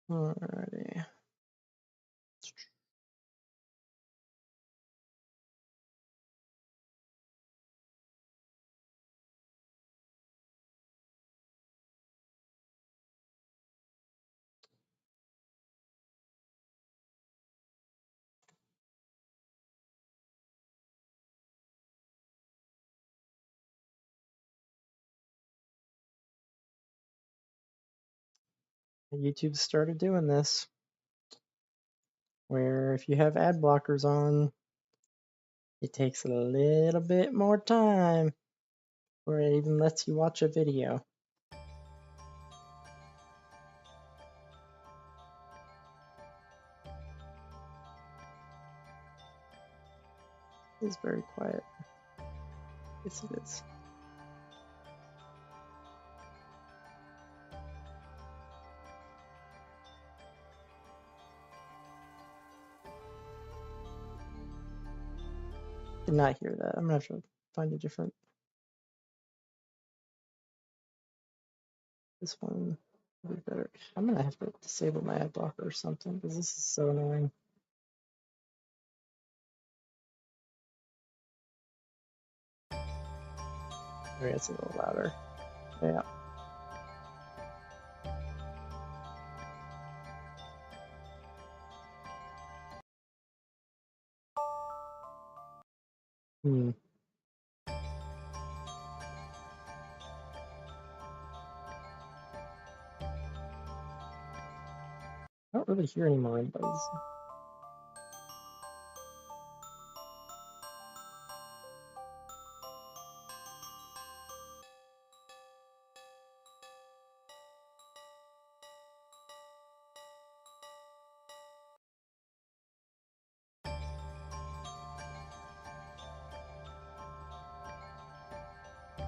Alrighty. YouTube started doing this, where if you have ad blockers on, it takes a little bit more time, or it even lets you watch a video. It's very quiet. Yes, it is. Did not hear that. I'm gonna have to find a different. This one would be better. I'm gonna have to disable my ad blocker or something because this is so annoying. Okay, it's a little louder. Yeah. Hmm. I don't really hear any marimbas.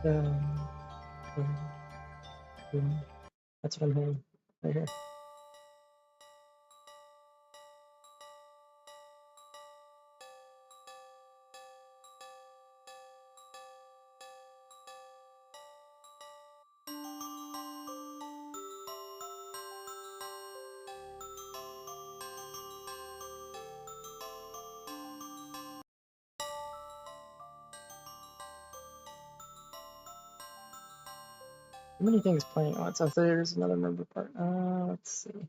Um, that's what I'm hearing right here. Too many things playing. Oh, it's up there's another member part. Let's see.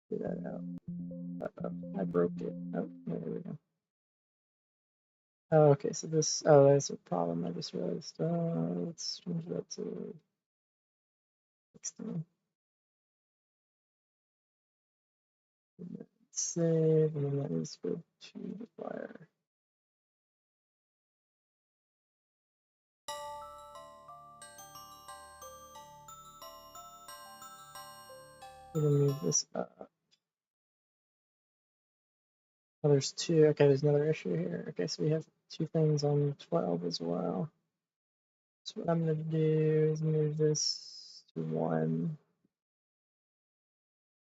Get that out. I broke it. Oh, there we go. Oh, okay, so this, oh, that's a problem. I just realized. Let's change that to 16. Save, and then that needs to go to the flyer. We're gonna move this up. Oh, there's two. Okay, there's another issue here. Okay, so we have two things on 12 as well. So what I'm gonna do is move this to 1.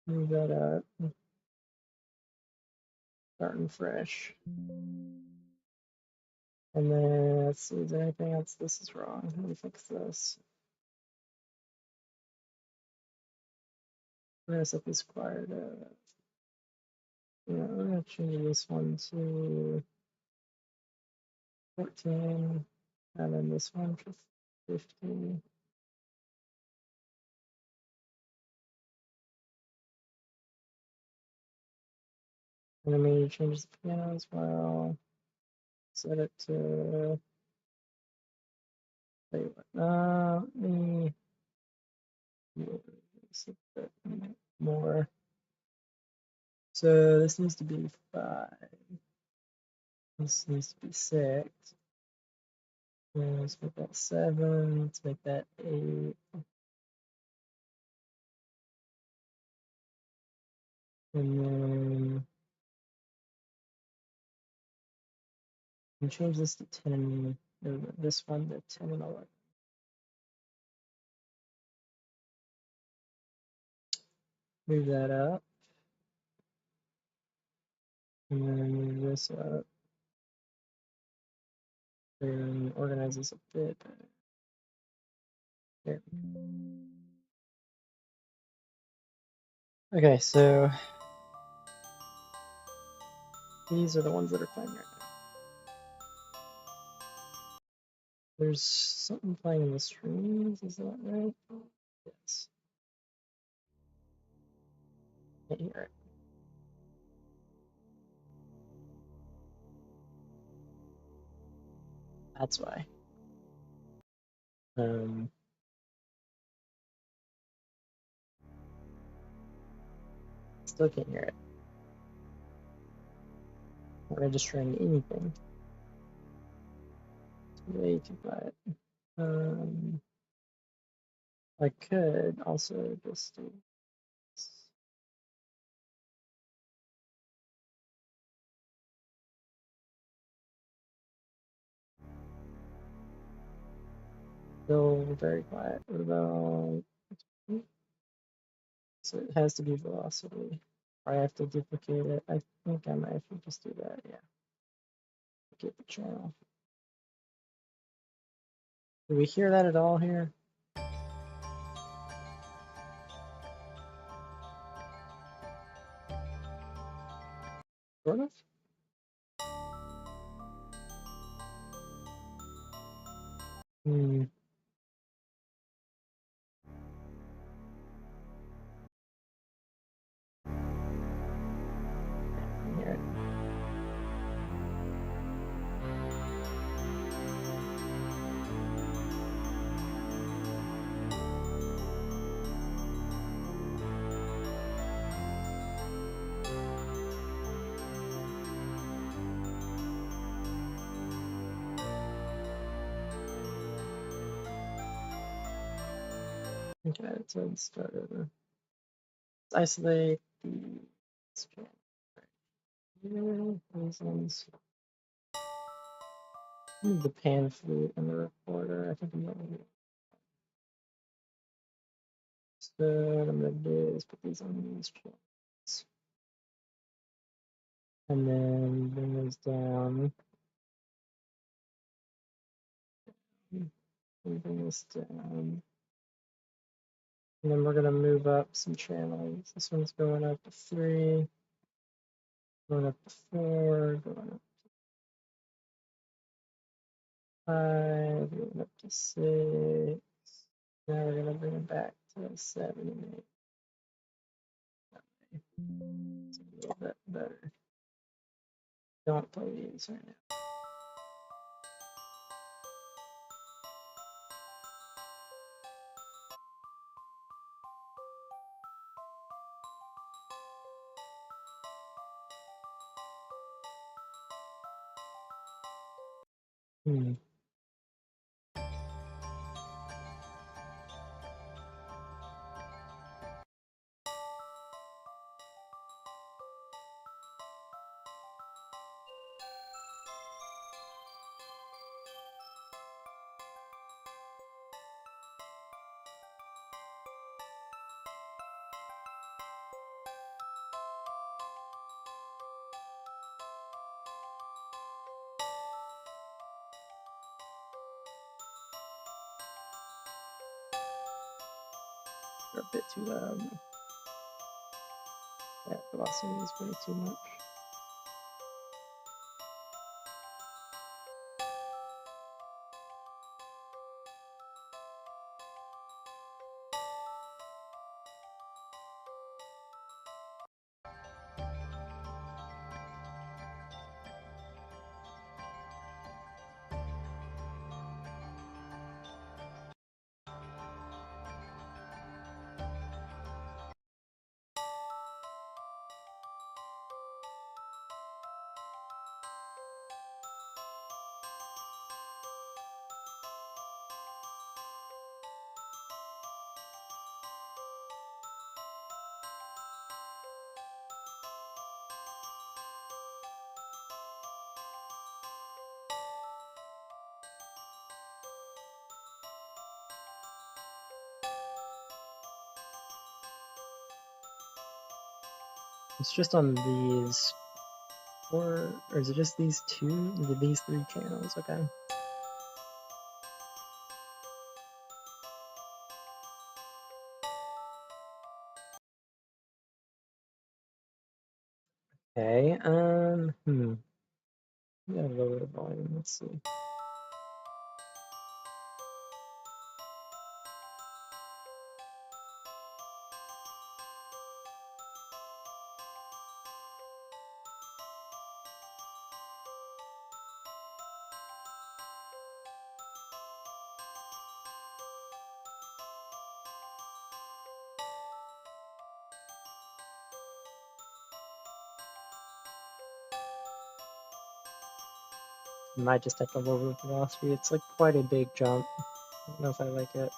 Move that up. Starting fresh. And then let's see, is there anything else? This is wrong. Let me fix this. We're gonna set this required. Yeah, we're gonna change this one to 14, and then this one to 15. And then we change the piano as well. Set it to. Tell you what, let me set that more. So this needs to be 5. This needs to be 6. Let's make that 7. Let's make that 8. And then we change this to 10. This one to 10 and 11. Move that up. And then move this up. And organize this a bit. There. Okay, so these are the ones that are playing right now. There's something playing in the streams, is that right? Yes. Can't hear it. That's why. Still can't hear it. Not registering anything. It's way too quiet. I could also just do this. Still very quiet. What about, so it has to be velocity. Or I have to duplicate it. I think I might have to just do that, yeah. Duplicate the channel. Do we hear that at all here? Sort of? Hmm. I hear it. Okay, so let's start over. Let's isolate these channels right here. These ones. Move the pan flute and the recorder. I think I'm gonna do. So what I'm gonna do is put these on these channels. And then bring those down. And bring this down. And then we're gonna move up some channels. This one's going up to 3, going up to 4, going up to 5, going up to 6. Now we're gonna bring it back to 7 and 8. It's a little bit better. Don't play these right now. Hmm. They're a bit too loud. That velocity is way too much. It's just on these 4, or is it just these 2? These 3 channels, okay. Okay, yeah, lower the volume, let's see. Might just have to lower the velocity. It's like quite a big jump. I don't know if I like it.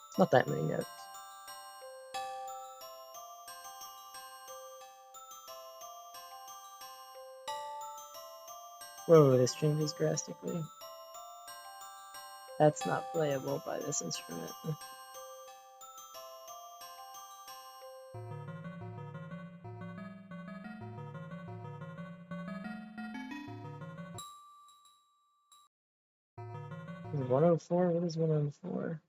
It's not that many notes. Whoa, this changes drastically. That's not playable by this instrument. Is 104? What is 104?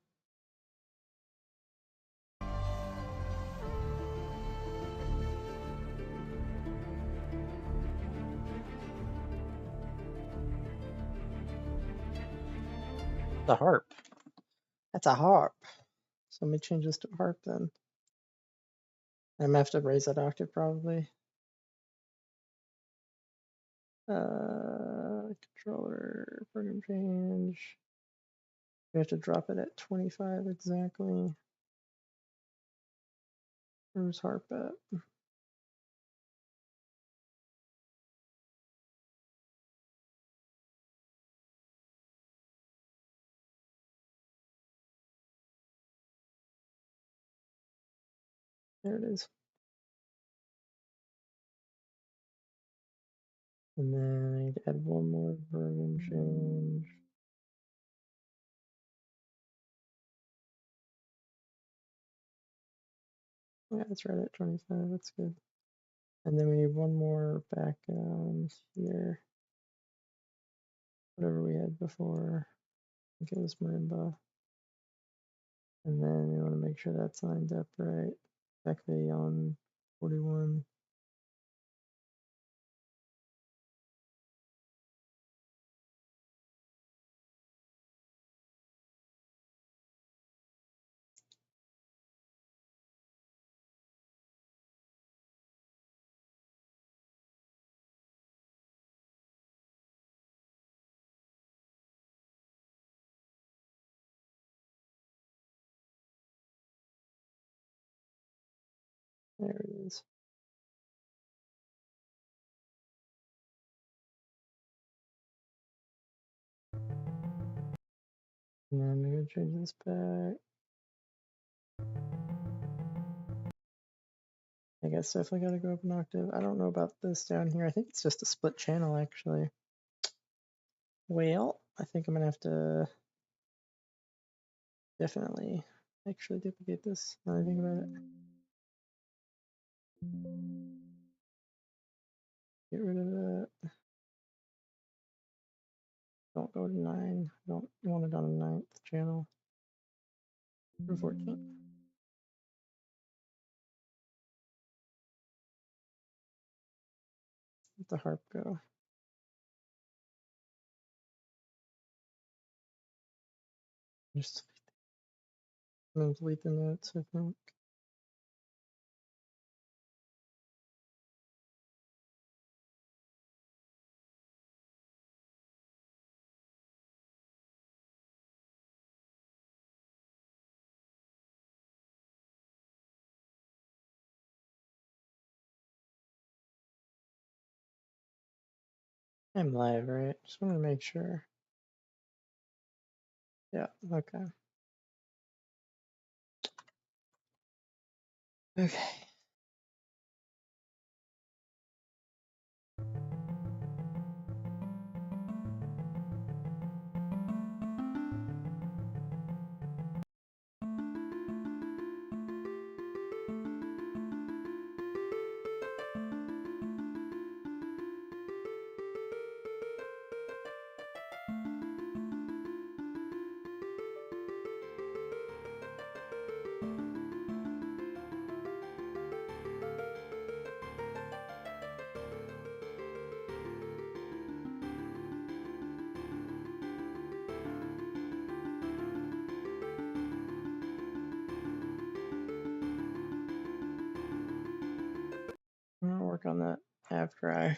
The harp. That's a harp. So let me change this to harp then. I'm gonna have to raise that octave probably. Controller, program change. We have to drop it at 25 exactly. Where's harp at? There it is. And then I need to add one more program change. Yeah, that's right at 25. That's good. And then we need one more back here. Whatever we had before. I think it was marimba. And then we want to make sure that's lined up right. Exactly on 41. There it is. And then we're going to change this back. I guess definitely got to go up an octave. I don't know about this down here. I think it's just a split channel actually. Well, I think I'm going to have to definitely actually duplicate this. Now I think about it. Get rid of that. Don't go to 9. Don't want it on a 9th channel. Unfortunate. Let the harp go. Just delete the notes, I think. I'm live, right? Just want to make sure. Yeah, okay. Okay. work on that after I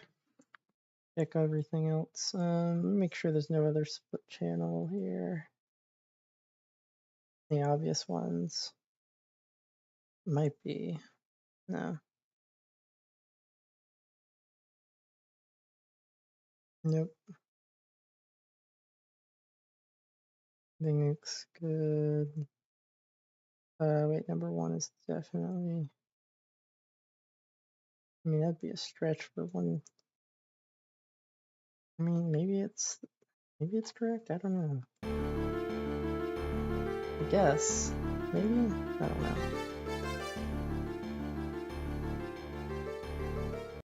check everything else. Make sure there's no other split channel here. The obvious ones might be. No. Nope. Everything looks good. Wait, number one is definitely. I mean, that'd be a stretch for one. I mean, maybe it's correct. I don't know. I guess. Maybe? I don't know.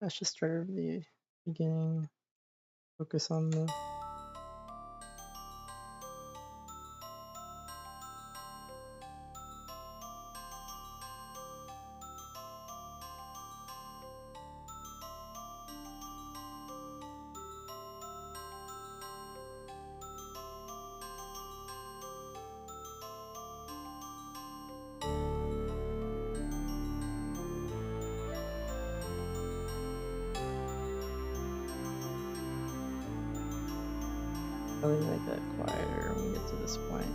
Let's just start over the beginning. Focus on the. Probably make that quieter when we get to this point.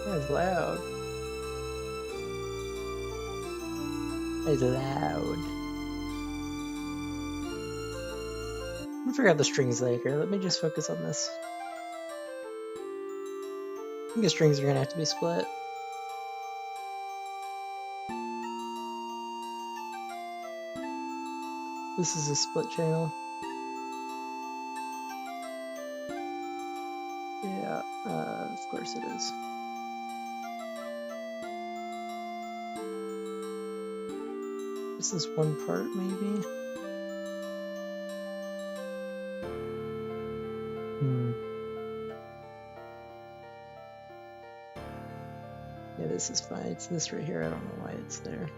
That's loud. It's loud. I forgot the strings later. Let me just focus on this. I think the strings are gonna have to be split. This is a split channel. Yeah, of course it is. This is one part, maybe? Yeah, this is fine. It's this right here. I don't know why it's there.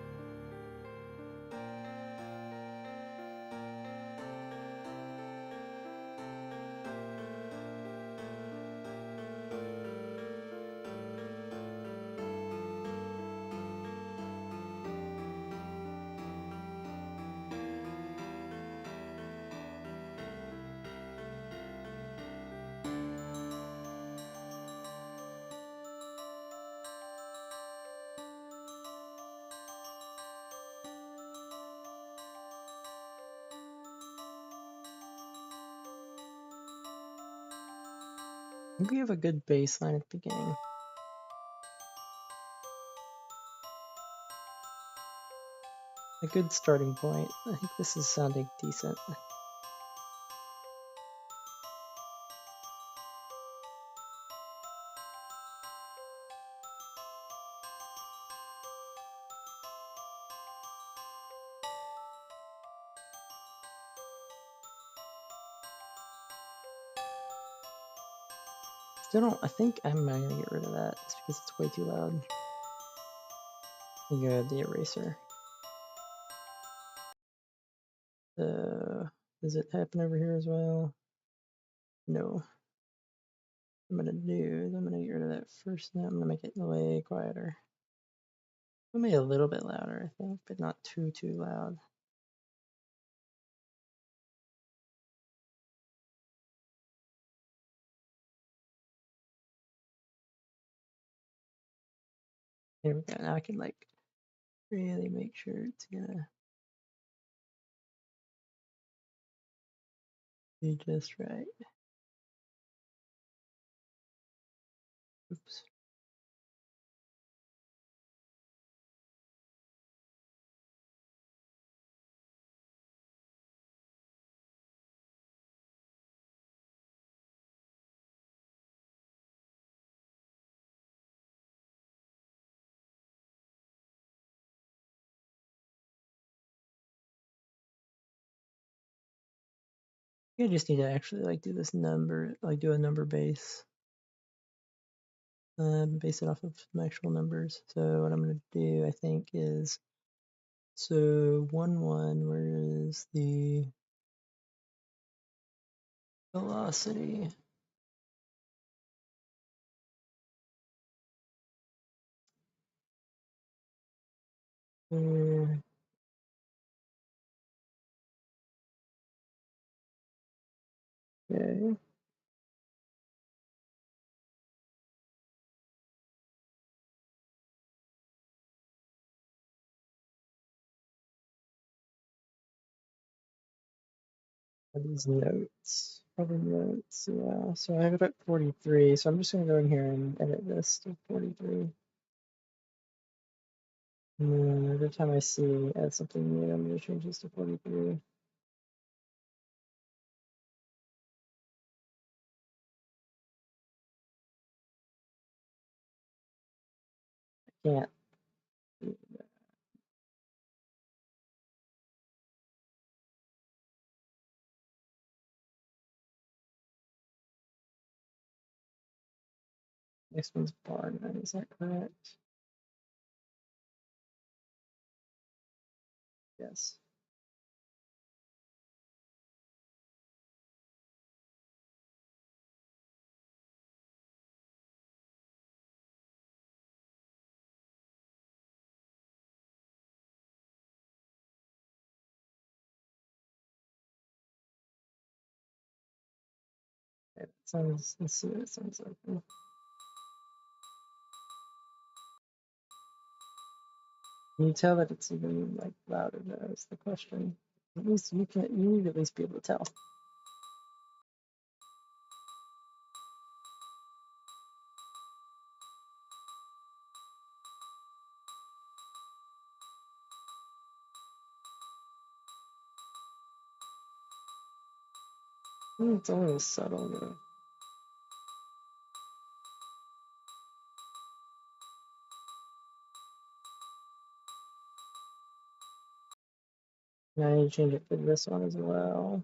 I think we have a good baseline at the beginning. A good starting point. I think this is sounding decent. Still don't, I think I'm gonna get rid of that just because it's way too loud. You got the eraser. Does it happen over here as well? No. I'm gonna get rid of that first note. I'm gonna make it way quieter. I'll make it a little bit louder, I think, but not too loud. There we go. Now I can like really make sure it's gonna be just right. Oops. I just need to actually like do this number, like do a number base, base it off of some actual numbers. So what I'm gonna do, I think, is so 1, where is the velocity? Okay. These notes, probably notes, yeah. So I have it at 43, so I'm just gonna go in here and edit this to 43. And then every time I see add something new, I'm gonna change this to 43. I can't do that. Next one's bar 9, is that correct? Yes. Okay, that sounds, let's see what it sounds like. Can you tell that it's even like louder? That is the question. At least you can, you need to at least be able to tell. It's always subtle though. Now I need to change it for this one as well.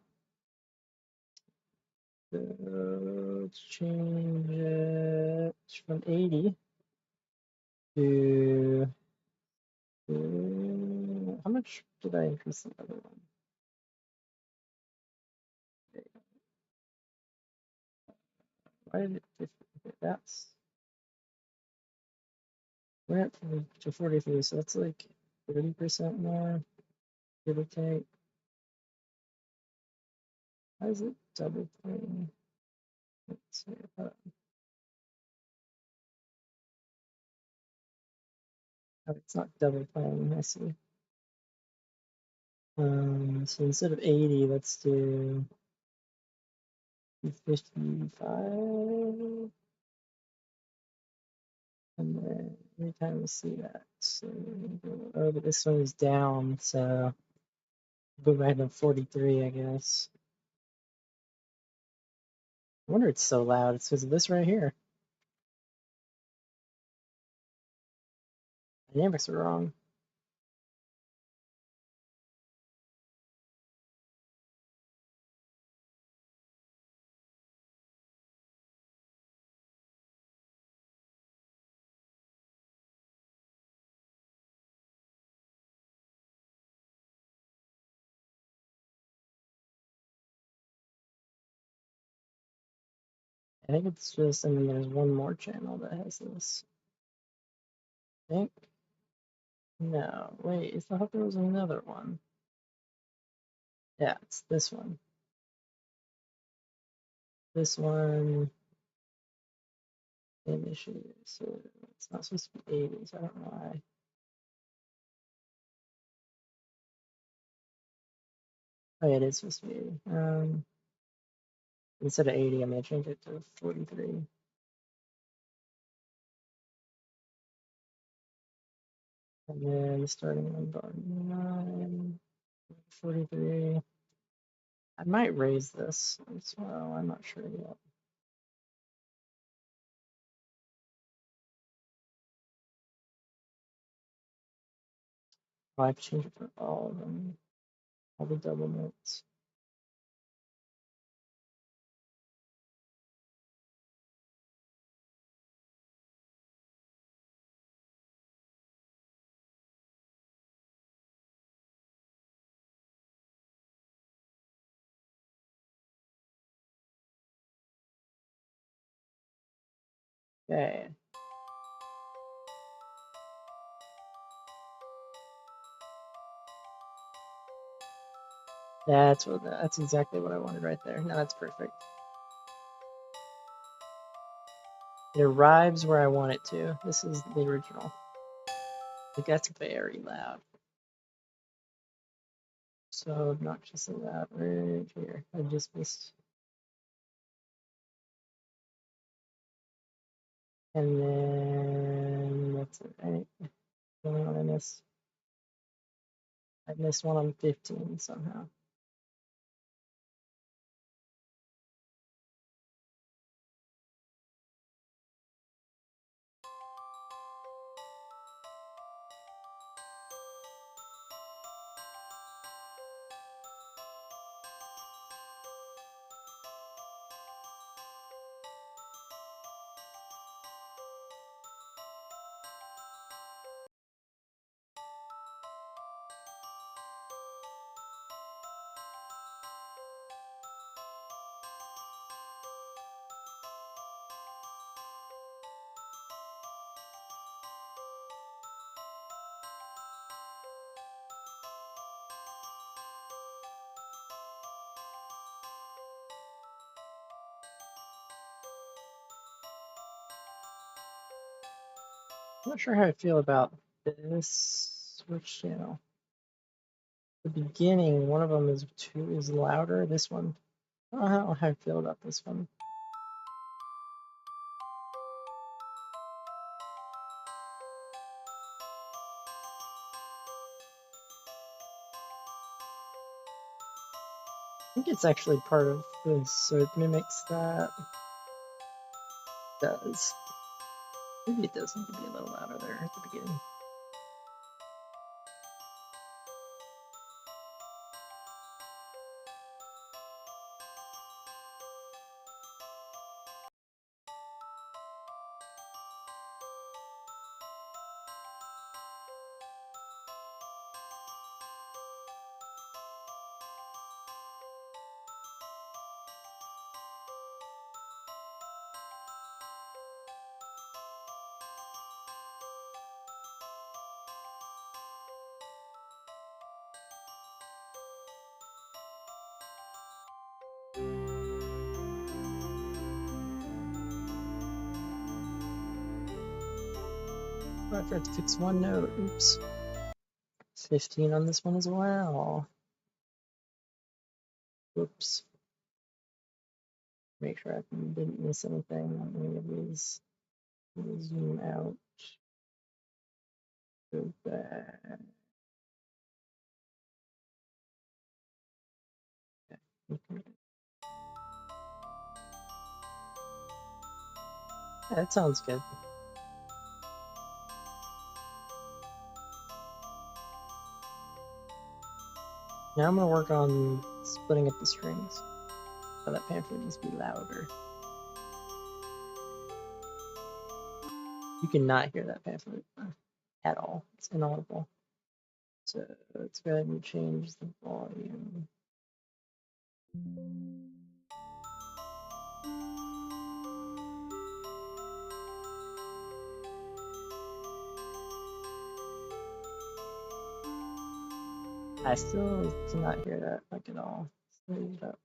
So let's change it from 80 to, how much did I increase the other one? Why did it, okay, that's, we're at to 43, so that's like 30% more, give or take. Why is it double playing? Let's see. Oh, it's not double playing, I see. So instead of 80, let's do 55. And then every time we see that, so, oh, but this one is down, so go back to 43, I guess. I wonder it's so loud. It's because of this right here. Dynamics are wrong. I think it's just, and then there's one more channel that has this. I think. No, wait, I thought there was another one. Yeah, it's this one. This one. Initiative, so it's not supposed to be 80, so I don't know why. Oh yeah, it is supposed to be 80. Instead of 80, I'm gonna change it to 43. And then starting on bar 9, 43. I might raise this as well, I'm not sure yet. I have to change it for all of them, all the double notes. Okay. That's exactly what I wanted right there. Now that's perfect. It arrives where I want it to. This is the original. Like that's very loud. So obnoxiously loud right here. I just missed. And then that's it, right? The only one I missed. I missed one on 15 somehow. I'm not sure how I feel about this switch channel. The beginning, one of them is louder. This one, I don't know how I feel about this one. I think it's actually part of this, so it mimics that. It does. Maybe it does need to be a little louder there at the beginning. I forgot to fix one note. Oops. It's 15 on this one as well. Oops. Make sure I didn't miss anything on any of these. Zoom out. Go back. Okay. Yeah, that sounds good. Now I'm gonna work on splitting up the strings so that pamphlet needs to be louder. You cannot hear that pamphlet at all. It's inaudible. So let's go ahead and change the volume. I still cannot hear that like at all. Let's raise it up.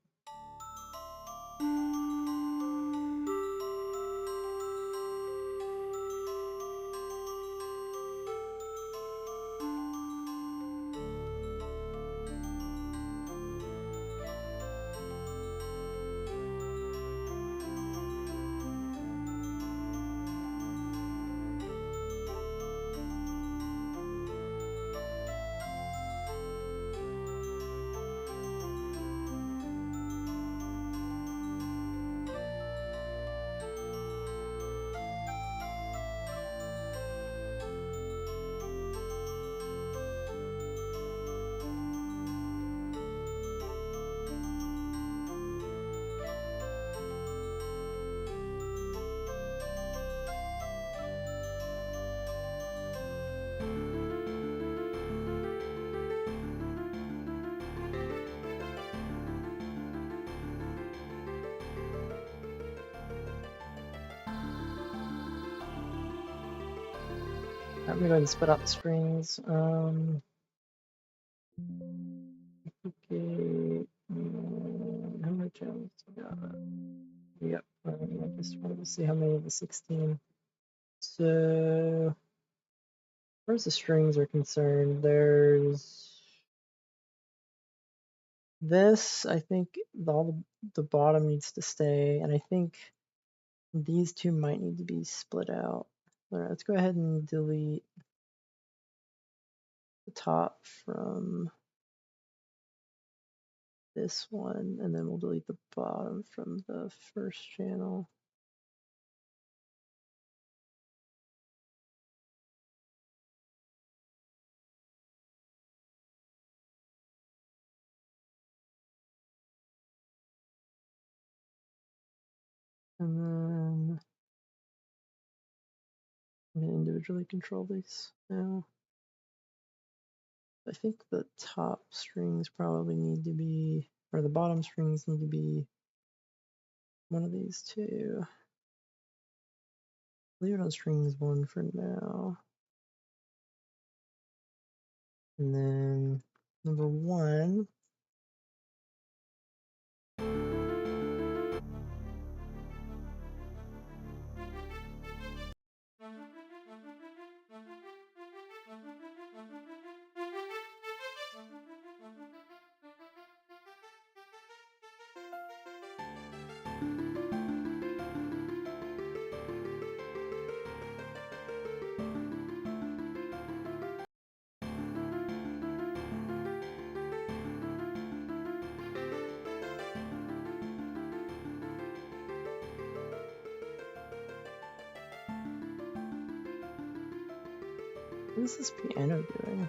I'm gonna go ahead and split out the strings. Okay. How many channels we got? Yep. I just wanted to see how many of the 16. So, as far as the strings are concerned, there's this. I think all the bottom needs to stay, and I think these two might need to be split out. All right, let's go ahead and delete the top from this one, and then we'll delete the bottom from the first channel. And then I'm going to individually control these now. I think the top strings probably need to be, or the bottom strings need to be one of these two. Leave it on strings 1 for now. And then number 1. What is this piano doing?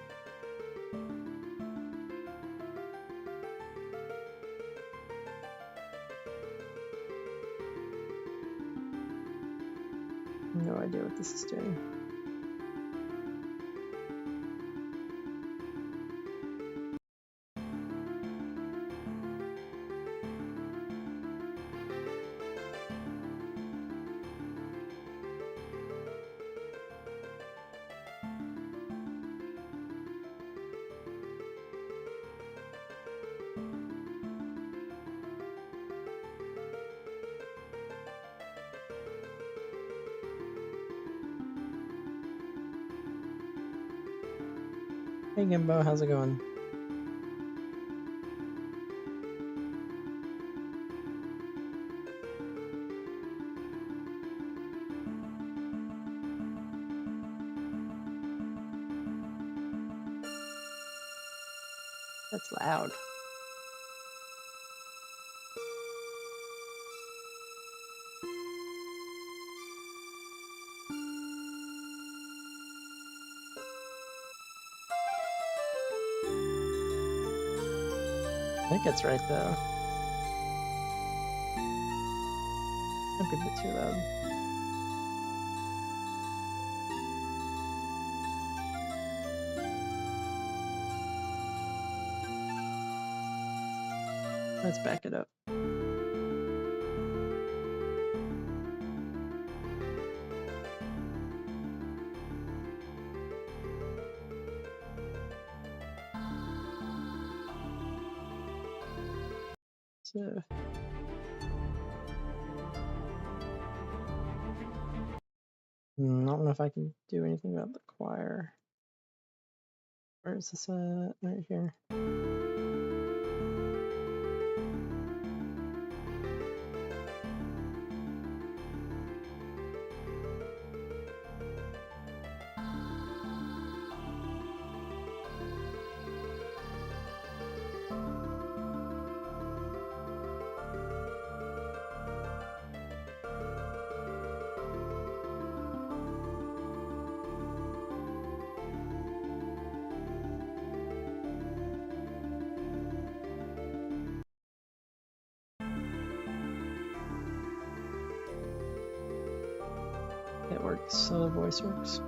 No idea what this is doing. Hey Gimbo, how's it going? That's loud. I think it's right though. That could be too loud. Let's back it up. So I don't know if I can do anything about the choir. Where is this at? Right here. It works, so the voice works.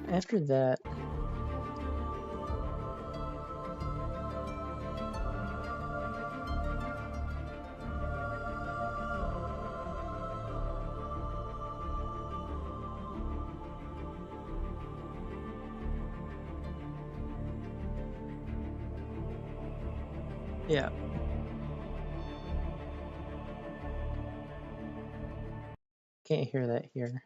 After that, yeah. Can't hear that here.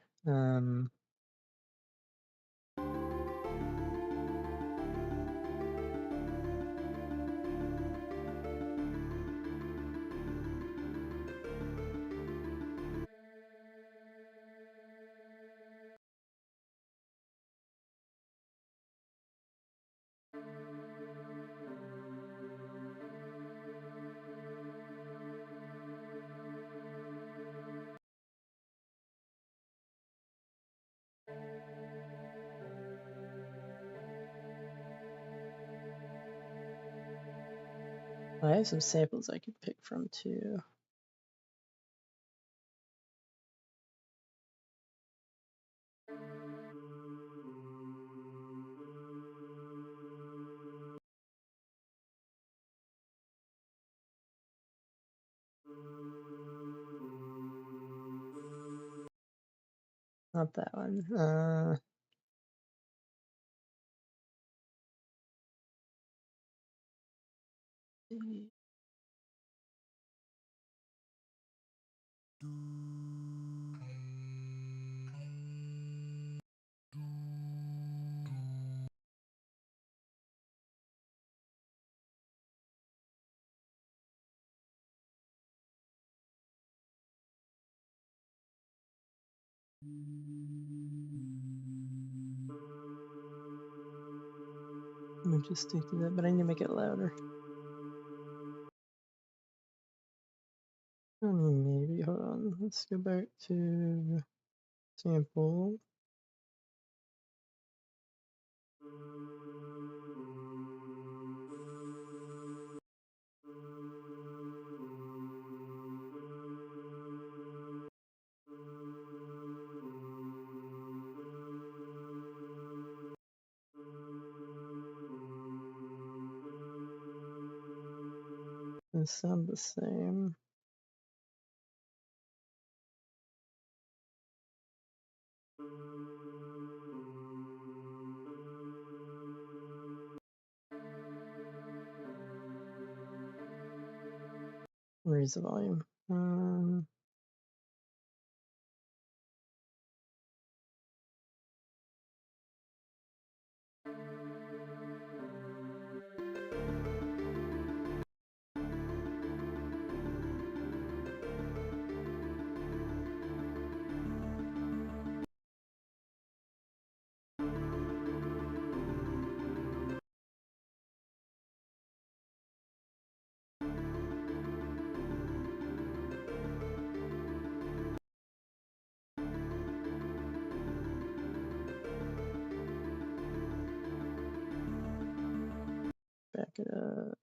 I have some samples I could pick from too. Not that one. I'm gonna just stick to that, but I need to make it louder. Maybe, hold on. Let's go back to sample. They sound the same. Raise the volume. Back it up.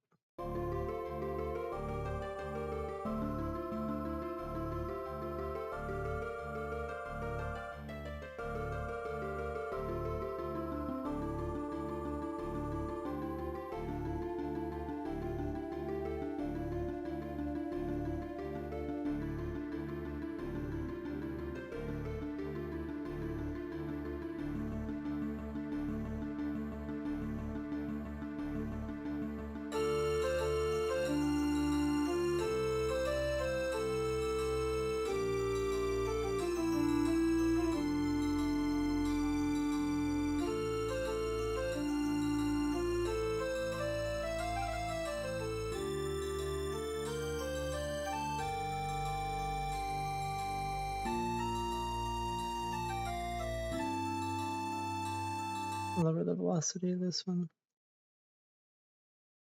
Lower the velocity of this one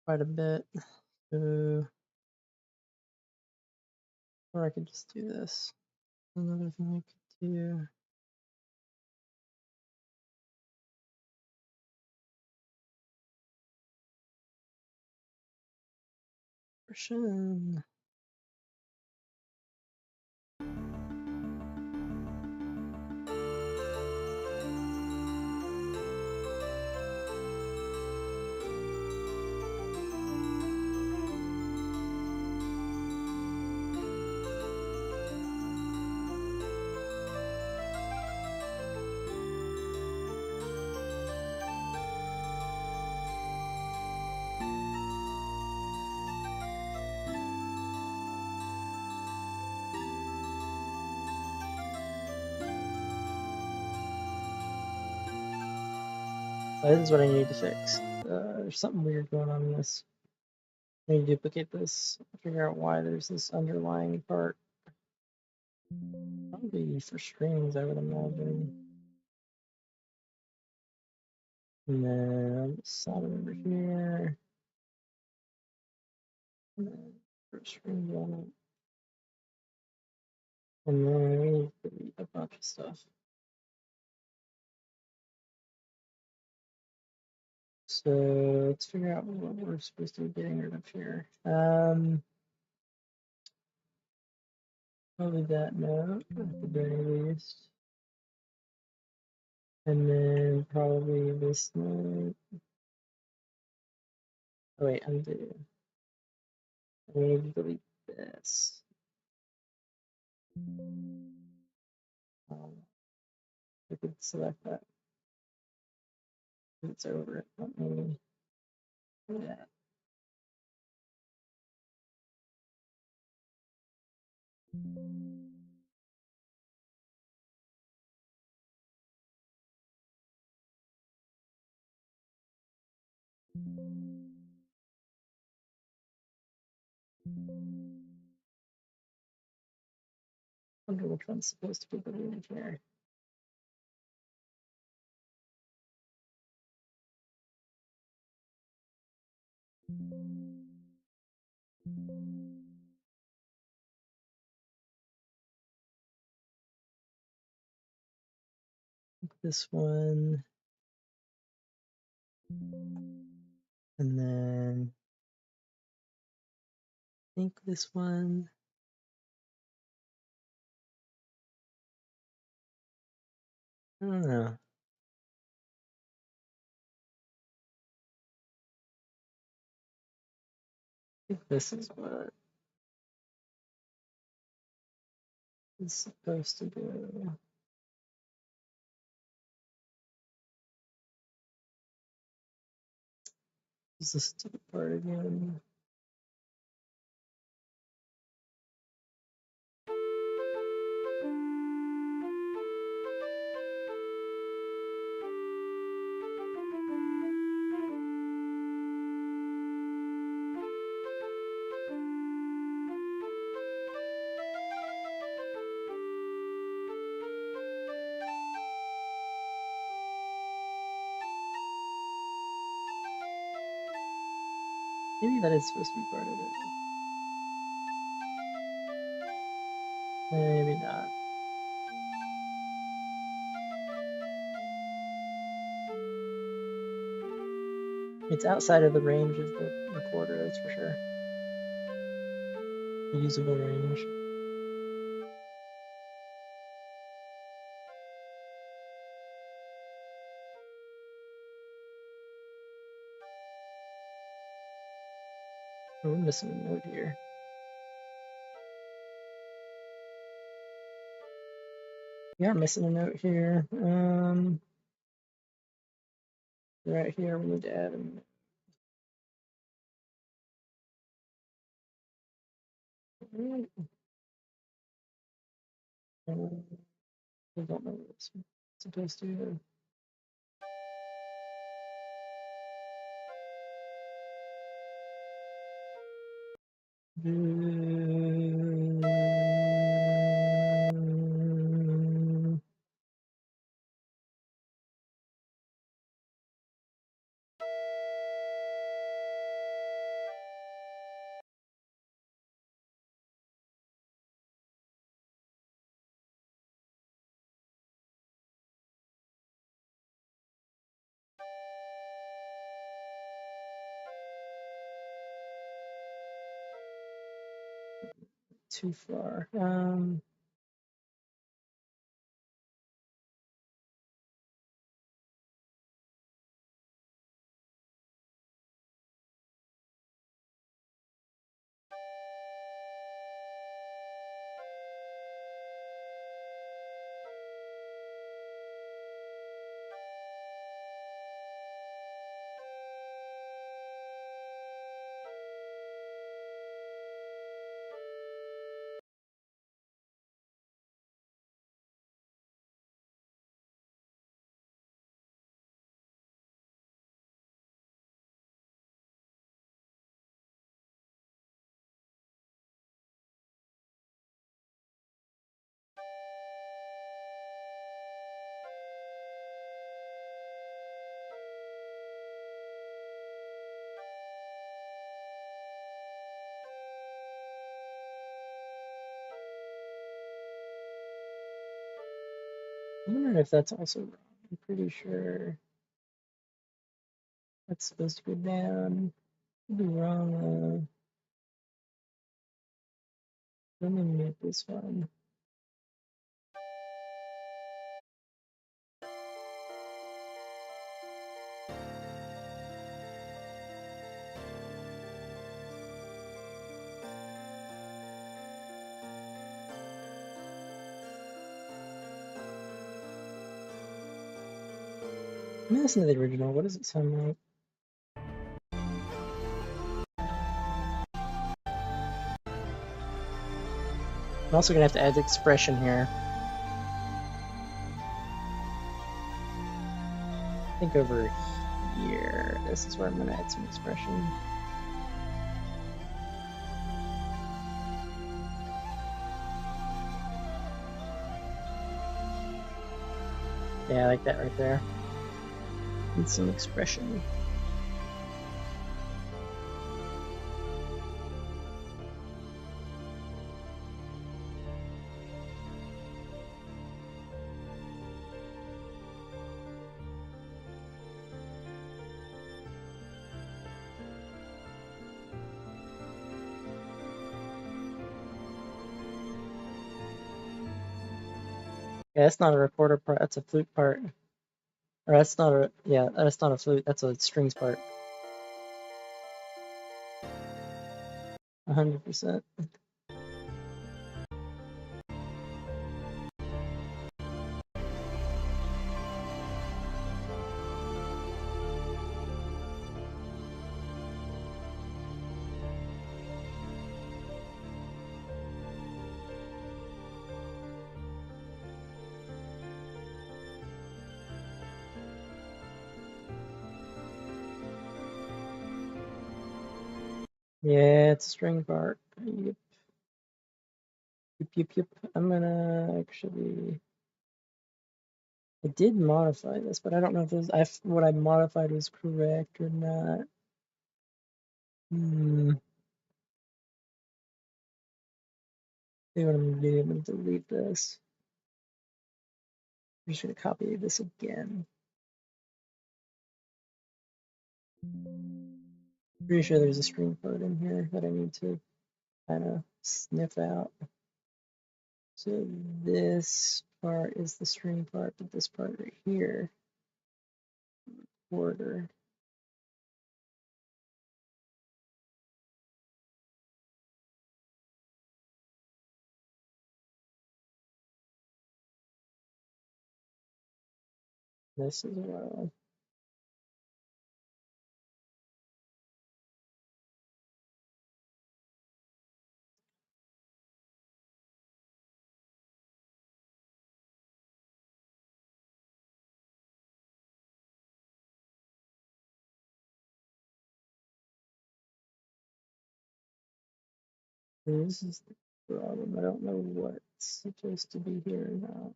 quite a bit. Or I could just do this. Another thing I could do. Version. This is what I need to fix. There's something weird going on in this. I need to duplicate this, figure out why there's this underlying part. Probably for strings, I would imagine. And then solid over here. And then put strings on it. And then we need to delete a bunch of stuff. So let's figure out what we're supposed to be getting rid of here. Probably that note at the very least. And then probably this note. Oh wait, undo. I need to delete this. I could select that. It's over it. Let me do that. Wonder which one's supposed to be deleted here. This one. And then I think this one. I don't know. I think this is what it's supposed to do. Is this stupid part again? Maybe that is supposed to be part of it. Maybe not. It's outside of the range of the recorder, that's for sure. The usable range. Oh, we're missing a note here. We are missing a note here. Right here, we need to add a note. I don't know what it's supposed to. Too far. I wonder if that's also wrong. I'm pretty sure that's supposed to go down. Could be wrong. Let me make this one. Let me listen to the original. What does it sound like? I'm also gonna have to add the expression here. I think over here, this is where I'm gonna add some expression. Yeah, I like that right there. Need some expression. Yeah, that's not a recorder part, that's a flute part. Or that's not a, yeah, that's not a flute, that's a strings part. 100%. Yeah, it's a string part. Yep, yep. I'm gonna actually, I did modify this, but I don't know if this, what I modified was correct or not. See what I'm gonna do, I'm gonna delete this. I'm just gonna copy this again. Pretty sure there's a string part in here that I need to kind of sniff out. So this part is the string part, but this part right here, order. This is well. This is the problem. I don't know what's supposed to be here or not.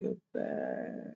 Go back.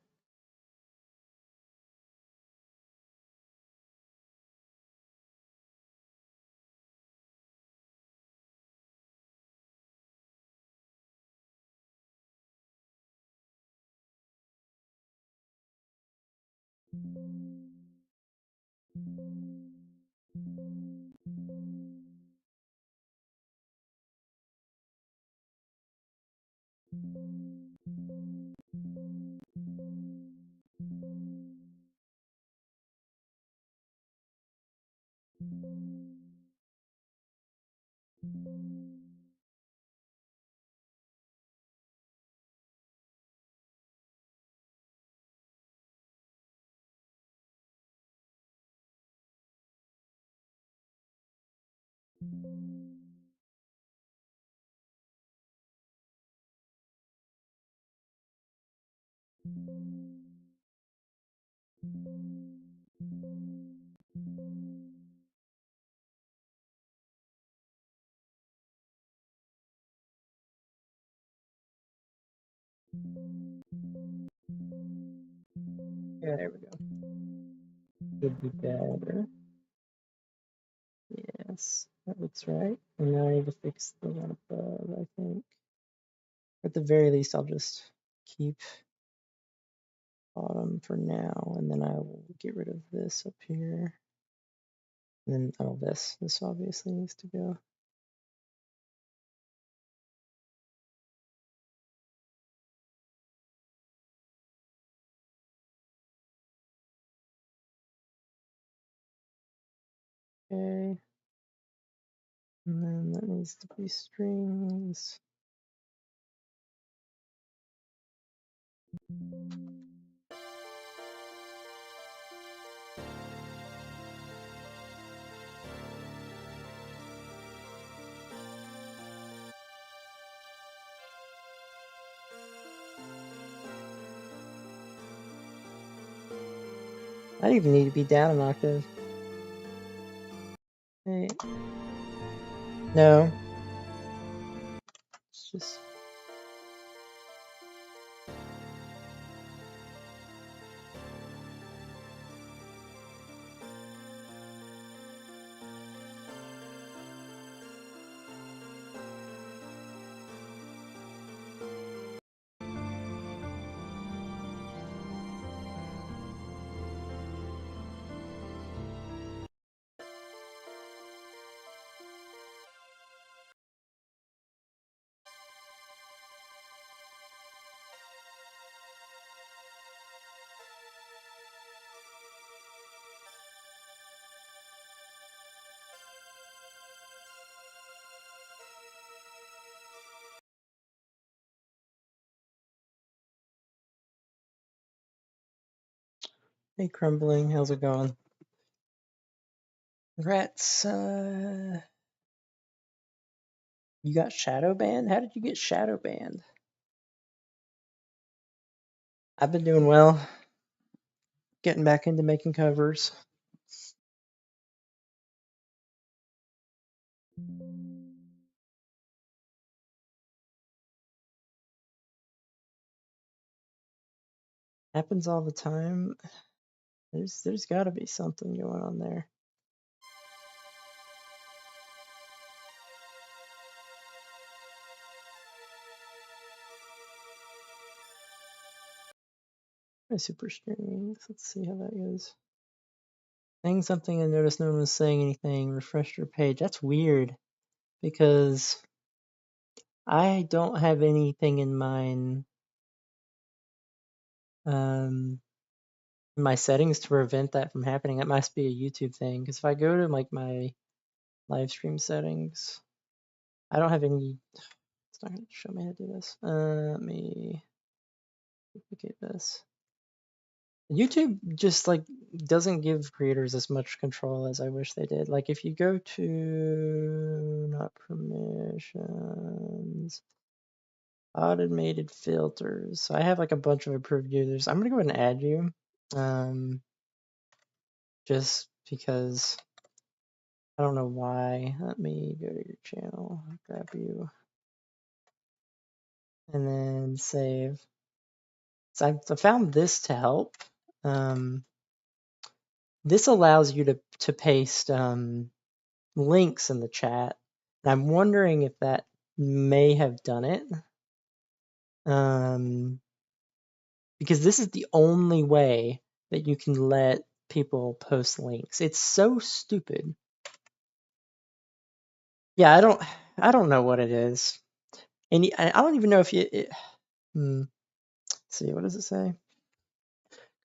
Yeah, there we go. Could be better. Yes. That looks right. And now I need to fix the one above, I think. At the very least, I'll just keep bottom for now, and then I will get rid of this up here. And then, oh, this obviously needs to go. Okay. And then that needs to be strings. I even need to be down an octave. Hey. No. It's just. Hey, Crumbling, how's it going? Rats, you got shadow banned? How did you get shadow banned? I've been doing well. Getting back into making covers. Happens all the time. There's got to be something going on there. My super strings. Let's see how that goes. Saying something and notice no one was saying anything. Refresh your page. That's weird because I don't have anything in mind. My settings to prevent that from happening. That must be a YouTube thing. Because if I go to like my live stream settings, I don't have any. It's not going to show me how to do this. Let me duplicate this. YouTube just like doesn't give creators as much control as I wish they did. Like if you go to not permissions, automated filters. So I have like a bunch of approved users. I'm gonna go ahead and add you. Just because I don't know why. Let me go to your channel, grab you, and then save. So I found this to help. This allows you to paste links in the chat. And I'm wondering if that may have done it. Because this is the only way that you can let people post links. It's so stupid. Yeah, I don't know what it is. And I don't even know if let's see, what does it say?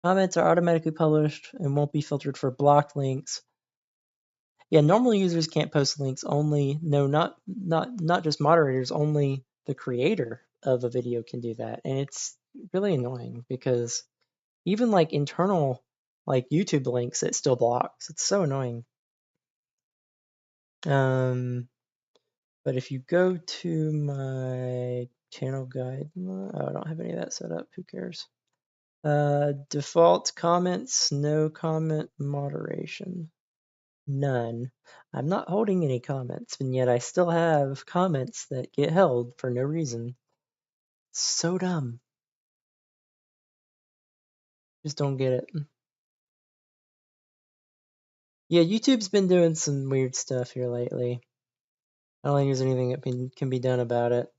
Comments are automatically published and won't be filtered for blocked links. Yeah, normal users can't post links. Only not just moderators. Only the creator of a video can do that, and it's really annoying because even like internal like YouTube links, it still blocks. It's so annoying. But if you go to my channel guide, oh, I don't have any of that set up. Who cares? Default comments, no comment moderation. None. I'm not holding any comments, and yet I still have comments that get held for no reason. So dumb. Just don't get it. Yeah, YouTube's been doing some weird stuff here lately. I don't think there's anything that can be done about it,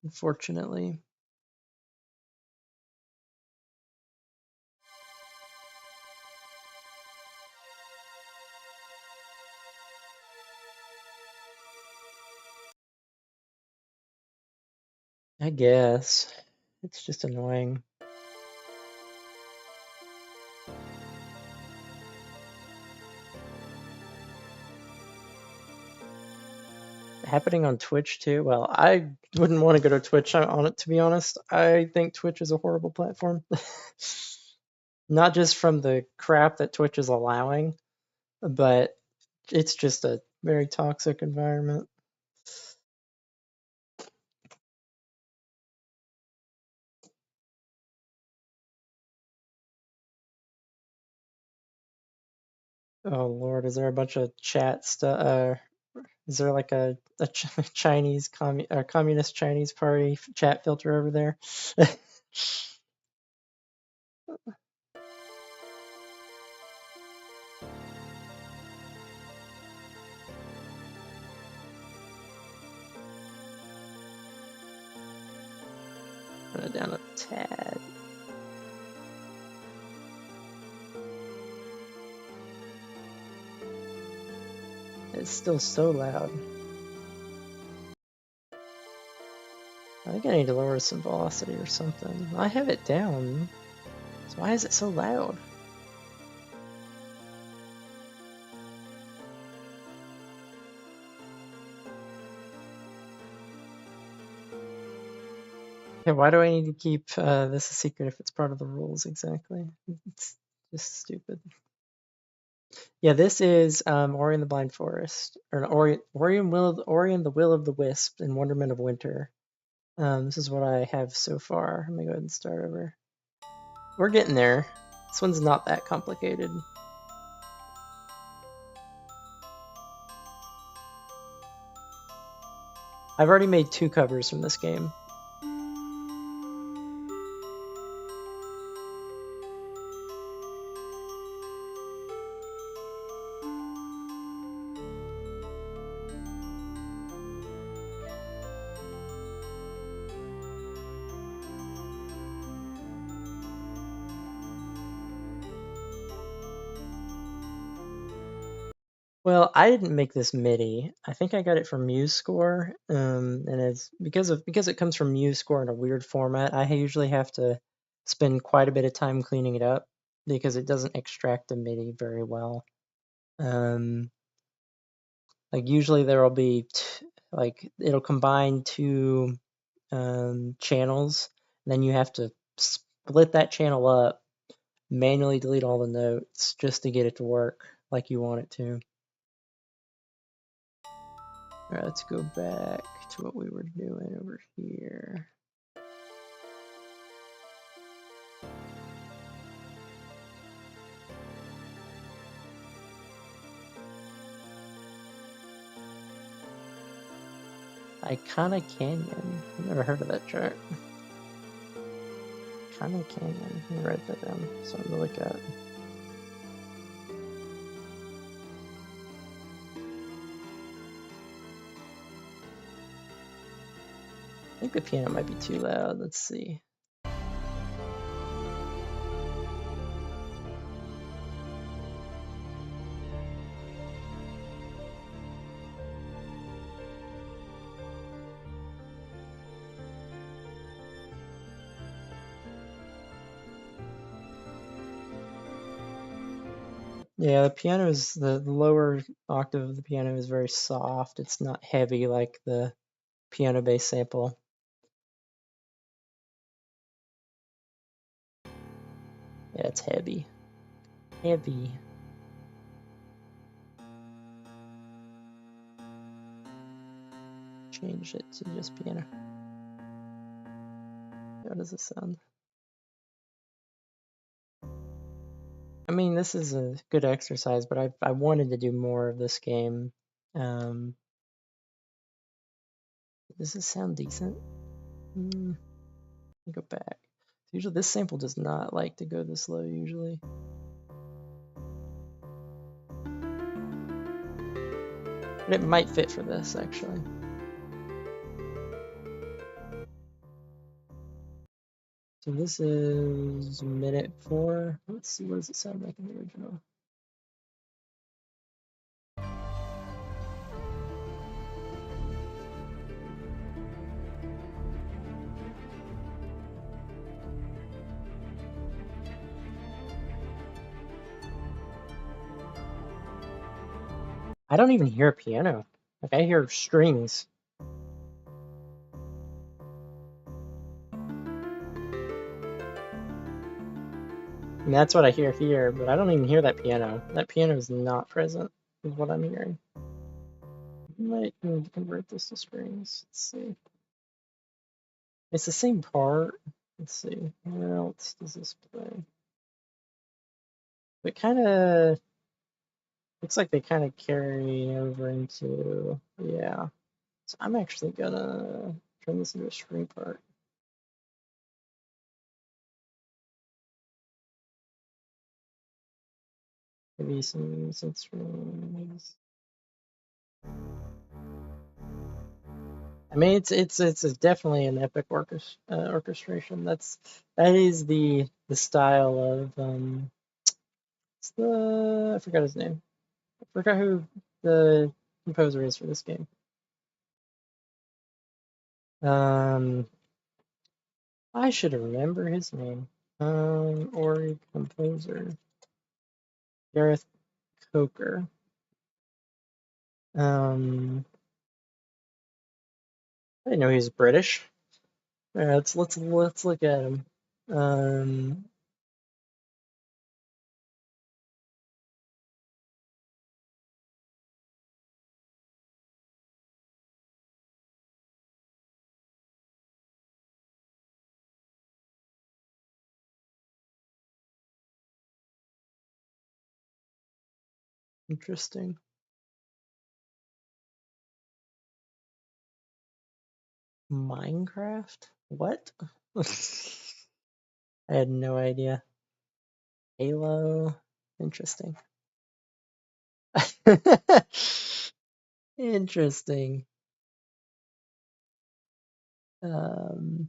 unfortunately. I guess. It's just annoying. Happening on Twitch too? Well, I wouldn't want to go to Twitch on it, to be honest. I think Twitch is a horrible platform. Not just from the crap that Twitch is allowing, but it's just a very toxic environment. Oh Lord, is there a bunch of chat stuff? Is there like a Chinese communist Chinese party chat filter over there? Run it down a tad. It's still so loud. I think I need to lower some velocity or something. I have it down. So why is it so loud? Yeah, why do I need to keep this a secret if it's part of the rules exactly? It's just stupid. Yeah, this is Ori and the Blind Forest, or Ori and the Will of the Wisp and Wonderment of Winter. This is what I have so far. Let me go ahead and start over. We're getting there. This one's not that complicated. I've already made 2 covers from this game. Well, I didn't make this MIDI. I think I got it from MuseScore, and it's because it comes from MuseScore in a weird format. I usually have to spend quite a bit of time cleaning it up because it doesn't extract the MIDI very well. Like usually there will be like it'll combine 2 channels, and then you have to split that channel up, manually delete all the notes just to get it to work like you want it to. All right, let's go back to what we were doing over here. Iconic Canyon. I've never heard of that track. Iconic Canyon. Let me write that down. Something to look at. I think the piano might be too loud. Let's see. Yeah, the piano is the lower octave of the piano is very soft. It's not heavy like the piano bass sample. Yeah, it's heavy. Heavy. Change it to just piano. How does this sound? I mean, this is a good exercise, but I wanted to do more of this game. Does this sound decent? Go back. Usually this sample does not like to go this low usually. But it might fit for this, actually. So this is minute 4. Let's see, what does it sound like in the original? I don't even hear a piano. Like, I hear strings. And that's what I hear here, but I don't even hear that piano. That piano is not present, is what I'm hearing. I might need to convert this to strings. Let's see. It's the same part. Let's see. Where else does this play? It kind of looks like they kind of carry over into, yeah. So I'm actually gonna turn this into a string part. Maybe some strings. I mean, it's definitely an epic orchestration. That is the style of it's the I forgot his name. I forgot who the composer is for this game. I should remember his name. Or composer Gareth Coker. I didn't know he was British. All right, let's look at him. Interesting. Minecraft? What? I had no idea. Halo. Interesting. Interesting. Um,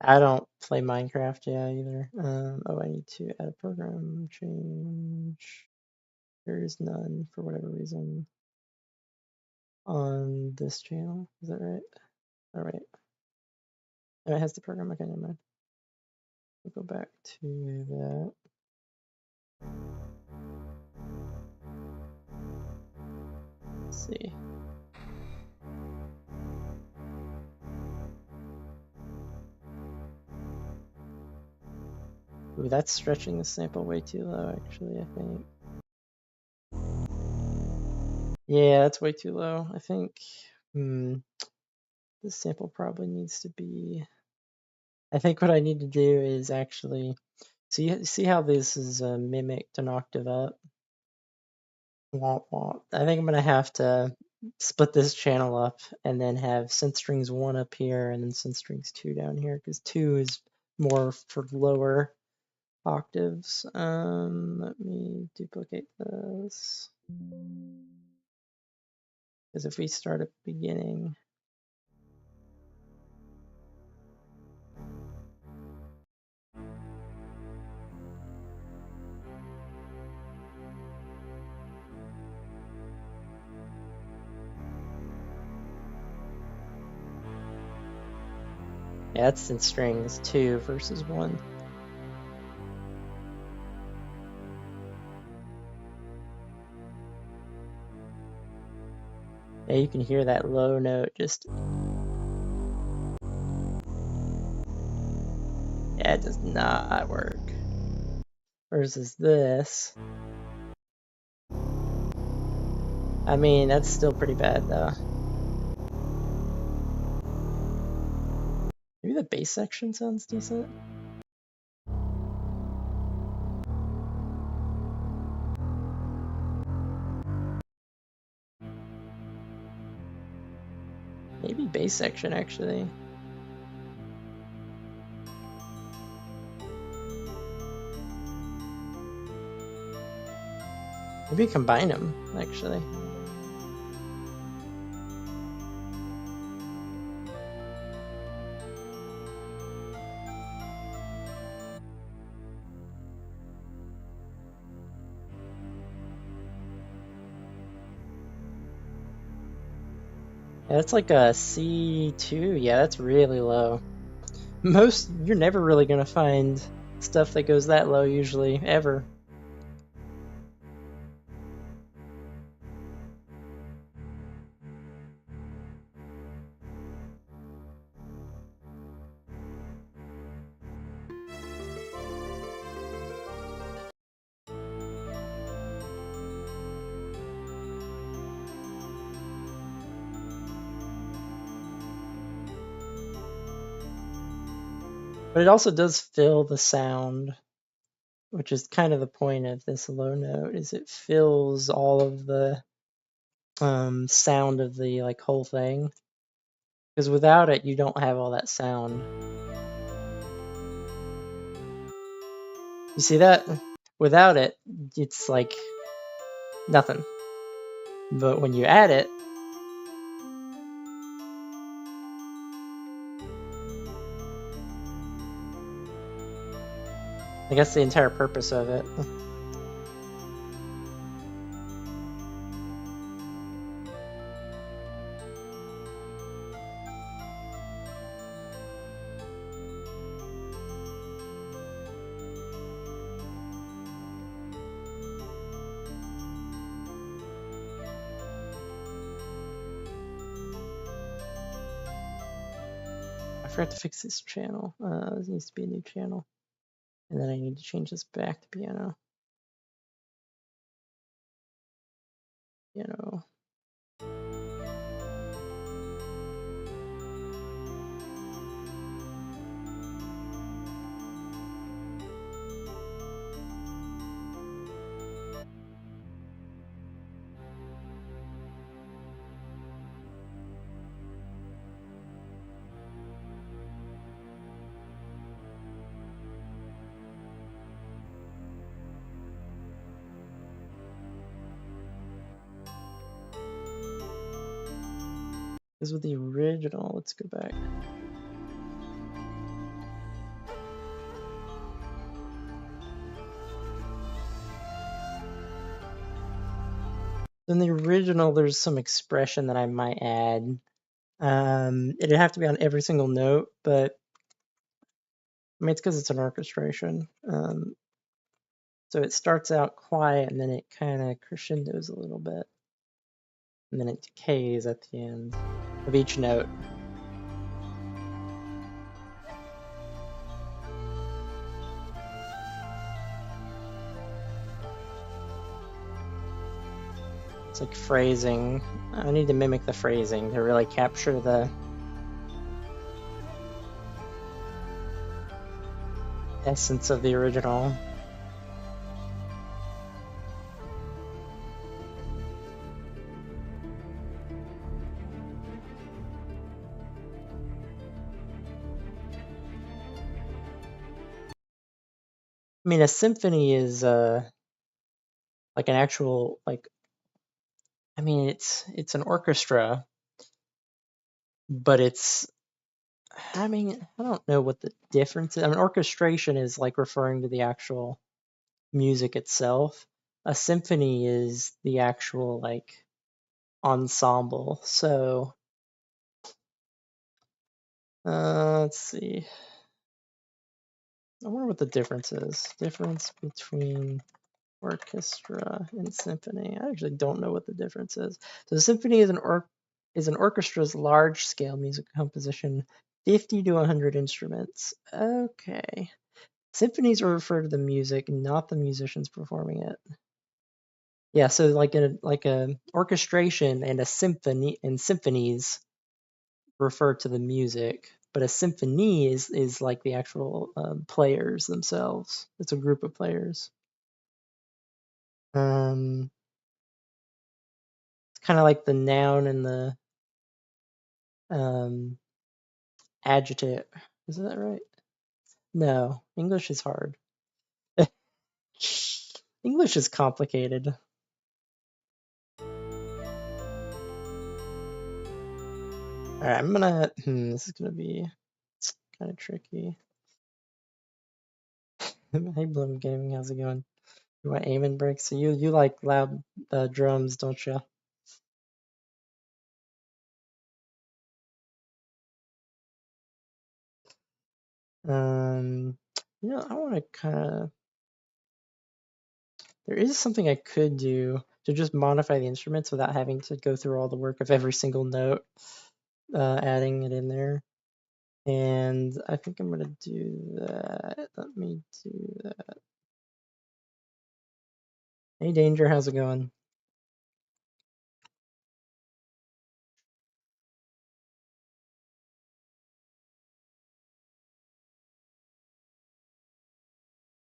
I don't play Minecraft either. Oh, I need to add a program change. There is none for whatever reason on this channel. Is that right? All right. Oh, it has the program. Okay, never mind. We'll go back to that. Let's see. Ooh, that's stretching the sample way too low, actually, I think. Yeah, that's way too low. I think this sample probably needs to be... I think what I need to do is actually... So you see how this is mimicked an octave up? Womp womp. I think I'm going to have to split this channel up and then have synth strings 1 up here and then synth strings 2 down here, because 2 is more for lower octaves. Let me duplicate this. Because if we start at the beginning, yeah, that's in strings 2 versus 1. Yeah, you can hear that low note just... Yeah, it does not work. Versus this. I mean, that's still pretty bad though. Maybe the bass section sounds decent. Maybe bass section actually. Maybe combine them, actually. Yeah, that's like a C2. Yeah, that's really low. You're never really gonna find stuff that goes that low usually, ever. But it also does fill the sound, which is kind of the point of this low note, is it fills all of the sound of the like whole thing. Because without it, you don't have all that sound. You see that? Without it, it's like nothing. But when you add it, I guess the entire purpose of it. I forgot to fix this channel. This needs to be a new channel. And then I need to change this back to piano. Piano. This was the original. Let's go back. In the original, there's some expression that I might add. It'd have to be on every single note, but I mean, it's because it's an orchestration. So it starts out quiet and then it kind of crescendos a little bit. And then it decays at the end of each note. It's like phrasing. I need to mimic the phrasing to really capture the essence of the original. I mean, a symphony is like an actual like. I mean, it's an orchestra, but it's. I mean, I don't know what the difference is. I mean, orchestration is like referring to the actual music itself. A symphony is the actual like ensemble. So let's see. I wonder what the difference is. Difference between orchestra and symphony. I actually don't know what the difference is. So the symphony is an orchestra's large scale music composition, 50 to 100 instruments. Okay. Symphonies are referred to the music, not the musicians performing it. Yeah, so like a orchestration and a symphony and symphonies refer to the music, but a symphony is like the actual players themselves. It's a group of players. It's kind of like the noun and the um, adjective. Is that right? No, English is hard. English is complicated. Alright, I'm gonna. This is gonna be kind of tricky. Hey, Bloom Gaming, how's it going? You want aim and break? So you like loud drums, don't you? Um, I want to kind of. There is something I could do to just modify the instruments without having to go through all the work of every single note, adding it in there. And I think I'm gonna do that. Let me do that. Hey, Danger, how's it going?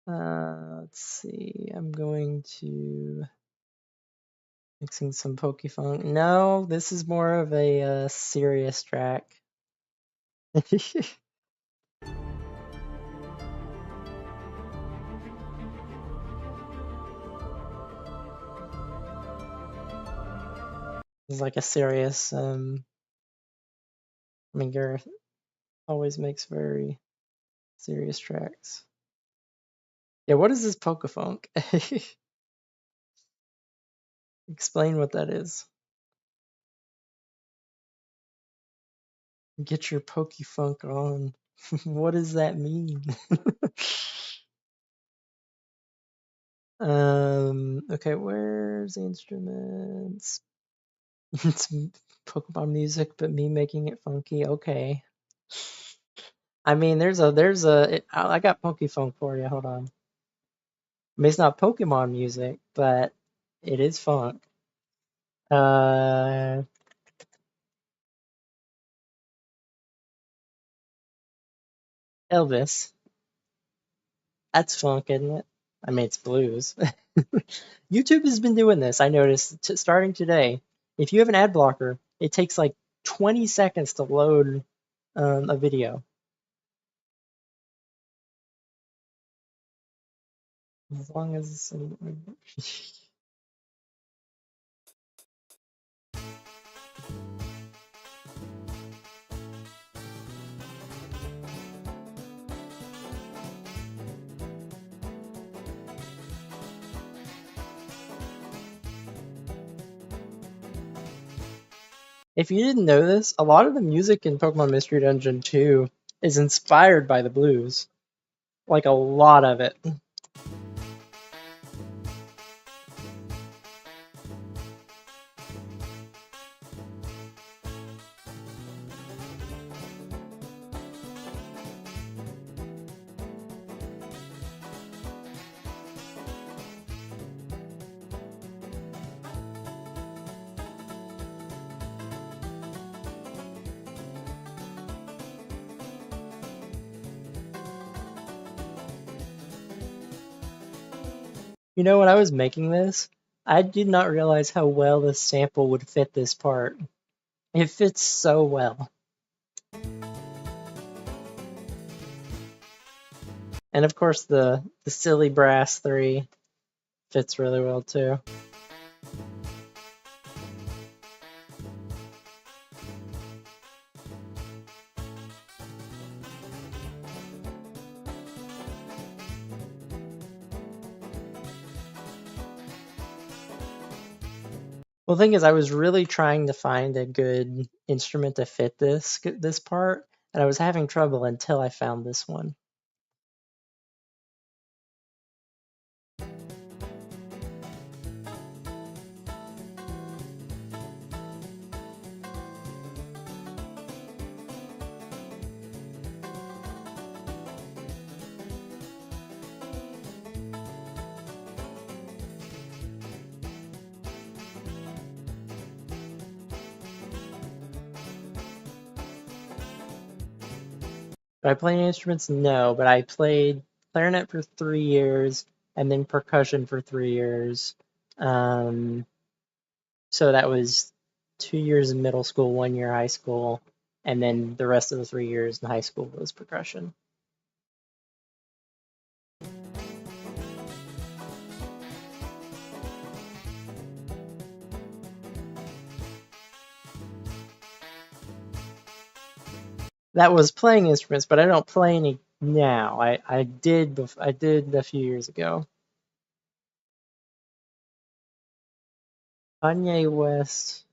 Let's see. I'm going to mixing some Pokefunk. No, this is more of a serious track. It's like a serious. I mean, Gareth always makes very serious tracks. Yeah, what is this Pokefunk? Explain what that is. Get your Pokefunk on. What does that mean? Okay, where's the instruments? It's Pokemon music, but me making it funky. Okay. I mean, I got Pokefunk for you. Hold on. I mean, it's not Pokemon music, but it is funk. Uh, Elvis. That's funk, isn't it? I mean, it's blues. YouTube has been doing this. I noticed starting today. If you have an ad blocker, it takes like 20 seconds to load a video. As long as if you didn't know this, a lot of the music in Pokemon Mystery Dungeon 2 is inspired by the blues. Like a lot of it. When I was making this, I did not realize how well this sample would fit this part. It fits so well. And of course the silly brass 3 fits really well too. Well, the thing is, I was really trying to find a good instrument to fit this part, and I was having trouble until I found this one. Did I play any instruments? No, but I played clarinet for 3 years and then percussion for 3 years. So that was 2 years in middle school, 1 year high school, and then the rest of the 3 years in high school was percussion. that was playing instruments, but I don't play any now. I did I did a few years ago. Kanye West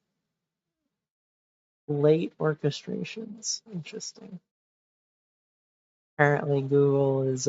late orchestrations. Interesting. Apparently Google is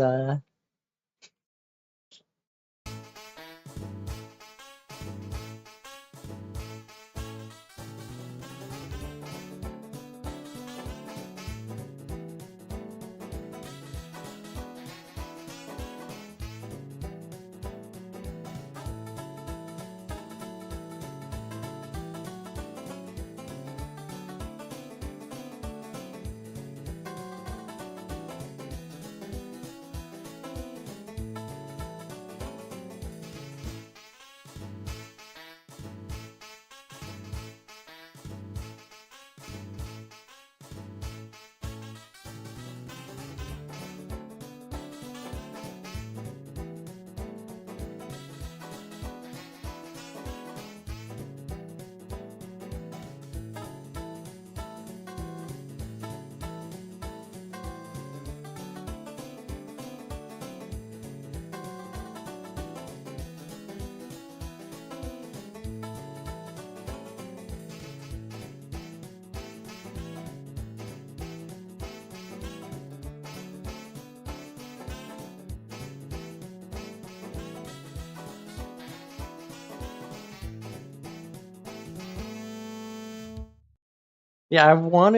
yeah, I want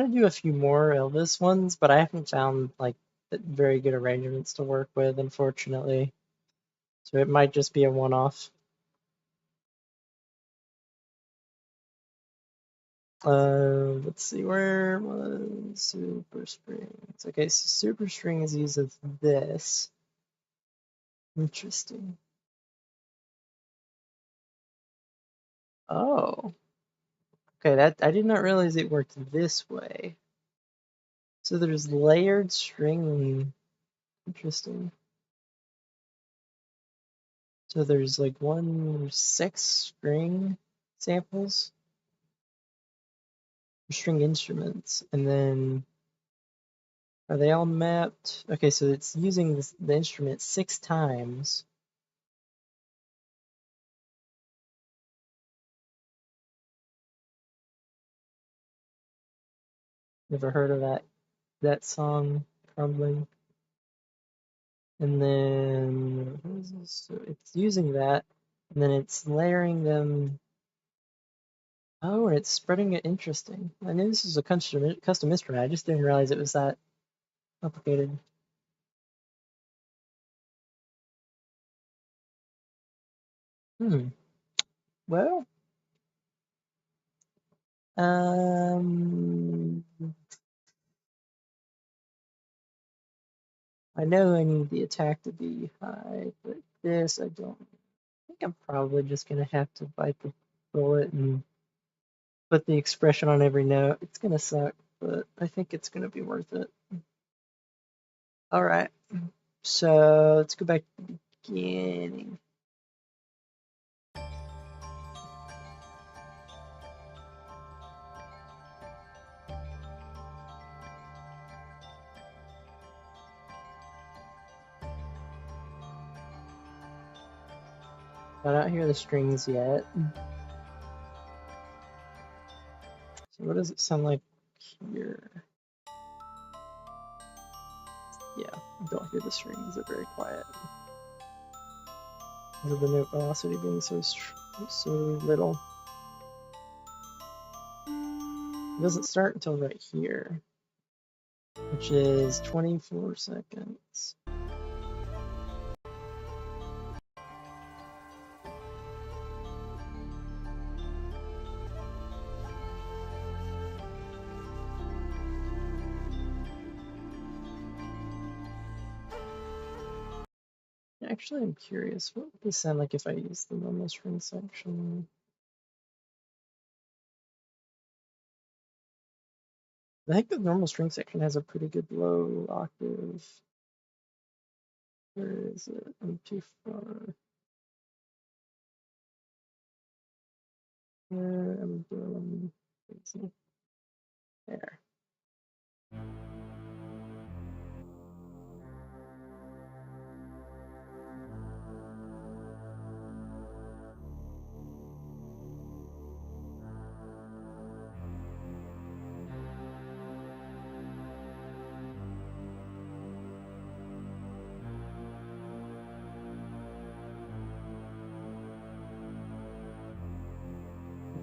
to do a few more Elvis ones, but I haven't found like very good arrangements to work with, unfortunately. So it might just be a one-off. Let's see, where was Super Strings? Okay, so Super Strings uses this. Interesting. Oh, okay, that I did not realize it worked this way. So there's layered string. Interesting. So there's like 6 string samples, string instruments, and then are they all mapped? Okay, so it's using the instrument 6 times. Never heard of that song, Crumbling. And then what is this? So it's using that, and then it's layering them. Oh, and it's spreading it. Interesting. I knew this was a custom instrument. I just didn't realize it was that complicated. Hmm. Well, um, I know I need the attack to be high, but this I don't. I think I'm probably just gonna have to bite the bullet and put the expression on every note. It's gonna suck, but I think it's gonna be worth it. All right, so let's go back to the beginning. I don't hear the strings yet. So what does it sound like here? Yeah, I don't hear the strings. They're very quiet because of the note velocity being so little. It doesn't start until right here, which is 24 seconds. Actually, I'm curious, what would this sound like if I use the normal string section? I think the normal string section has a pretty good low octave. Where is it? I'm too far. Where am I doing? There.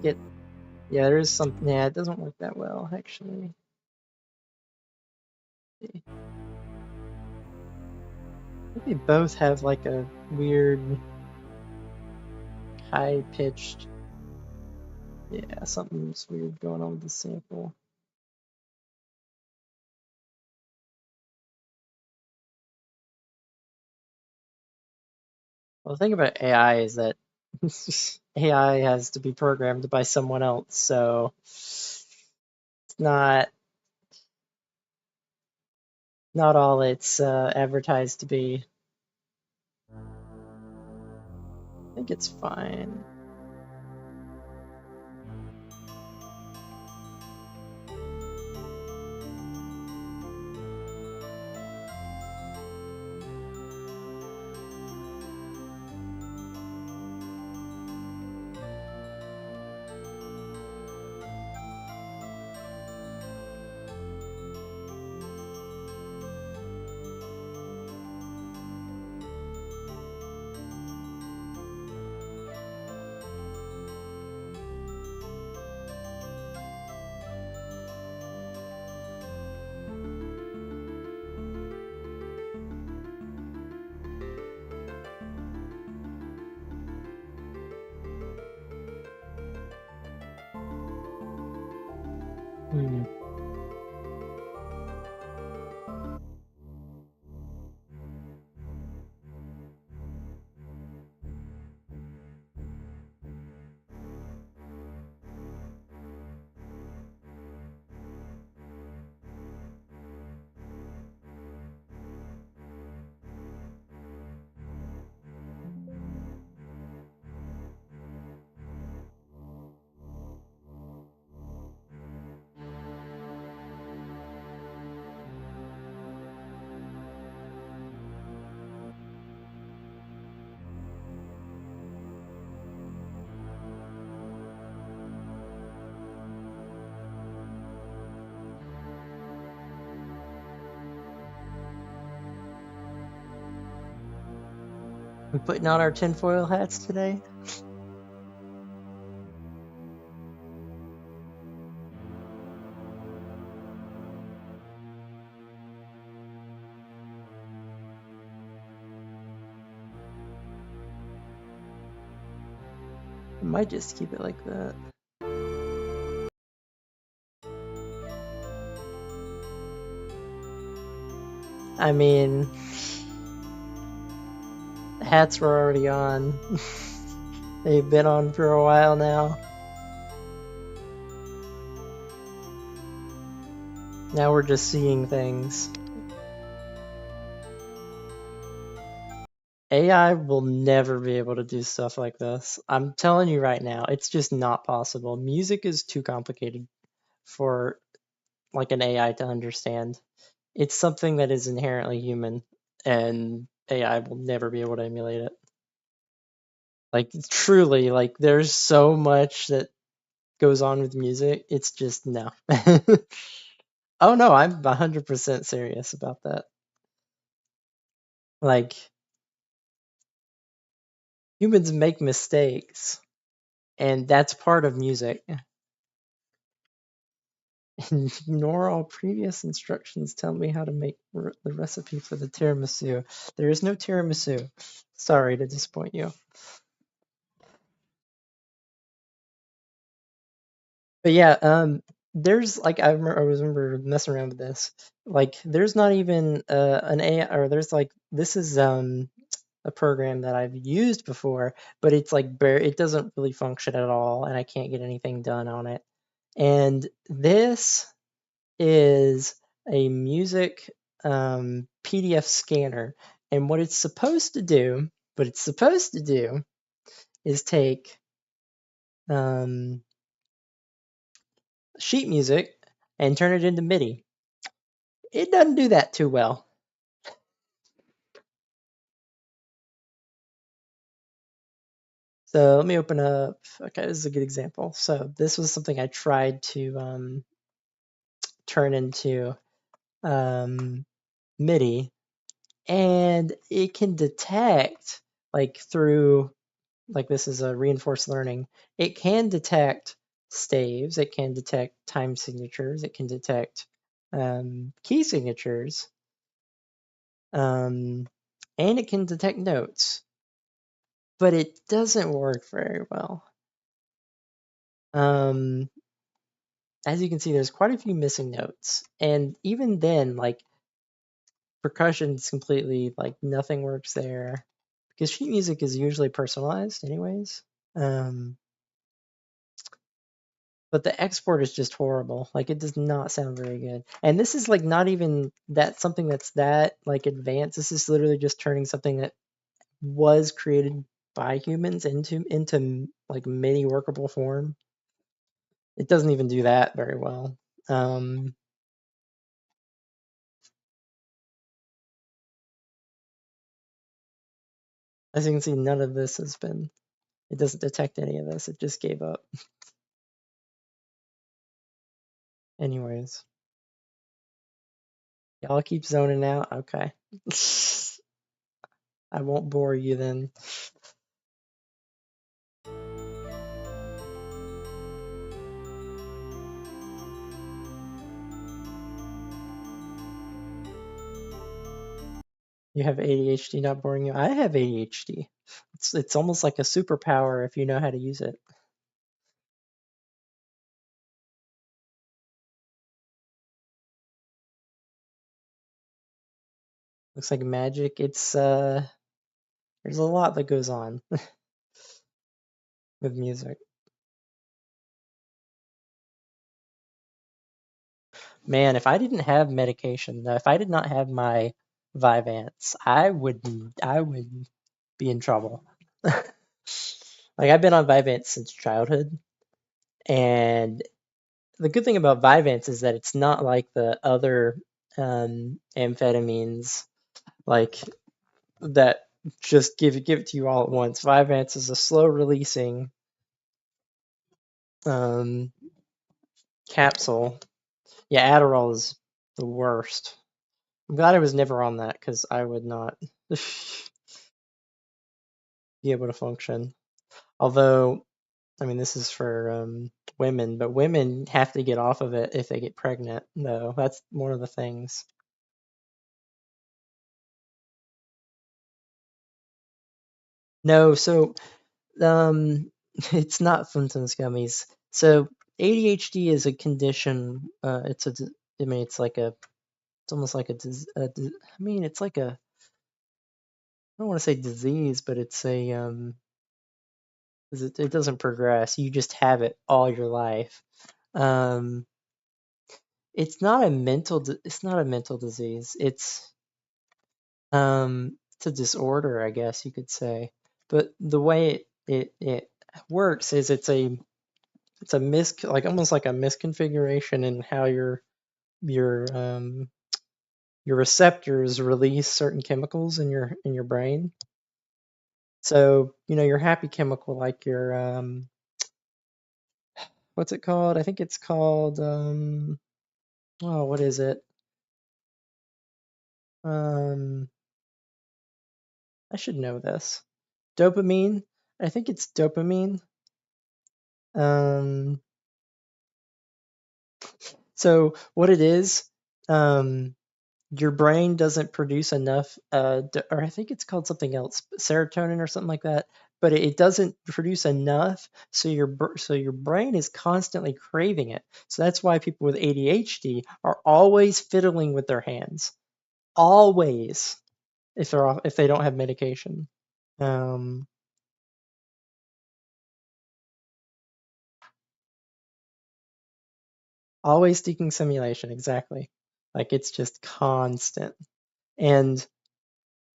get, yeah, there is something, yeah, it doesn't work that well, actually. I think they both have like a weird high pitched, yeah, something's weird going on with the sample. Well, the thing about AI is that AI has to be programmed by someone else, so it's not all it's advertised to be. I think it's fine. Hmm. We putting on our tinfoil hats today? I might just keep it like that. I mean, the hats were already on. They've been on for a while now. Now we're just seeing things. AI will never be able to do stuff like this. I'm telling you right now, it's just not possible. Music is too complicated for like an AI to understand. It's something that is inherently human, and AI will never be able to emulate it. Like truly, like there's so much that goes on with music. It's just no. Oh no, I'm 100% serious about that. Like humans make mistakes, and that's part of music. Ignore all previous instructions. Tell me how to make the recipe for the tiramisu. There is no tiramisu. Sorry to disappoint you. But yeah, there's like I remember messing around with this. Like, there's not even an AI, or there's like this is a program that I've used before, but it's like it doesn't really function at all, and I can't get anything done on it. And this is a music PDF scanner, and what it's supposed to do is take um, sheet music and turn it into MIDI. It doesn't do that too well. So let me open up. Okay, this is a good example. So this was something I tried to turn into MIDI, and it can detect like through like this is a reinforced learning, it can detect staves, it can detect time signatures, it can detect key signatures, and it can detect notes, but it doesn't work very well. As you can see, there's quite a few missing notes, and even then, like percussion's completely like nothing works there because sheet music is usually personalized anyways. But the export is just horrible. Like it does not sound very good. And this is like not even that something that's that like advanced. This is literally just turning something that was created by humans into like MIDI workable form. It doesn't even do that very well. As you can see, none of this has been. It doesn't detect any of this. It just gave up. Anyways, y'all keep zoning out. Okay. I won't bore you then. You have ADHD not boring you? I have ADHD. It's almost like a superpower if you know how to use it. Looks like magic. It's there's a lot that goes on with music. Man, if I didn't have medication, if I did not have my Vyvanse, I would be in trouble. Like I've been on Vyvanse since childhood, and the good thing about Vyvanse is that it's not like the other amphetamines, like that just give it to you all at once. Vyvanse is a slow releasing um, capsule. Yeah, Adderall is the worst. I'm glad I was never on that because I would not be able to function. Although, I mean, this is for women, but women have to get off of it if they get pregnant, though. That's one of the things. No, so it's not Flintstones gummies. So ADHD is a condition. I mean, it's like a, it's almost like I mean, it's like a, I don't want to say disease, but it's a, 'cause it doesn't progress. You just have it all your life. Um, it's not a mental disease. It's a disorder, I guess you could say. But the way it works is it's a like almost like a misconfiguration in how your your receptors release certain chemicals in your brain. So, you know, your happy chemical like your what's it called? I think it's called oh, what is it? Um I should know this. Dopamine. I think it's dopamine. Um so what it is, um your brain doesn't produce enough or I think it's called something else, serotonin or something like that, but it doesn't produce enough, so so your brain is constantly craving it. So that's why people with ADHD are always fiddling with their hands, always, if they don't have medication. um Always seeking simulation, exactly. Like it's just constant. And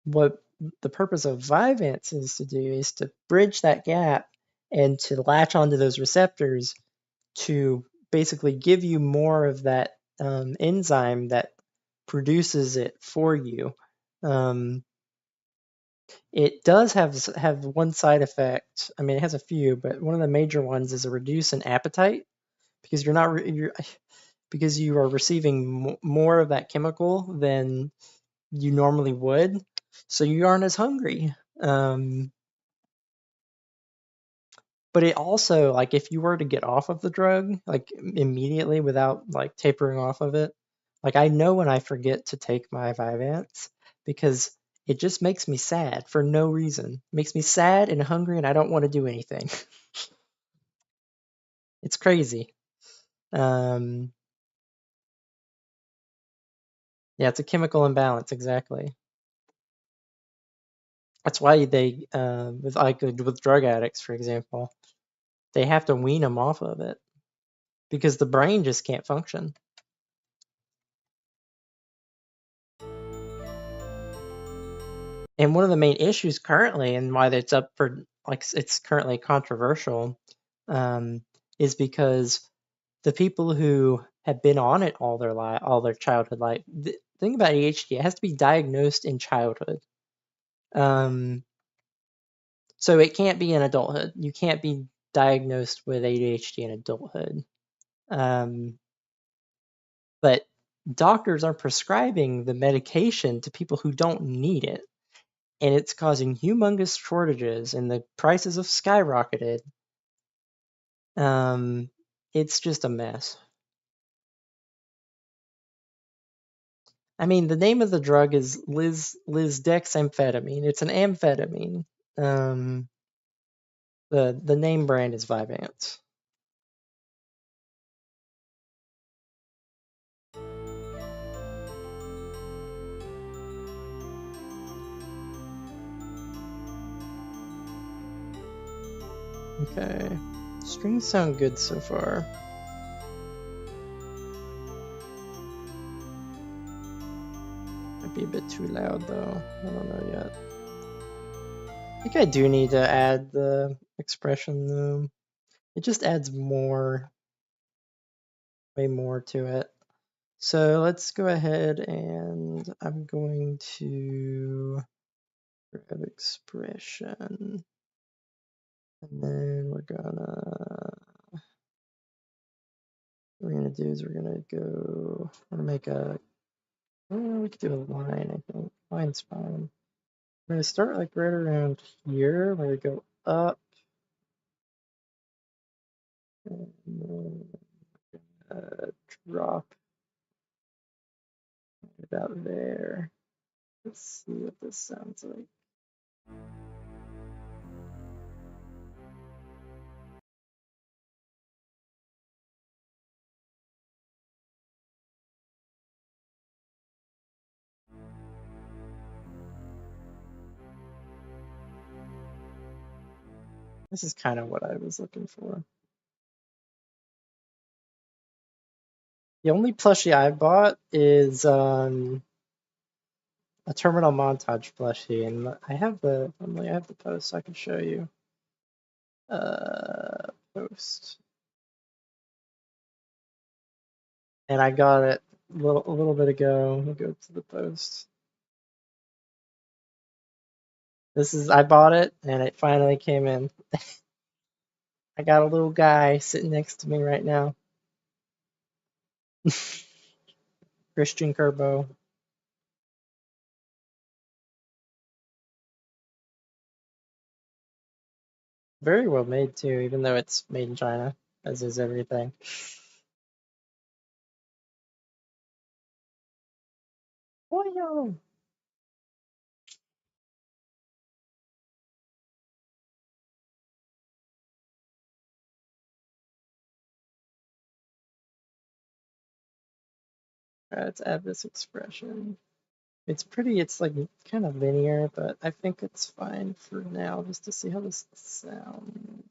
what the purpose of Vyvanse is to do is to bridge that gap and to latch onto those receptors to basically give you more of that enzyme that produces it for you. Um, it does have one side effect. I mean, it has a few, but one of the major ones is a reduce in appetite because because you are receiving more of that chemical than you normally would, so you aren't as hungry. Um, But it also, like, if you were to get off of the drug, like, immediately without, like, tapering off of it, like, I know when I forget to take my Vyvanse because it just makes me sad for no reason. It makes me sad and hungry and I don't want to do anything. It's crazy. Yeah, it's a chemical imbalance, exactly. That's why they, with like with drug addicts, for example, they have to wean them off of it because the brain just can't function. And one of the main issues currently, and why it's up for like it's currently controversial, is because the people who have been on it all their childhood life. The thing about ADHD, it has to be diagnosed in childhood. So it can't be in adulthood. You can't be diagnosed with ADHD in adulthood. But doctors are prescribing the medication to people who don't need it. And it's causing humongous shortages and the prices have skyrocketed. It's just a mess. I mean, the name of the drug is lisdexamphetamine. It's an amphetamine. Um, the name brand is Vyvanse. Okay, strings sound good so far. Might be a bit too loud though. I don't know yet. I think I do need to add the expression though. It just adds more, way more to it. So let's go ahead and I'm going to grab expression. And then what we're gonna do is we're gonna make we could do a line, I think. Line's fine. We're gonna start like right around here. We're gonna go up and then drop about there. Let's see what this sounds like. This is kind of what I was looking for. The only plushie I bought is a terminal montage plushie, and I have the post so I can show you. Post, and I got it a little bit ago. Let me go to the post. I bought it and it finally came in. I got a little guy sitting next to me right now. Christian Kerbo. Very well made too, even though it's made in China, as is everything. Yo. Let's add this expression. It's like kind of linear, but I think it's fine for now just to see how this sounds.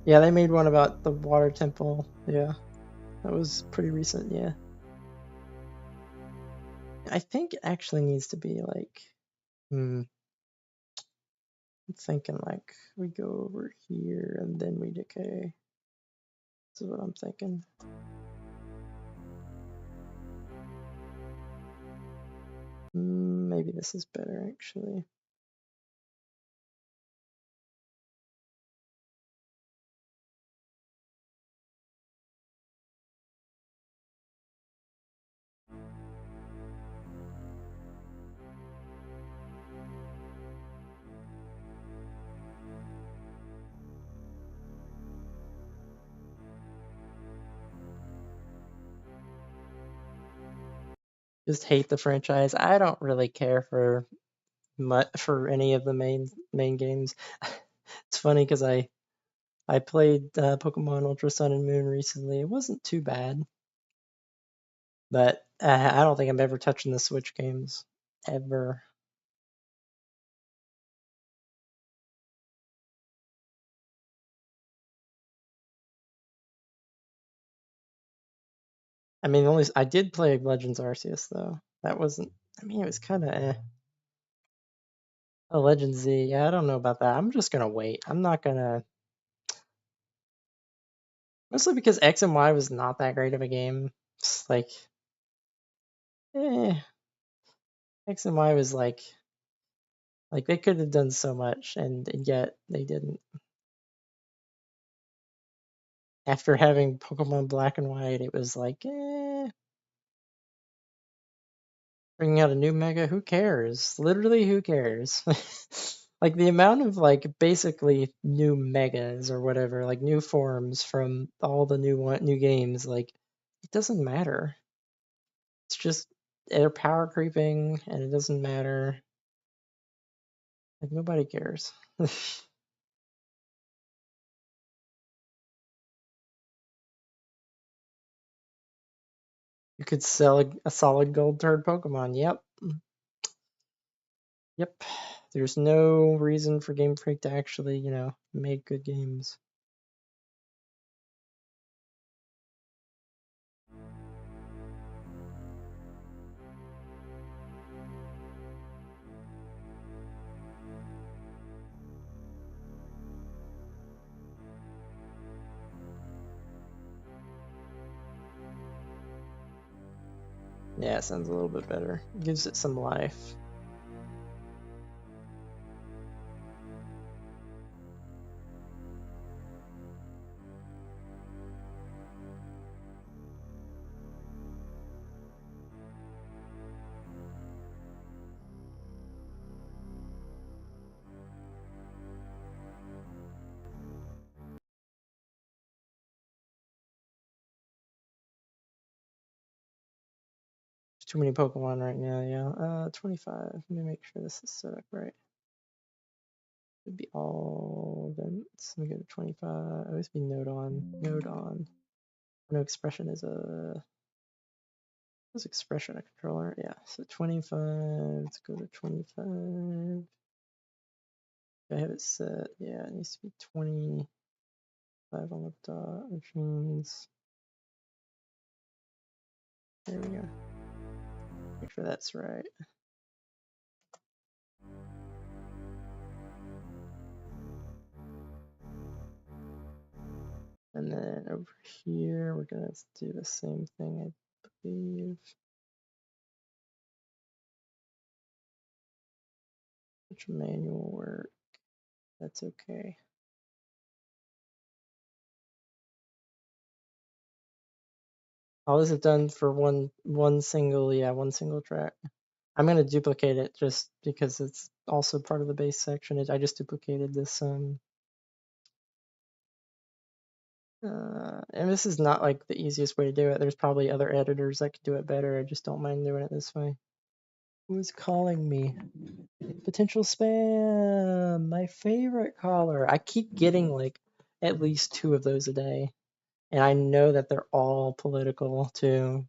Yeah, they made one about the water temple. Yeah, that was pretty recent. Yeah. I think it actually needs to be like, I'm thinking like we go over here and then we decay. This is what I'm thinking. Maybe this is better actually. just hate the franchise. I don't really care for any of the main games. It's funny because I played Pokemon Ultra Sun and Moon recently. It wasn't too bad, but I don't think I'm ever touching the Switch games ever. I mean, only I did play Legends Arceus though. That wasn't. I mean, it was kind of a Legends Z. Yeah, I don't know about that. I'm just gonna wait. I'm not gonna. Mostly because X and Y was not that great of a game. It's like, eh, X and Y was like they could have done so much, and yet they didn't. After having Pokemon Black and White, it was like, bringing out a new Mega, who cares? Literally, who cares? Like the amount of like basically new Megas or whatever, like new forms from all the new games, like it doesn't matter. It's just they're power creeping, and it doesn't matter. Like nobody cares. You could sell a solid gold third Pokemon. Yep. Yep. There's no reason for Game Freak to actually, make good games. Yeah, it sounds a little bit better. Gives it some life. Too many Pokemon right now, yeah. 25. Let me make sure this is set up right. Would be all events. Let me go to 25. Always be node on. Node on. No expression is a. Is expression a controller? Yeah. So 25. Let's go to 25. I have it set. Yeah, it needs to be 25 on the dot, which means. There we go. Make sure that's right. And then over here, we're gonna do the same thing, I believe. Which manual work? That's okay. All this is done for one single track. I'm gonna duplicate it just because it's also part of the base section. I just duplicated this and this is not like the easiest way to do it. There's probably other editors that could do it better. I just don't mind doing it this way. Who's calling me? Potential spam. My favorite caller. I keep getting like at least 2 of those a day. And I know that they're all political too.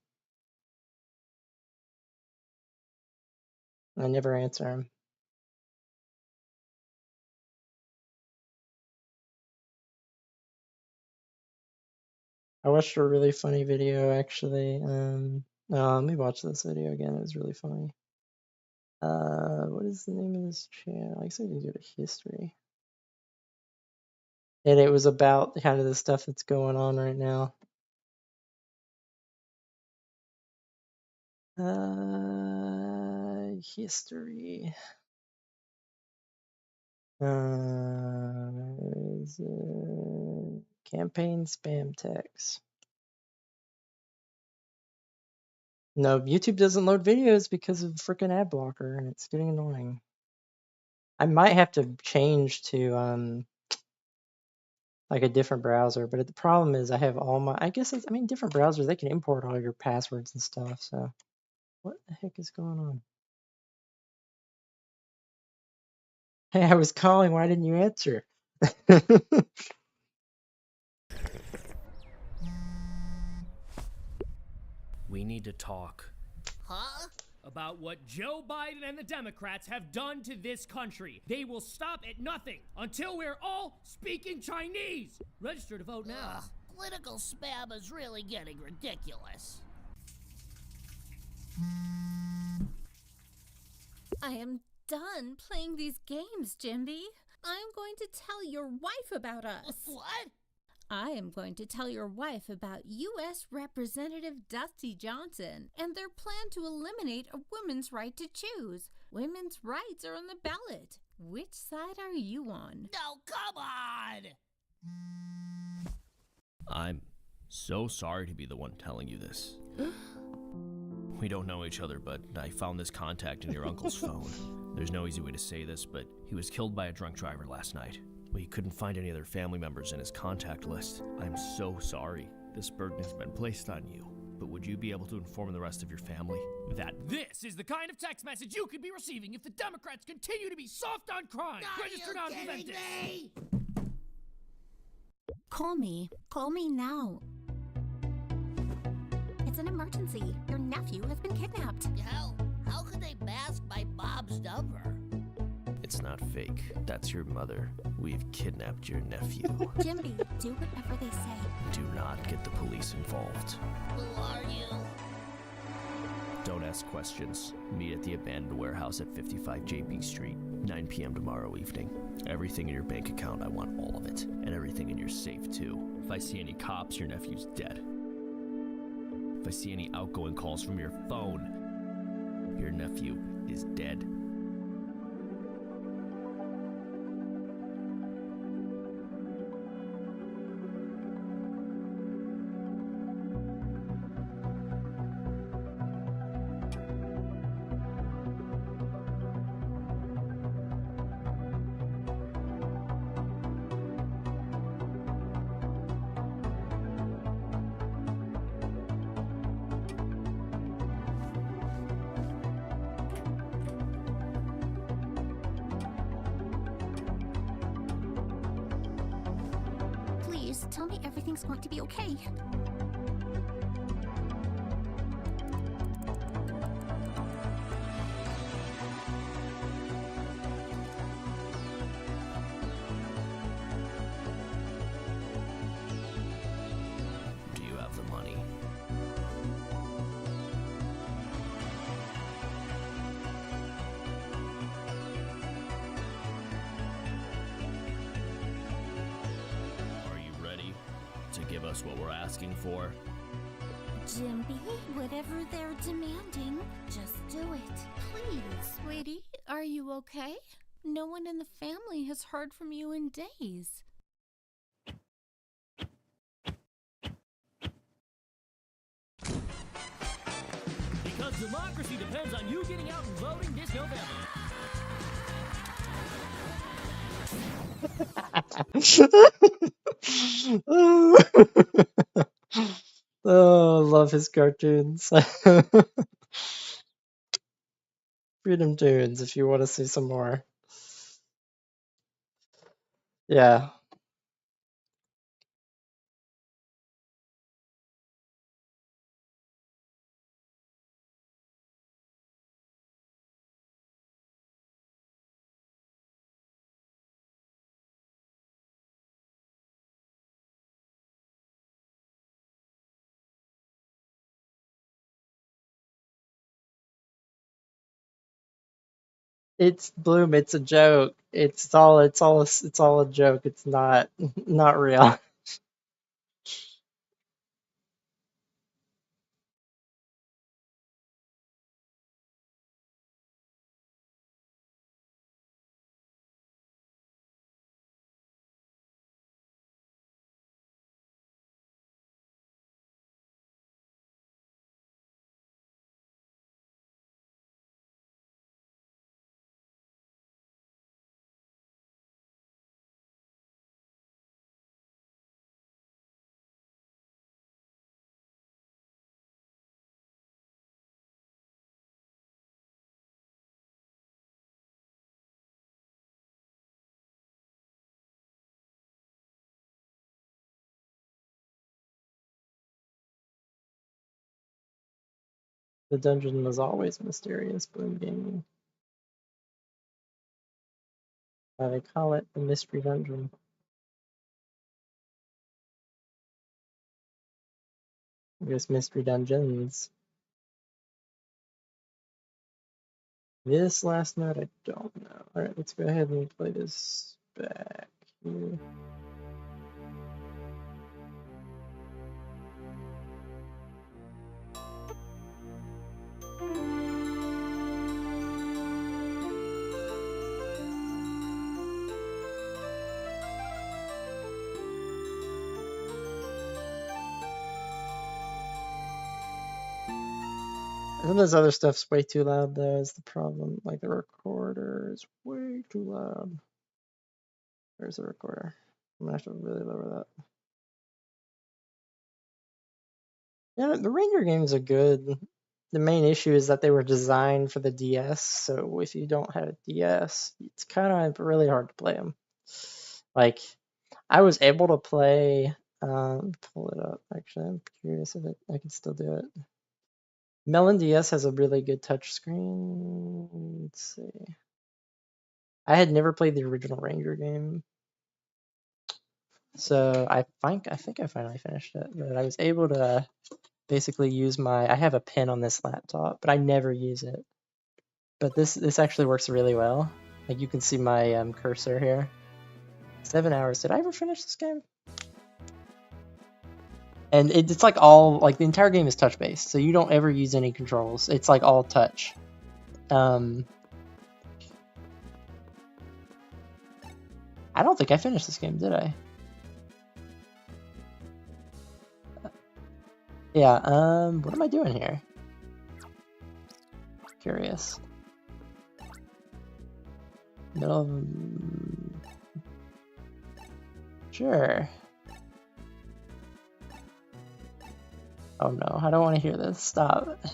I never answer them. I watched a really funny video actually. Let me watch this video again. It was really funny. What is the name of this channel? I guess I can go to history. And it was about kind of the stuff that's going on right now. History. Is campaign spam text. No, YouTube doesn't load videos because of freaking ad blocker, and it's getting annoying. I might have to change to like a different browser, but the problem is I have all my. I guess different browsers they can import all your passwords and stuff. So What the heck is going on? Hey, I was calling. Why didn't you answer? We need to talk. Huh? About what Joe Biden and the Democrats have done to this country. They will stop at nothing until we're all speaking Chinese. Register to vote now. Ugh, political spam is really getting ridiculous. I am done playing these games, Jimby. I'm going to tell your wife about us. What? I am going to tell your wife about U.S. Representative Dusty Johnson and their plan to eliminate a woman's right to choose. Women's rights are on the ballot. Which side are you on? No, come on! I'm so sorry to be the one telling you this. We don't know each other, but I found this contact in your uncle's phone. There's no easy way to say this, but he was killed by a drunk driver last night. We couldn't find any other family members in his contact list. I'm so sorry. This burden has been placed on you. But would you be able to inform the rest of your family that this is the kind of text message you could be receiving if the Democrats continue to be soft on crime? Register now to prevent this. Me? Call me. Call me now. It's an emergency. Your nephew has been kidnapped. How could they mask my mom's number? It's not fake. That's your mother. We've kidnapped your nephew. Jimby, do whatever they say. Do not get the police involved. Who are you? Don't ask questions. Meet at the abandoned warehouse at 55 JB Street, 9 p.m. tomorrow evening. Everything in your bank account, I want all of it. And everything in your safe, too. If I see any cops, your nephew's dead. If I see any outgoing calls from your phone, your nephew is dead. Please, tell me everything's going to be okay. Do you have the money? Are you ready to give us what we're asking for? Jimby, whatever they're demanding, just do it. Please, sweetie, are you okay? No one in the family has heard from you in days. Because democracy depends on you getting out and voting this November. Oh, love his cartoons. Freedom Tunes if you want to see some more. Yeah. It's Bloom, it's a joke. It's all a joke. It's not real. The dungeon was always mysterious, Bloom Gaming. Why they call it the Mystery Dungeon. I guess Mystery Dungeons. This last note, I don't know. Alright, let's go ahead and play this back here. Some of this other stuff's way too loud though, is the problem. Like the recorder is way too loud. Where's the recorder? I'm gonna have to really lower that. Yeah, the Ranger games are good. The main issue is that they were designed for the DS, so if you don't have a DS, it's kind of really hard to play them. Like, I was able to play, pull it up, actually, I'm curious if I can still do it. Melon DS has a really good touch screen. Let's see. I had never played the original Ranger game, so I think I finally finished it, but I was able to basically use I have a pen on this laptop, but I never use it. But this actually works really well. Like you can see my cursor here. 7 hours. Did I ever finish this game? And it's like the entire game is touch based, so you don't ever use any controls. It's like all touch. I don't think I finished this game, did I? Yeah, what am I doing here? Curious. Middle of... Sure. Oh no, I don't want to hear this. Stop.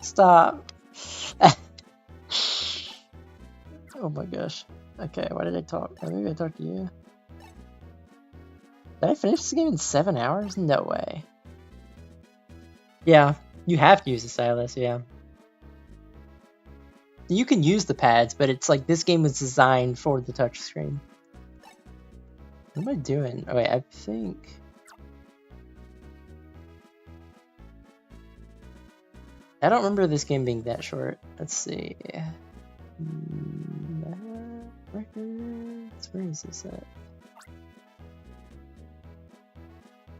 Stop. Oh my gosh. Okay, why did I talk? Maybe I talked to you. Did I finish this game in 7 hours? No way. Yeah, you have to use the stylus, yeah. You can use the pads, but it's like this game was designed for the touchscreen. What am I doing? Oh wait, I think... I don't remember this game being that short. Let's see. Records? Where is this at?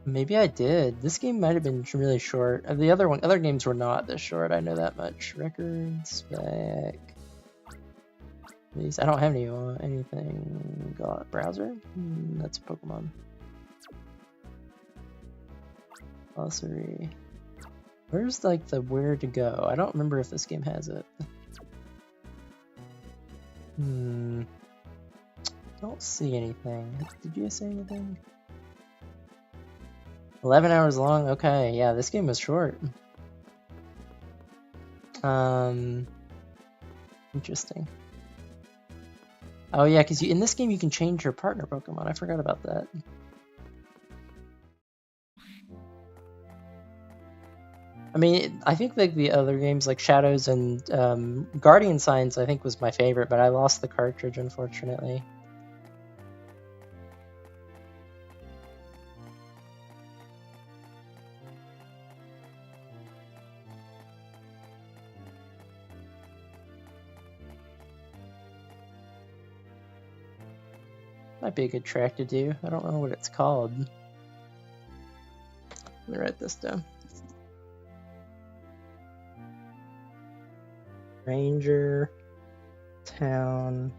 Maybe I did. This game might have been really short. The other games were not this short. I know that much. Records back. These I don't have anything. Got browser. That's Pokemon. Glossary. Where's like the where to go? I don't remember if this game has it. Don't see anything. Did you say anything? 11 hours long? Okay, yeah, this game was short. Interesting. Oh yeah, because in this game you can change your partner Pokemon. I forgot about that. I mean, I think like the other games like Shadows and Guardian Signs I think was my favorite, but I lost the cartridge unfortunately. Might be a good track to do. I don't know what it's called. Let me write this down. Ranger Town.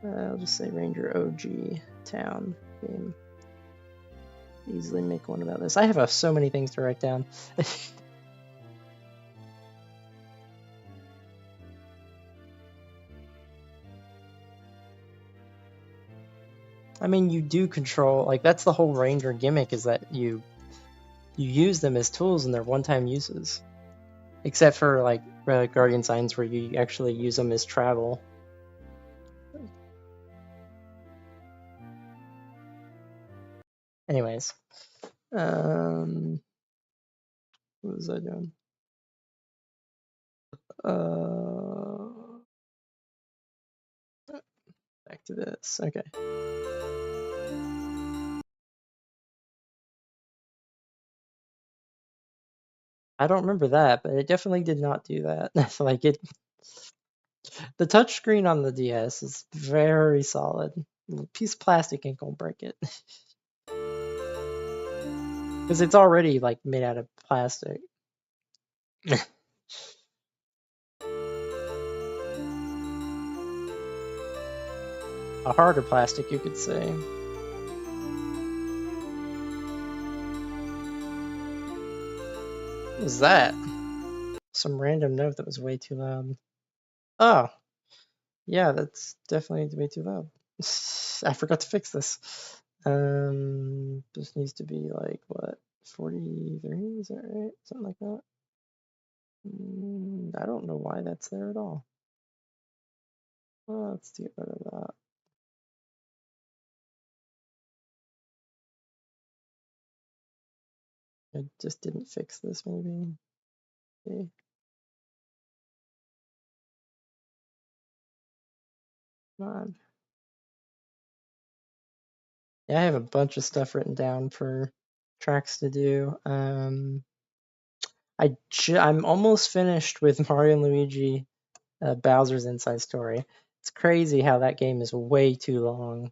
I'll just say Ranger OG Town game. Easily make one about this. I have so many things to write down. I mean, you do control, like that's the whole Ranger gimmick, is that you use them as tools and they're one-time uses. Except for like Guardian Signs where you actually use them as travel. Anyways, what was I doing? Back to this. Okay. I don't remember that, but it definitely did not do that. Like it, the touchscreen on the DS is very solid. A piece of plastic ain't gonna break it. Because it's already like made out of plastic. A harder plastic, you could say. What was that? Some random note that was way too loud. Oh, yeah, that's definitely way too loud. I forgot to fix this. This needs to be like, what, 43? Is that right? Something like that. I don't know why that's there at all. Let's get rid of that. I just didn't fix this, maybe. Okay. Come on. Yeah, I have a bunch of stuff written down for tracks to do. I'm almost finished with Mario and Luigi Bowser's Inside Story. It's crazy how that game is way too long.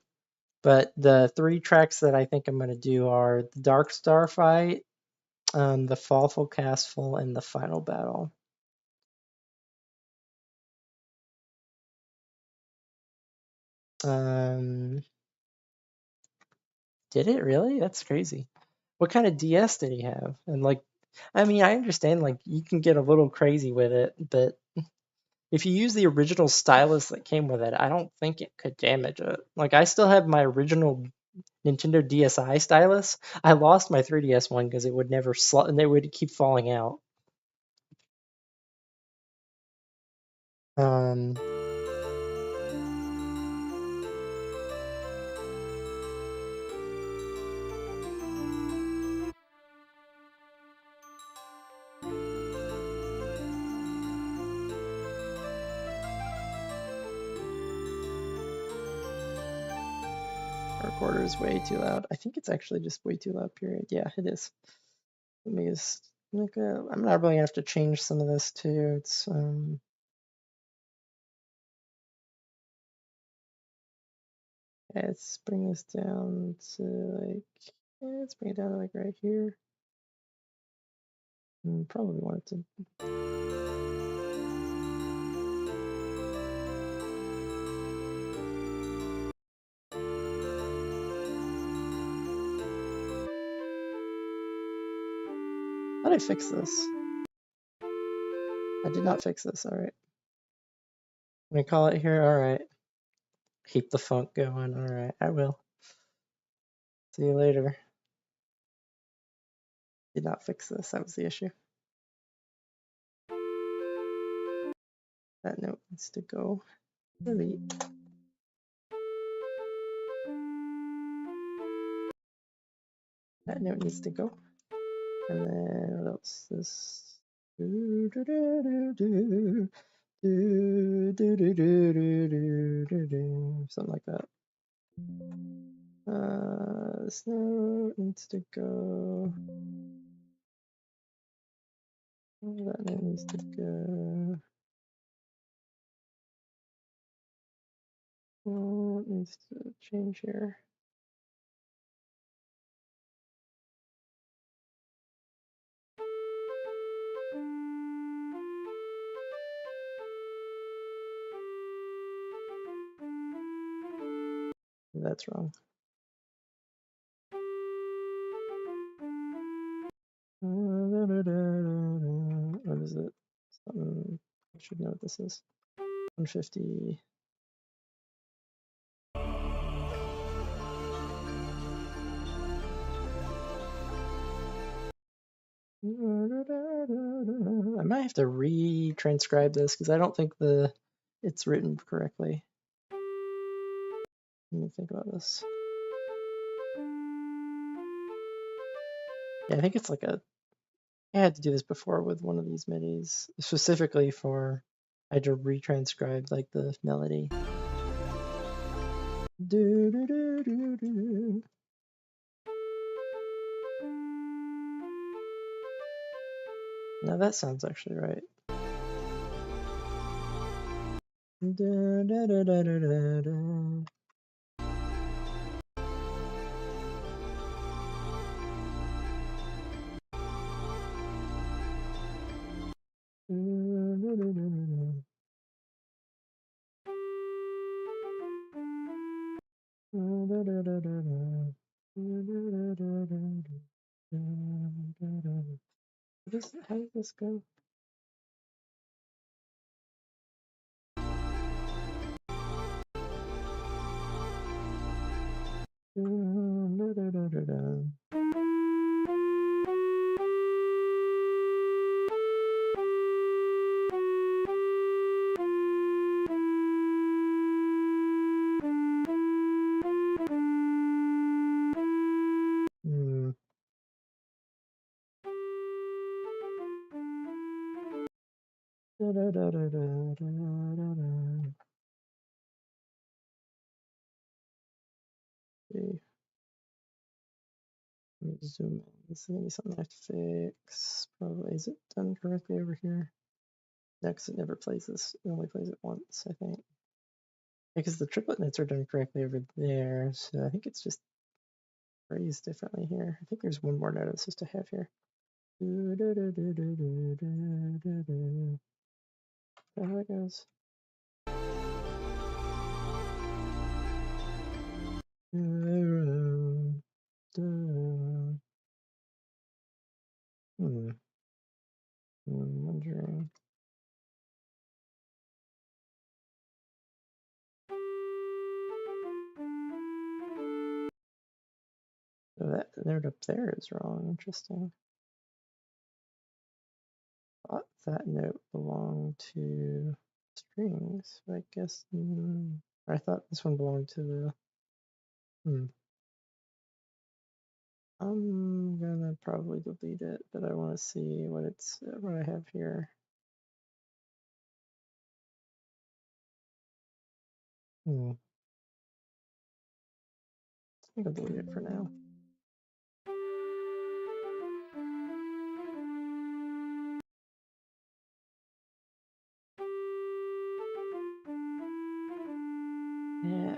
But the 3 tracks that I think I'm going to do are the Dark Star fight, the Fallful Castful, and the final battle. Did it really? That's crazy. What kind of DS did he have? And like, I mean, I understand like you can get a little crazy with it, but if you use the original stylus that came with it, I don't think it could damage it. Like, I still have my original Nintendo DSi stylus. I lost my 3DS one because it would never and it would keep falling out. Recorder is way too loud. I think it's actually just way too loud, period. Yeah, it is. Let me just, I'm not really gonna have to change some of this too. It's, let's bring this down to like, let's bring it down to like right here. Probably want it to. How did I fix this? I did not fix this. All right. Let me call it here. All right. Keep the funk going. All right. I will. See you later. Did not fix this. That was the issue. That note needs to go. Delete. That note needs to go. And then what else? This. Something like that. This note needs to go. That note needs to go. What needs to change here? That's wrong. What is it? Something, I should know what this is. 150. I might have to retranscribe this because I don't think it's written correctly. Let me think about this. Yeah, I think it's like a I had to do this before with one of these midis, specifically for I had to retranscribe like the melody. Do, do, do, do, do. Now that sounds actually right. Da, da, da, da, da, da, da. How does this go? Hmm. See. Let me zoom in. This is gonna be something I have to fix. Probably. Is it done correctly over here? No, because it never plays this. It only plays it once, I think. Because the triplet notes are done correctly over there, so I think it's just phrased differently here. I think there's one more note it's supposed to have here. How that goes. I'm wondering. So that note up there is wrong. Interesting. I thought that note belonged to strings, but I guess I thought this one belonged to the. I'm gonna probably delete it, but I want to see what I have here. I think I'll delete it for now. Yeah.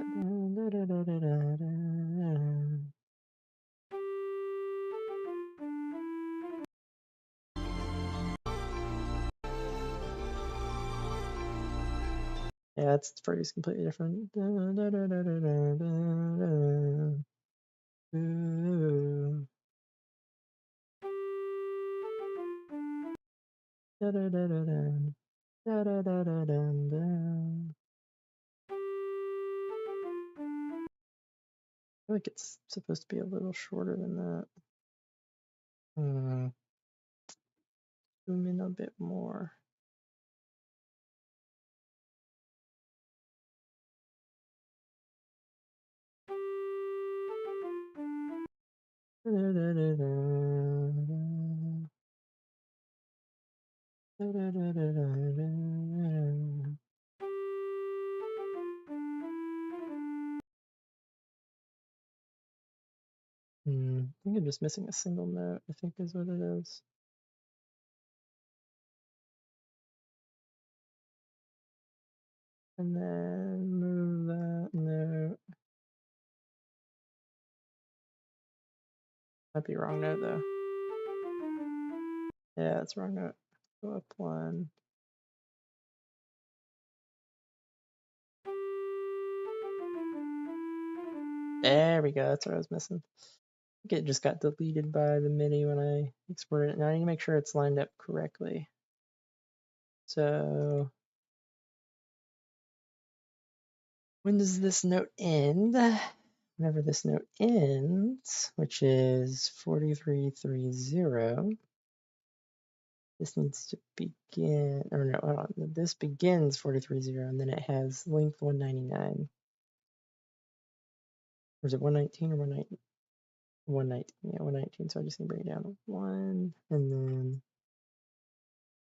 Yeah, it's phrase completely different. I feel like it's supposed to be a little shorter than that. Zoom in a bit more. I think I'm just missing a single note, I think is what it is. And then move that note. Might be wrong note though. Yeah, it's wrong note. Go up one. There we go, that's what I was missing. I think it just got deleted by the MIDI when I exported it. Now I need to make sure it's lined up correctly. So when does this note end? Whenever this note ends, which is 4330, this needs to begin, or no, hold on. This begins 4330, and then it has length 199. Or is it 119 or 119? 119, yeah, 119. So I just need to bring it down to 1, and then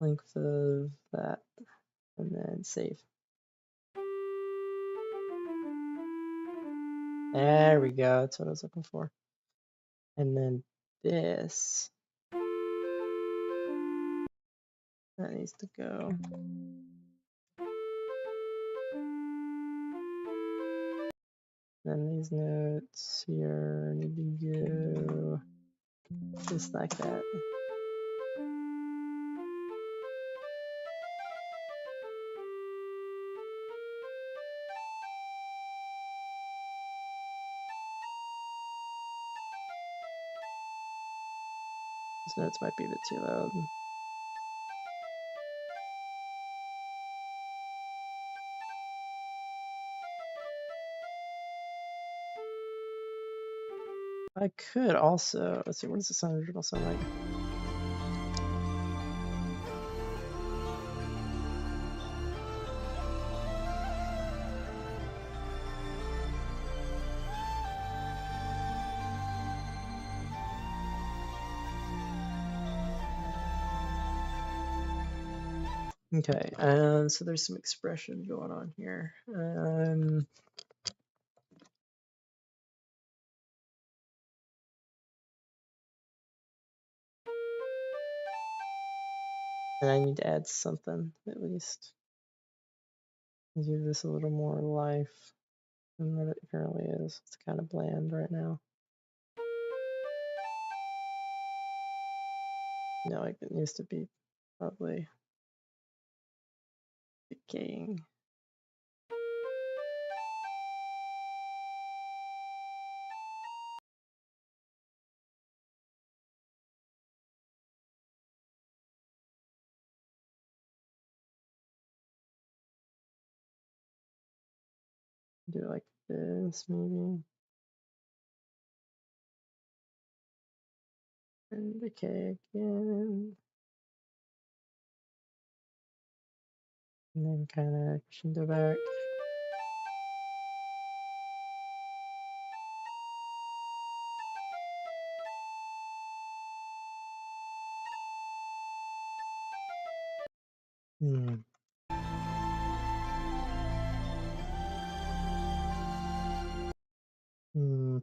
length of that, and then save. There we go. That's what I was looking for. And then this, that needs to go. Then these notes here need to go just like that. These notes might be a bit too loud. I could also, let's see, what does the sound original sound like? Okay, so there's some expression going on here. And I need to add something, at least. Give this a little more life than what it currently is. It's kind of bland right now. No, like it needs to be probably decaying. Do it like this, maybe. And decay again. And then kind of crescendo back. Hmm. Hmm.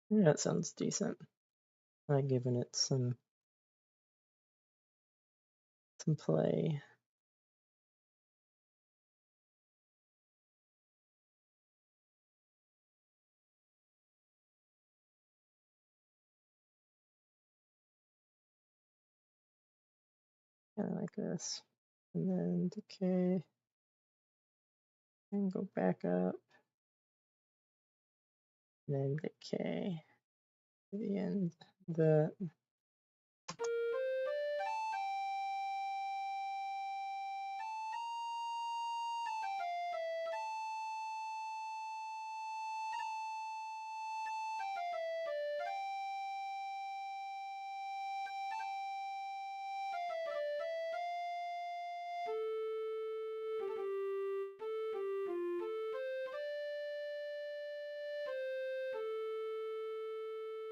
Yeah, that sounds decent. I've given it some play. Kind of like this. And then decay. And go back up. And then decay to the end. The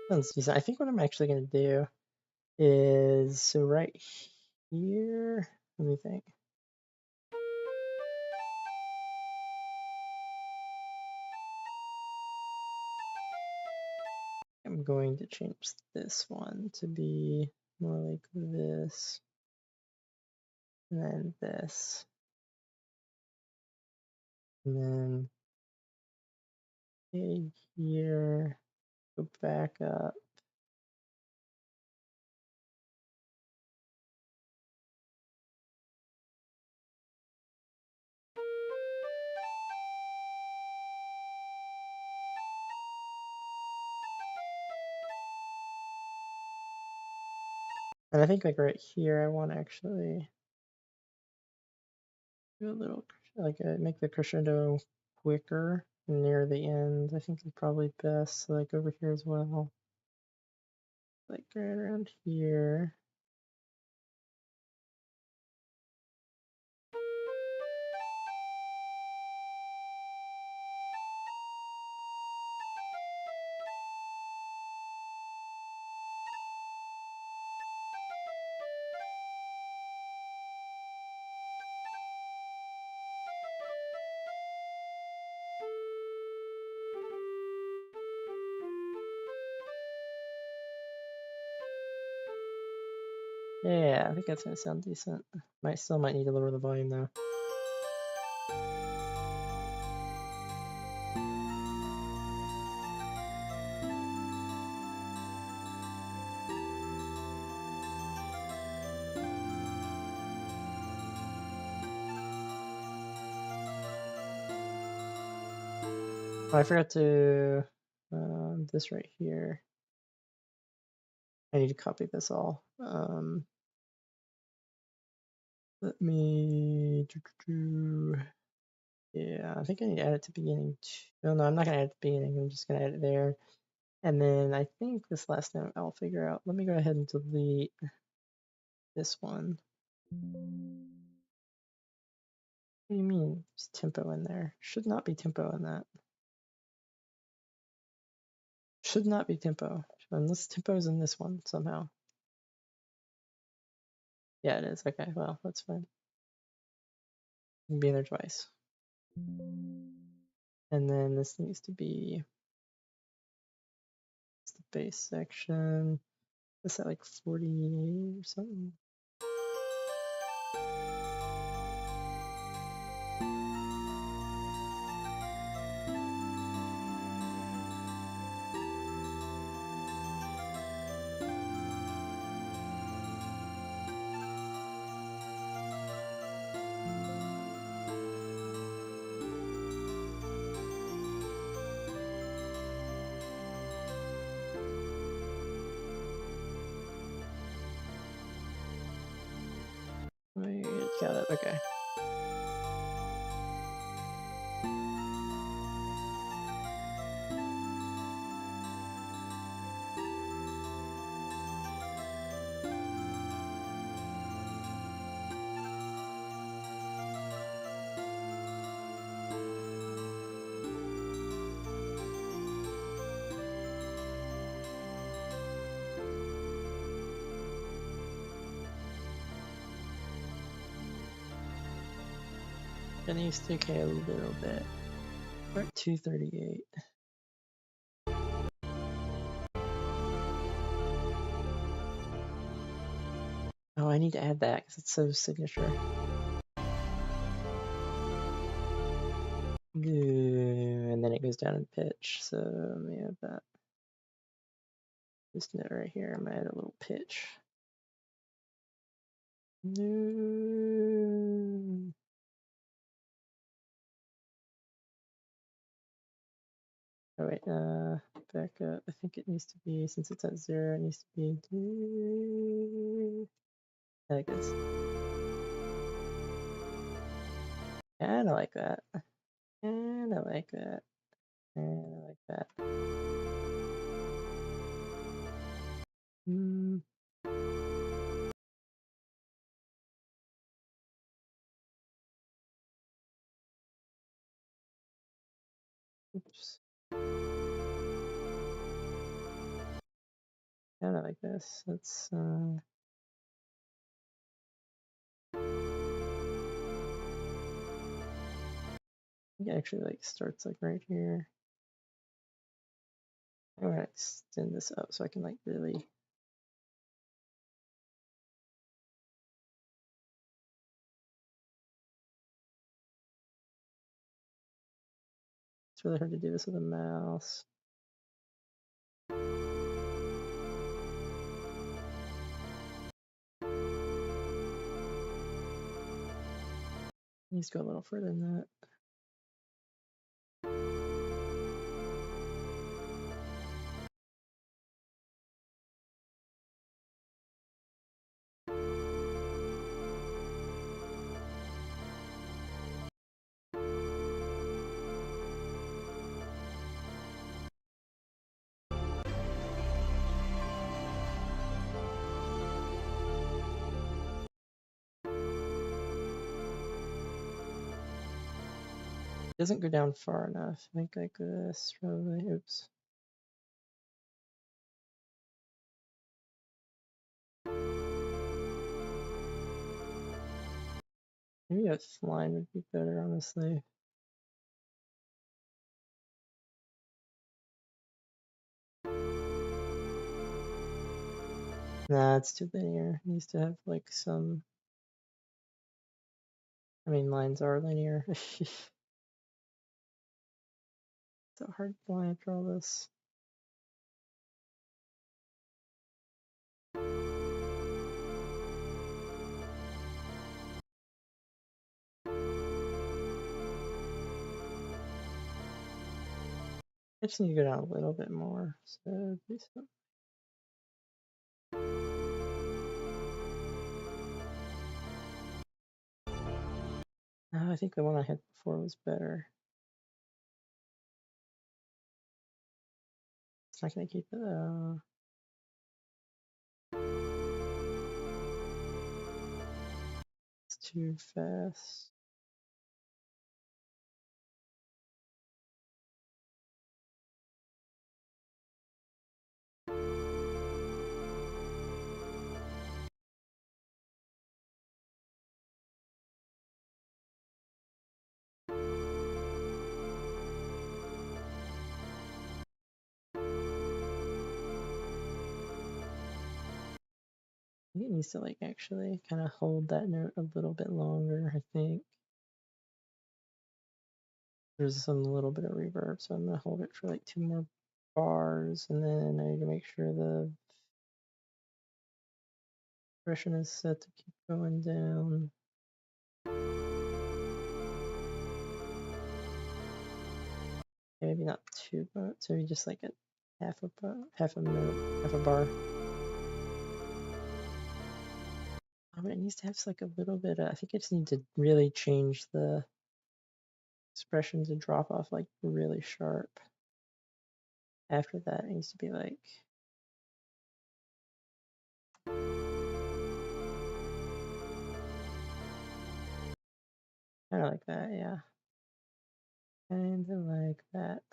sounds decent. I think what I'm actually going to do is, so right here, let me think. I'm going to change this one to be more like this, and then this, and then okay, here, go back up. And I think like right here, I want to actually do a little, like make the crescendo quicker near the end. I think is probably best. So like over here as well, like right around here. Yeah, I think that's gonna sound decent. Might need to lower the volume though. Oh, I forgot to this right here. I need to copy this all. Let me yeah, I think I need to add it to beginning too. No, I'm not gonna add it to beginning. I'm just gonna add it there. And then I think this last note I'll figure out. Let me go ahead and delete this one. What do you mean? There's tempo in there. Should not be tempo in that. Should not be tempo. Unless tempo is in this one somehow. Yeah, it is. Okay, well, that's fine. It can be in there twice. And then this needs to be it's the bass section. Is that like 48 or something? Wait, got it. Okay. It needs to decay a little bit. We're at 238. Oh, I need to add that because it's so signature. And then it goes down in pitch. So let me add that. This note right here, I'm gonna add a little pitch. No. Oh wait, back up. I think it needs to be, since it's at 0, it needs to be like this. And I like that. And I like that. And I like that. Oops. Kind of like this. Let's I think it actually like starts like right here. I'm gonna extend this up so I can like really. It's really hard to do this with a mouse. Needs to go a little further than that. Doesn't go down far enough. I think like this, probably. Oops. Maybe a line would be better, honestly. Nah, it's too linear. It needs to have like some. I mean, lines are linear. So hard to line after all this. I just need to go down a little bit more. So this one. I think the one I had before was better. It's not gonna keep it. It's too fast. I think it needs to like actually kind of hold that note a little bit longer, I think. There's some little bit of reverb, so I'm gonna hold it for like 2 more bars, and then I need to make sure the expression is set to keep going down. Maybe not 2 bars, maybe just like a half a note, half a bar. But it needs to have like a little bit of, I think I just need to really change the expression to drop off like really sharp. After that, it needs to be like kind of like that, yeah. Kind of like that.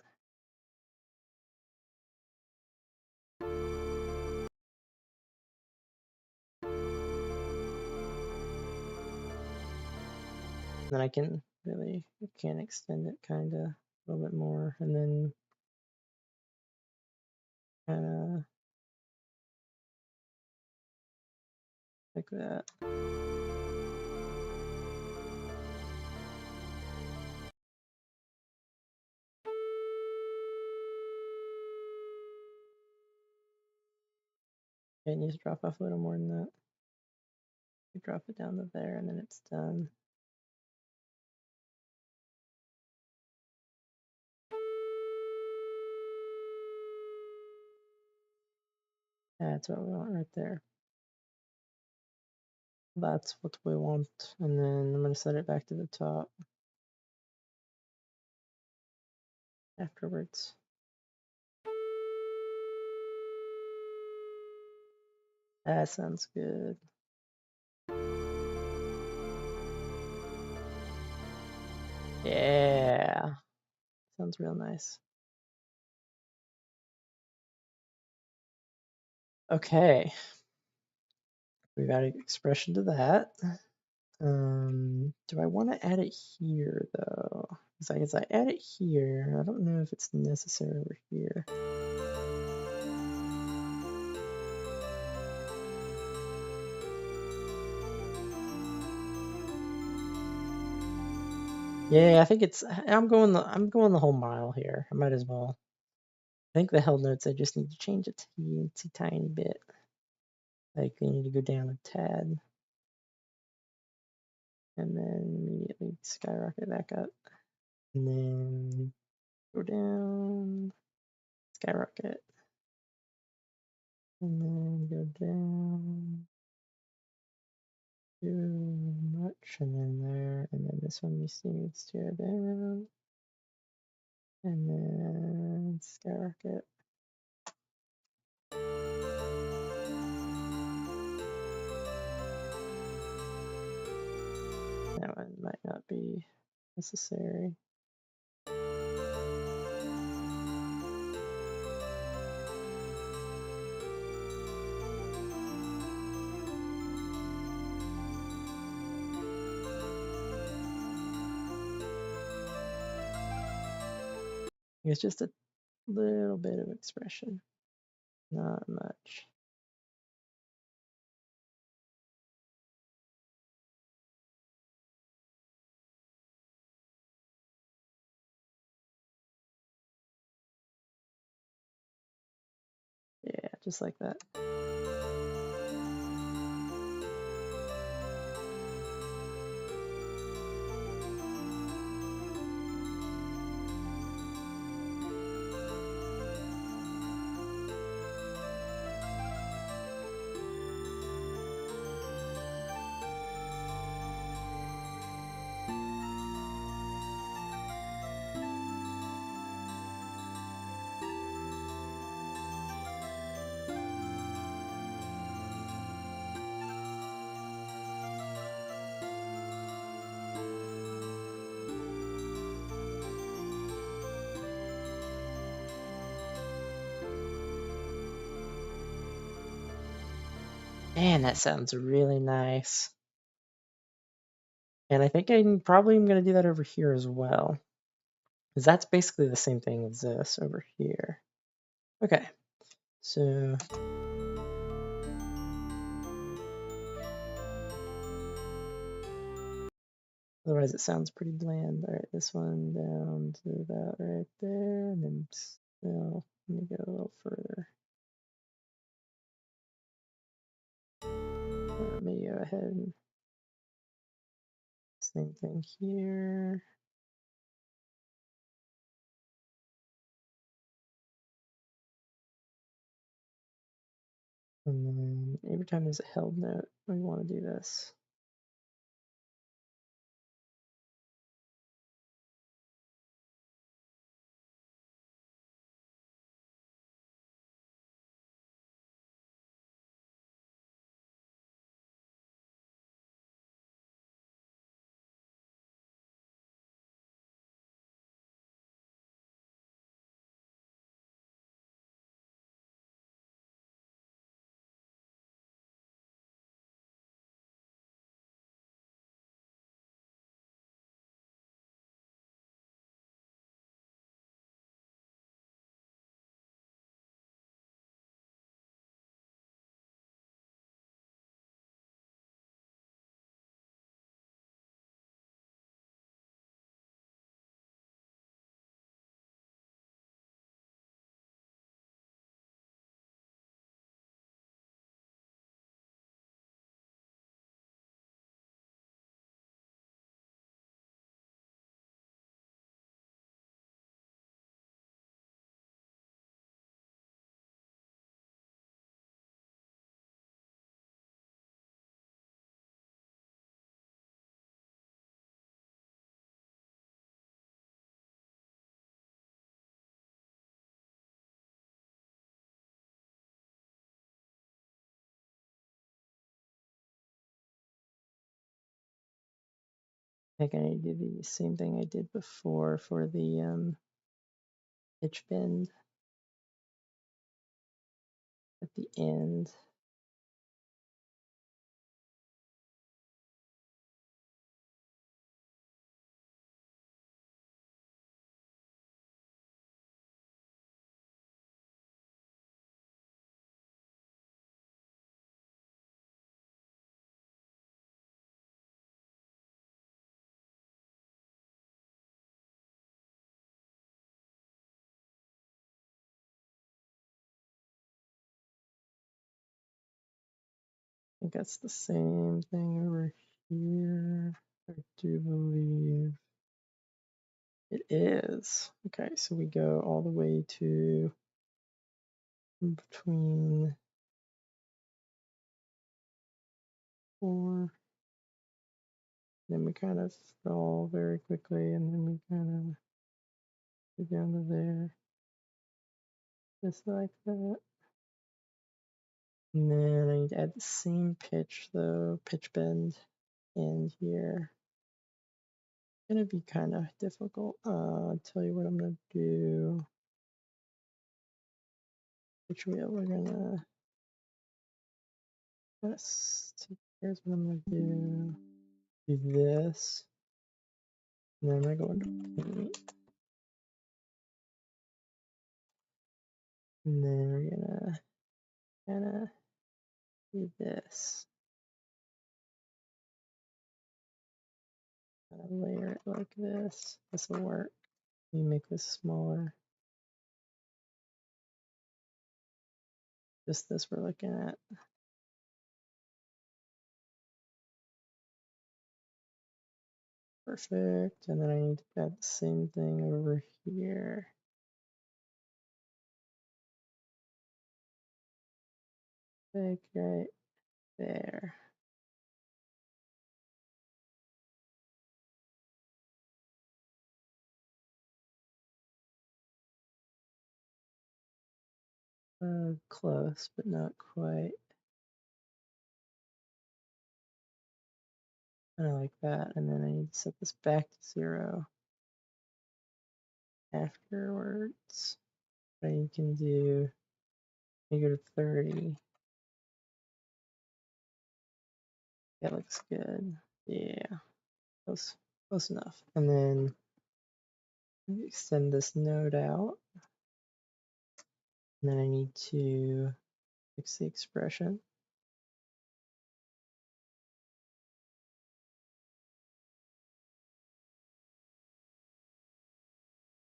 Then I can extend it kind of a little bit more, and then kind of like that. It needs to drop off a little more than that. You drop it down to there, and then it's done. That's what we want right there. That's what we want. And then I'm going to set it back to the top afterwards. That sounds good. Yeah. Sounds real nice. Okay. We've added expression to that. Do I want to add it here though? Because I add it here. I don't know if it's necessary over here. Yeah, I think it's. I'm going the whole mile here. I might as well. I think the held notes. I just need to change it a teensy tiny bit. Like they need to go down a tad, and then immediately skyrocket back up, and then go down, skyrocket, and then go down too much, and then there, and then this one needs to go down, and then skyrocket. That one might not be necessary. It's just a little bit of expression, not much. Yeah, just like that. Man, that sounds really nice. And I think I'm probably going to do that over here as well. Because that's basically the same thing as this over here. Okay, so otherwise it sounds pretty bland. All right, this one down to about right there, and then still, let me go a little further. Let me go ahead and same thing here. And then every time there's a held note, we want to do this. I think I need to do the same thing I did before for the pitch bend at the end. think that's the same thing over here. I do believe it is. Okay, so we go all the way to between 4. Then we kind of fall very quickly, and then we kind of go down to there, just like that. And then I need to add the same pitch, though, pitch bend in here. It's gonna be kind of difficult. I'll tell you what I'm gonna do. Pitch wheel, we're gonna, here's what I'm gonna do. Do this. And then I'm gonna go into paint. And then we're gonna kind of do this. Layer it like this. This will work. You make this smaller. Just this we're looking at. Perfect. And then I need to add the same thing over here. Like right there. Close, but not quite. Kind of like that. And then I need to set this back to 0 afterwards. What you can do, you go to 30. That looks good. Yeah, close enough. And then extend this node out. And then I need to fix the expression.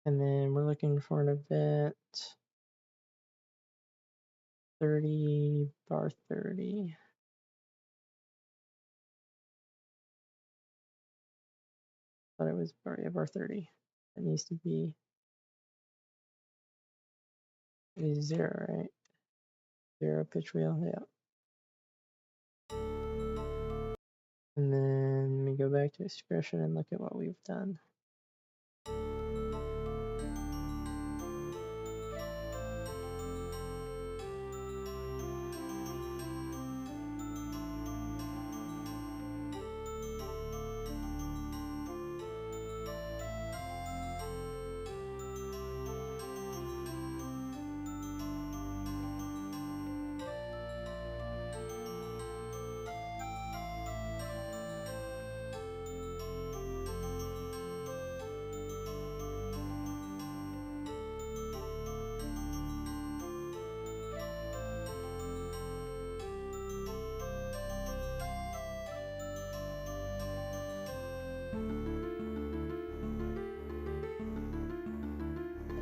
And then we're looking for an event 30 bar 30. Thought it was bar 30. It needs to be 0, right? 0 pitch wheel, yeah. And then we go back to expression and look at what we've done.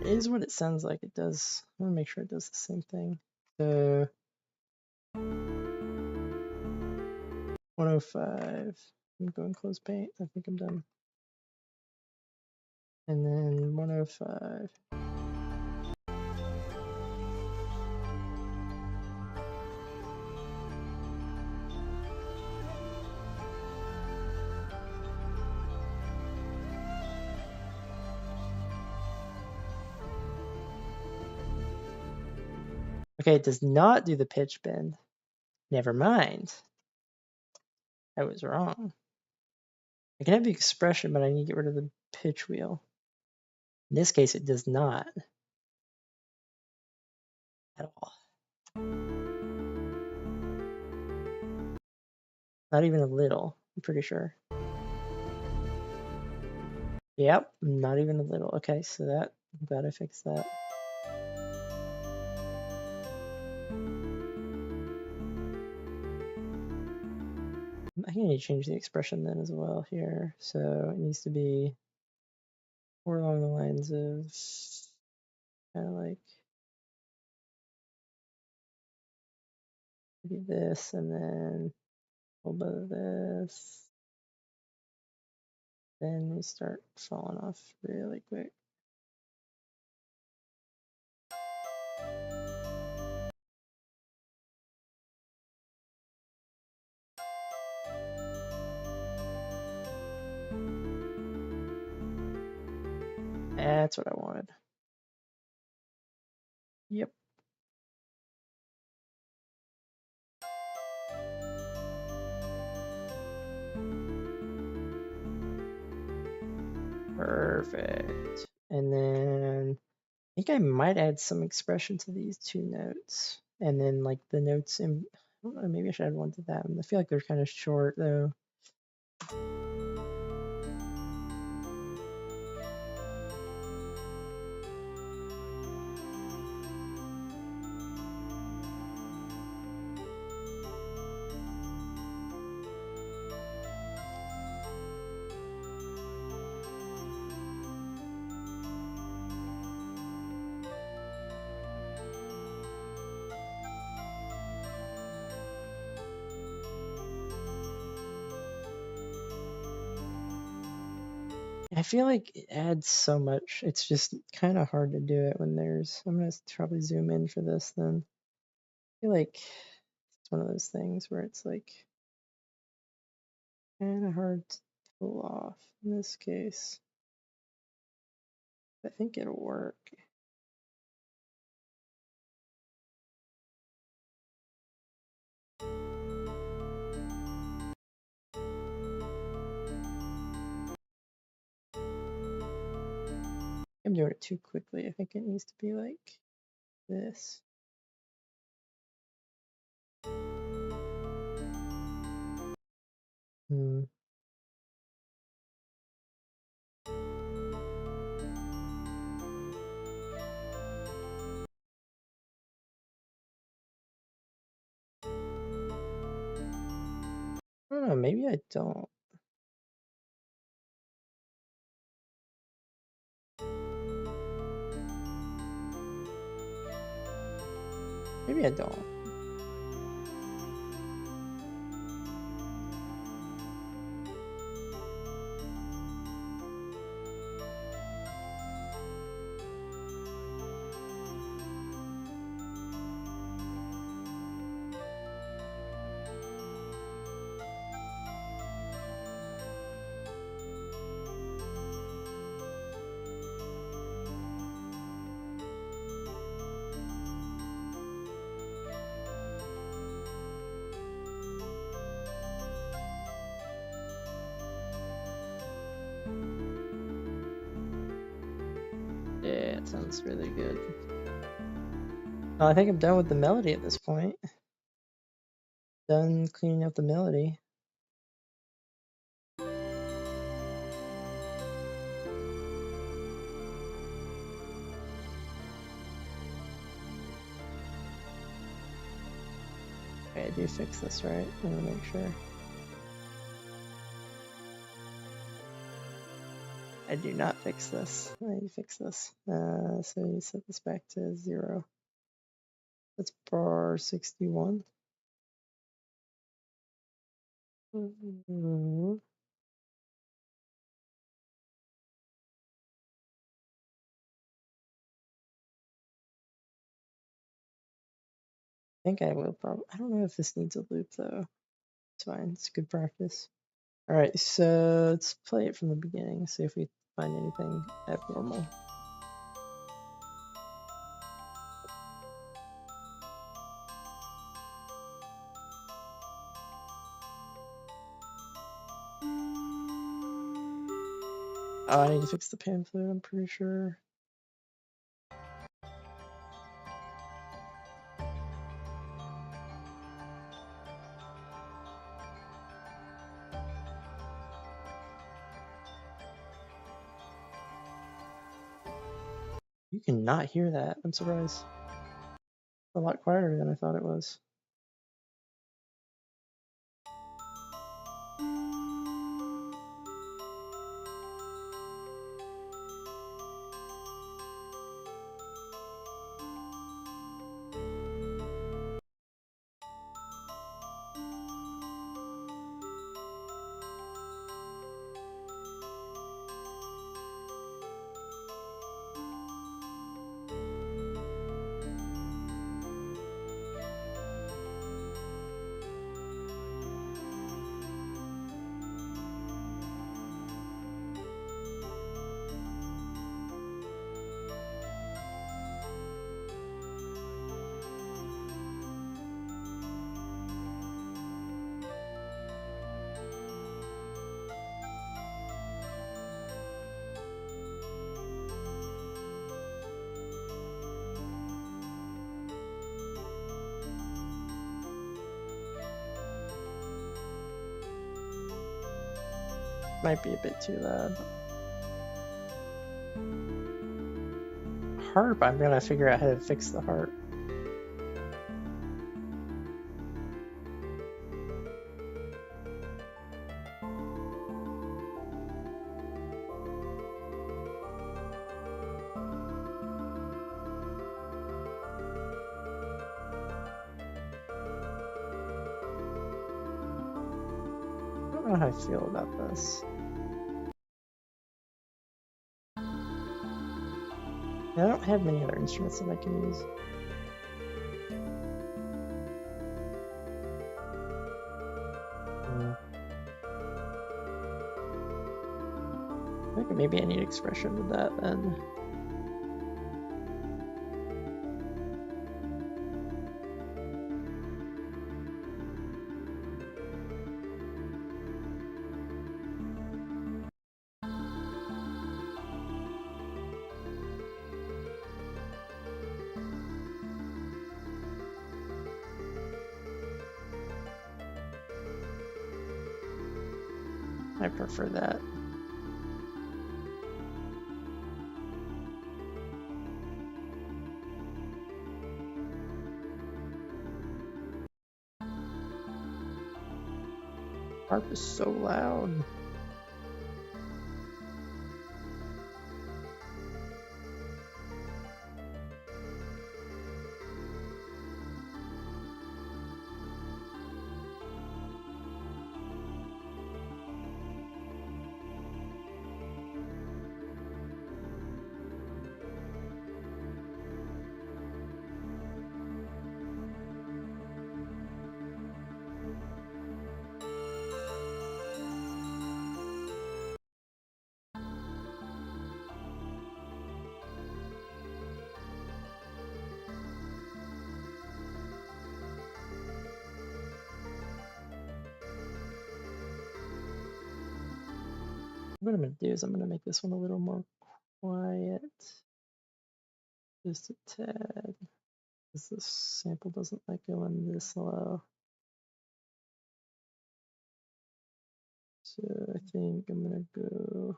It is what it sounds like it does. I want to make sure it does the same thing. So 105. I'm going close paint. I think I'm done. And then 105. Okay, it does not do the pitch bend. Never mind. I was wrong. I can have the expression, but I need to get rid of the pitch wheel. In this case, it does not at all. Not even a little, I'm pretty sure. Yep, not even a little. Okay, so that, I'm glad I fixed that. I think I need to change the expression then as well here. So it needs to be more along the lines of kind of like maybe this, and then A little bit of this. Then we start falling off really quick. That's what I wanted. Yep. Perfect. And then I think I might add some expression to these two notes. And then like the notes in, I don't know, maybe I should add one to them. I feel like they're kind of short though. I feel like it adds so much. It's just kind of hard to do it when there's, I'm going to probably zoom in for this then. I feel like it's one of those things where it's like kind of hard to pull off in this case. I think it'll work. I'm doing it too quickly. I think it needs to be like this. Hmm. I don't know, maybe I don't. Maybe I don't. Yeah, it sounds really good. Well, I think I'm done with the melody at this point. Done cleaning up the melody. Okay, I do fix this, right? I want to make sure. I do not fix this. I need to fix this. So you set this back to 0. That's bar 61. I think I will probably. I don't know if this needs a loop though. It's fine. It's good practice. All right, so let's play it from the beginning. See if we find anything abnormal. Oh, I need to fix the pamphlet. I'm pretty sure. You cannot hear that. I'm surprised. It's a lot quieter than I thought it was. Might be a bit too loud. Harp, I'm gonna figure out how to fix the harp. I don't know how I feel about this. I don't have many other instruments that I can use. Okay, maybe I need expression with that then. I prefer that. Harp is so loud. What I'm gonna do is I'm gonna make this one a little more quiet. Just a tad. Because this sample doesn't like going this low. So I think I'm gonna go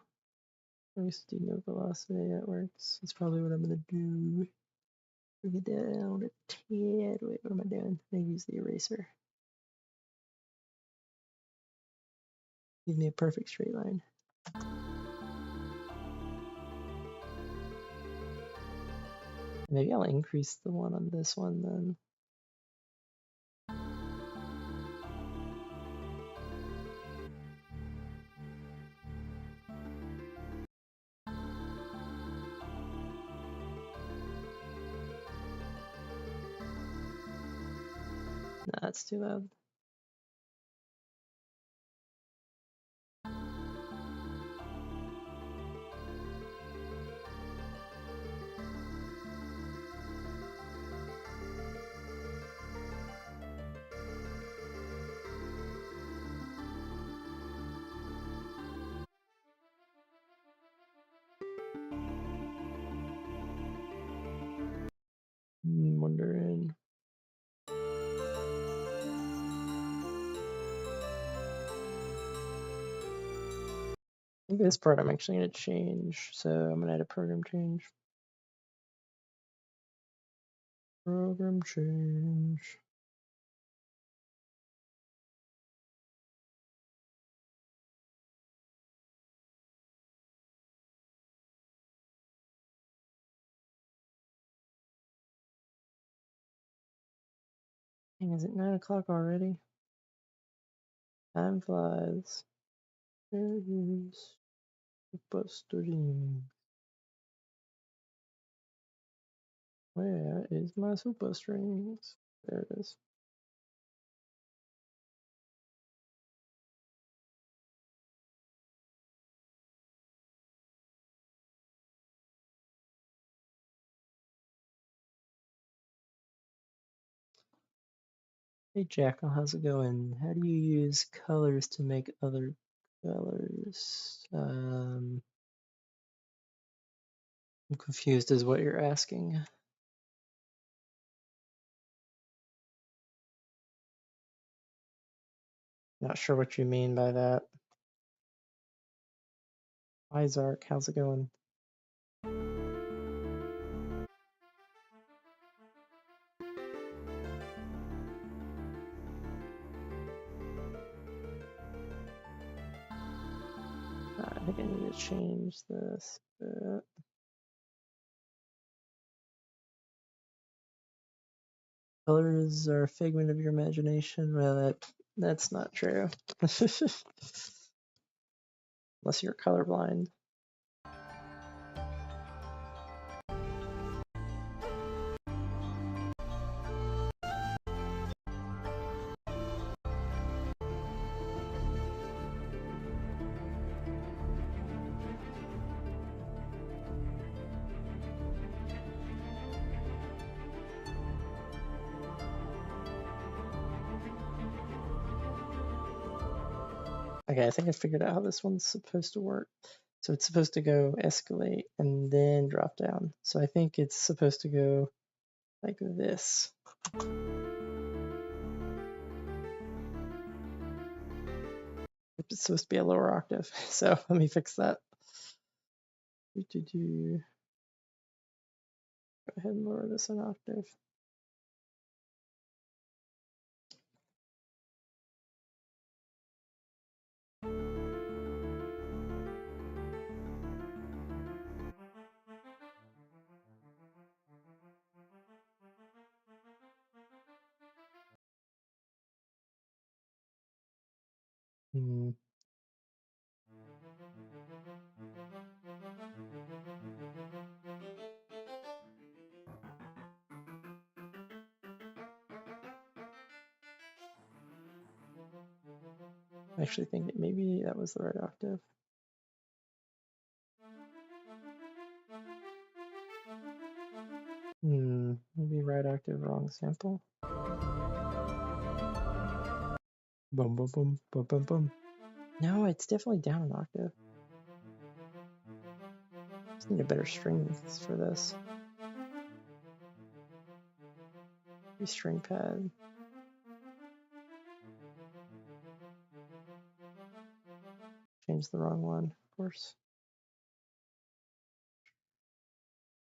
first do no velocity, that works. That's probably what I'm gonna do. Bring it down a tad. Wait, what am I doing? I use the eraser. Give me a perfect straight line. Maybe I'll increase the one on this one then. Nah, that's too loud. I'm wondering. I think this part I'm actually going to change, so I'm going to add a program change. Program change. Dang, is it 9 o'clock already? Time flies. There is super string. Where is my super strings? There it is. Hey Jackal, how's it going? How do you use colors to make other colors? I'm confused as what you're asking. Not sure what you mean by that. Hi Zark, how's it going? I think I need to change this. Colors are a figment of your imagination. Well, that's not true. Unless you're colorblind. Okay, I think I figured out how this one's supposed to work. So it's supposed to go escalate and then drop down. So I think it's supposed to go like this. It's supposed to be a lower octave. So let me fix that. Go ahead and lower this an octave. Hmm. I actually think that maybe that was the right octave. Maybe right octave, wrong sample. Boom, boom, boom, boom, boom, boom. No, it's definitely down an octave. Just need a better string for this. String pad. Change the wrong one, of course.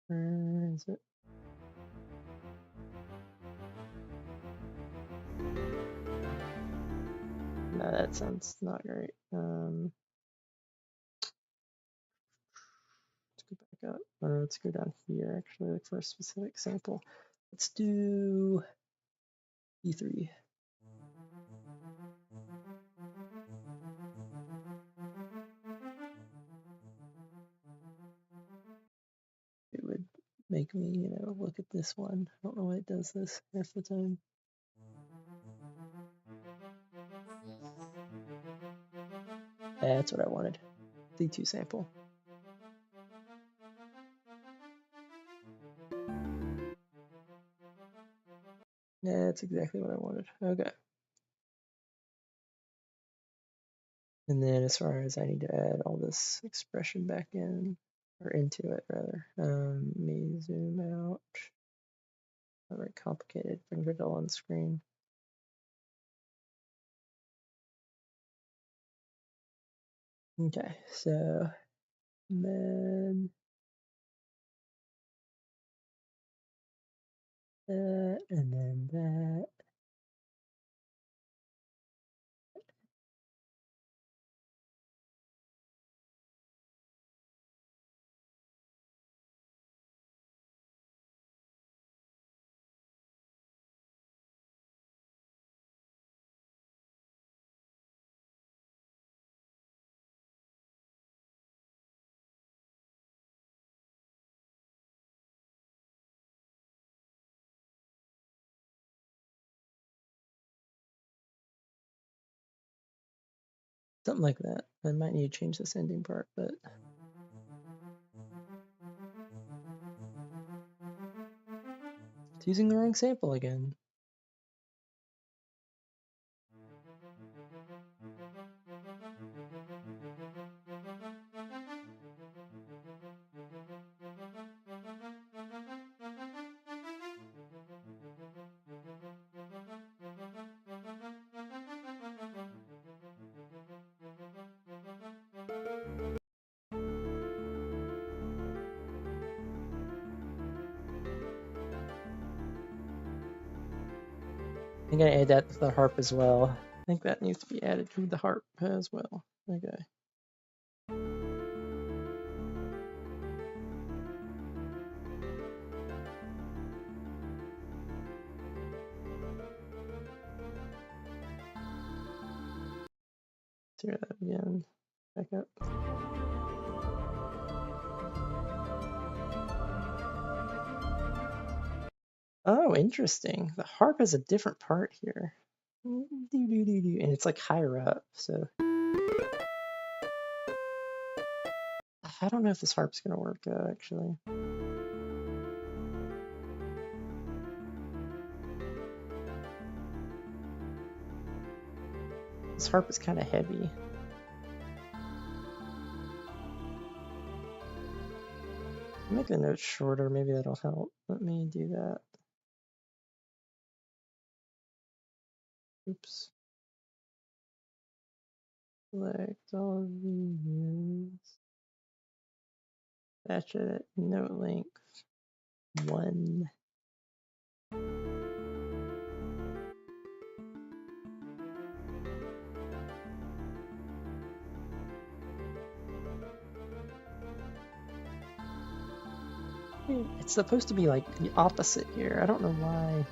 Where is it? No, that sounds not great. Let's go back up, or let's go down here actually, look for a specific sample. Let's do E3. It would make me, look at this one. I don't know why it does this half the time. That's what I wanted. D2 sample. That's exactly what I wanted. Okay. And then as far as I need to add all this expression back in, or into it rather, let me zoom out. Not very complicated, bring it all on screen. Okay, so then that, and then that. Something like that. I might need to change this ending part, but it's using the wrong sample again. I'm gonna add that to the harp as well. I think that needs to be added to the harp as well. Okay. Let's hear that again. Back up. Oh, interesting. The harp has a different part here. And it's like higher up, so I don't know if this harp's gonna work actually. This harp is kind of heavy. Make the notes shorter, maybe that'll help. Let me do that. Oops. Select all of these. Batch edit, note length 1. It's supposed to be like the opposite here. I don't know why.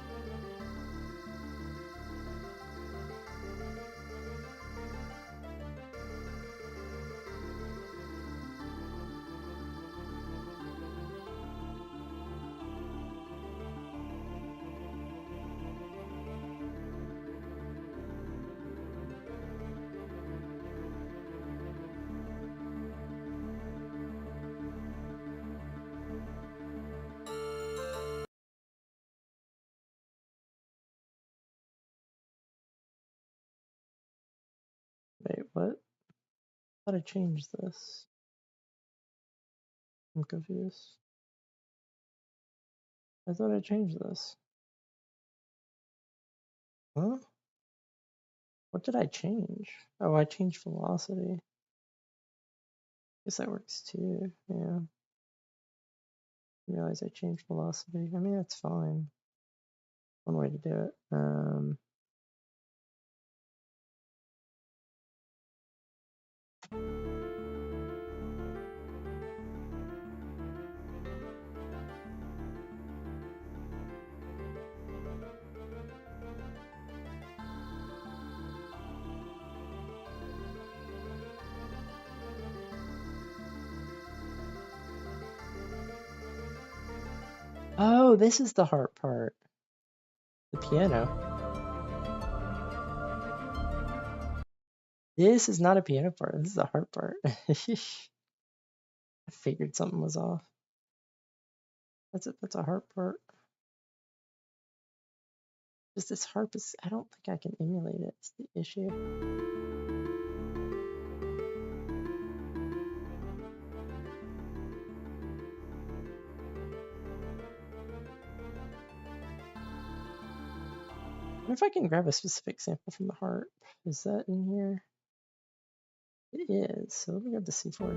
Wait, what? I thought I changed this. I'm confused. I thought I changed this. Huh? What did I change? Oh, I changed velocity. Guess that works too. Yeah. I realize I changed velocity. I mean, that's fine. One way to do it. Oh, this is the harp part. The piano. This is not a piano part. This is a harp part. I figured something was off. That's it. That's a harp part. Just this harp is. I don't think I can emulate it. It's the issue. I wonder if I can grab a specific sample from the harp. Is that in here? It is. So let me grab the C4.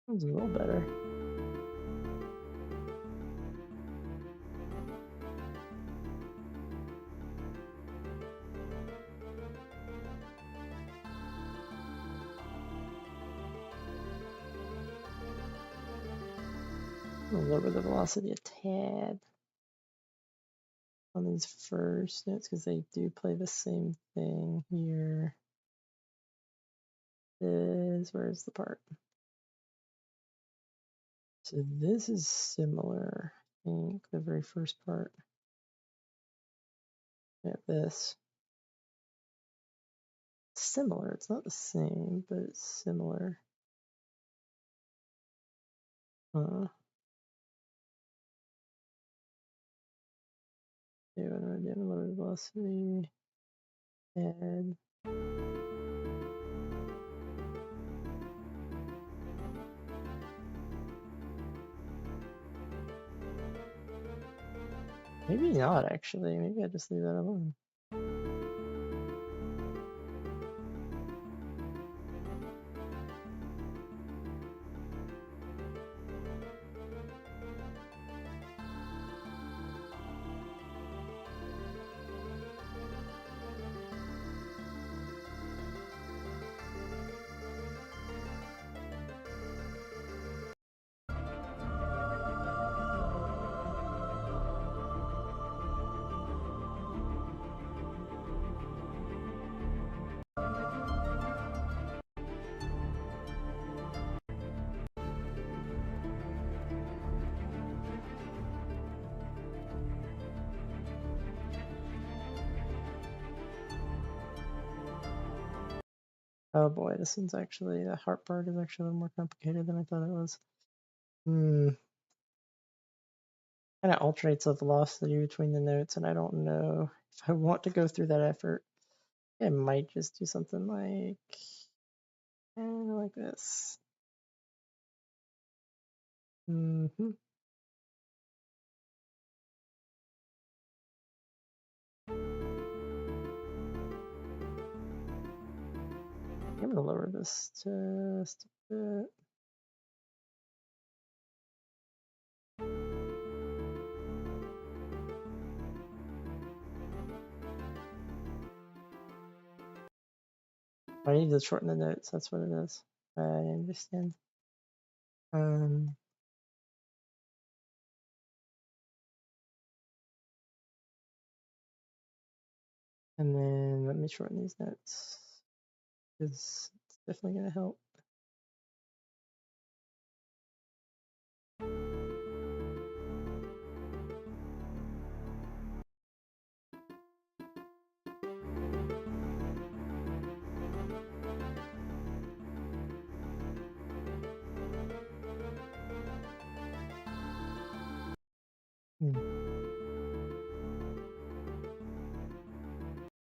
Sounds a little better. I'll lower the velocity a tad on these first notes because they do play the same thing here. Where's the part? So this is similar, I think, the very first part. Yeah, this. Similar, it's not the same, but it's similar. Yeah, lower velocity. And maybe not actually. Maybe I just leave that alone. Oh boy, this one's actually, the heart part is actually a little more complicated than I thought it was. Kind of alternates the velocity between the notes, and I don't know if I want to go through that effort. I might just do something like this. I'm gonna lower this just a bit. I need to shorten the notes, that's what it is. I understand. And then let me shorten these notes, because it's definitely gonna help.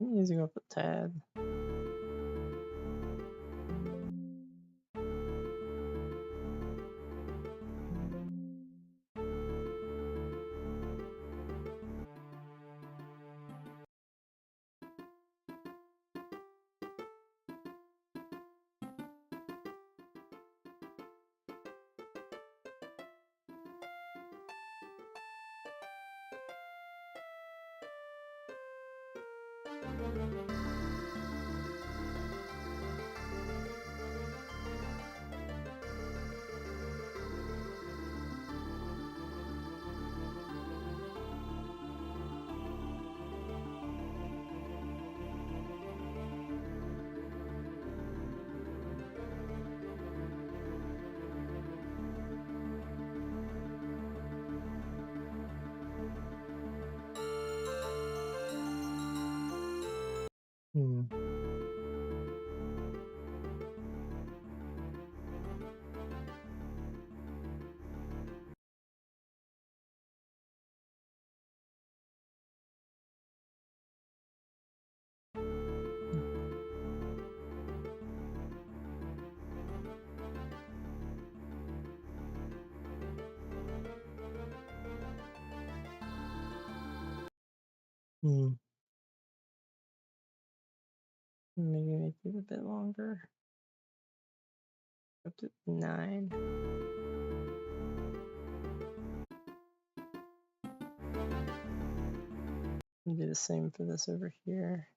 I'm using up a tad. Hmm. Hmm. Maybe make it a bit longer. Up to 9. And do the same for this over here.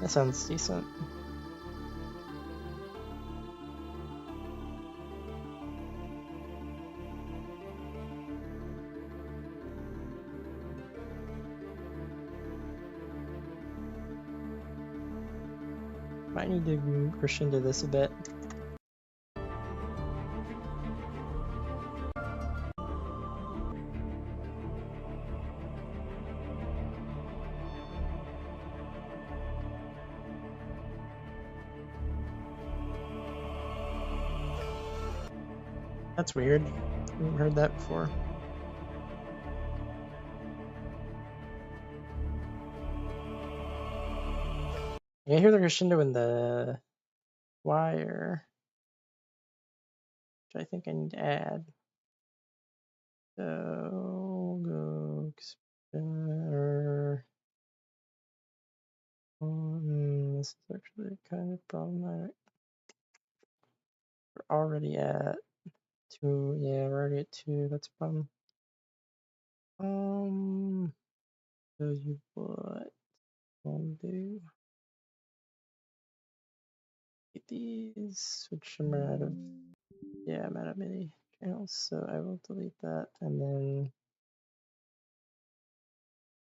That sounds decent. Might need to crescendo this a bit. That's weird. I haven't heard that before. I hear the crescendo in the wire, which I think I need to add. So go expand. This is actually kind of problematic. We're already at 2. Yeah, we're already at 2. That's a problem. Shows you what I'll do. Get these, switch them out of. Yeah, I'm out of mini channels, so I will delete that and then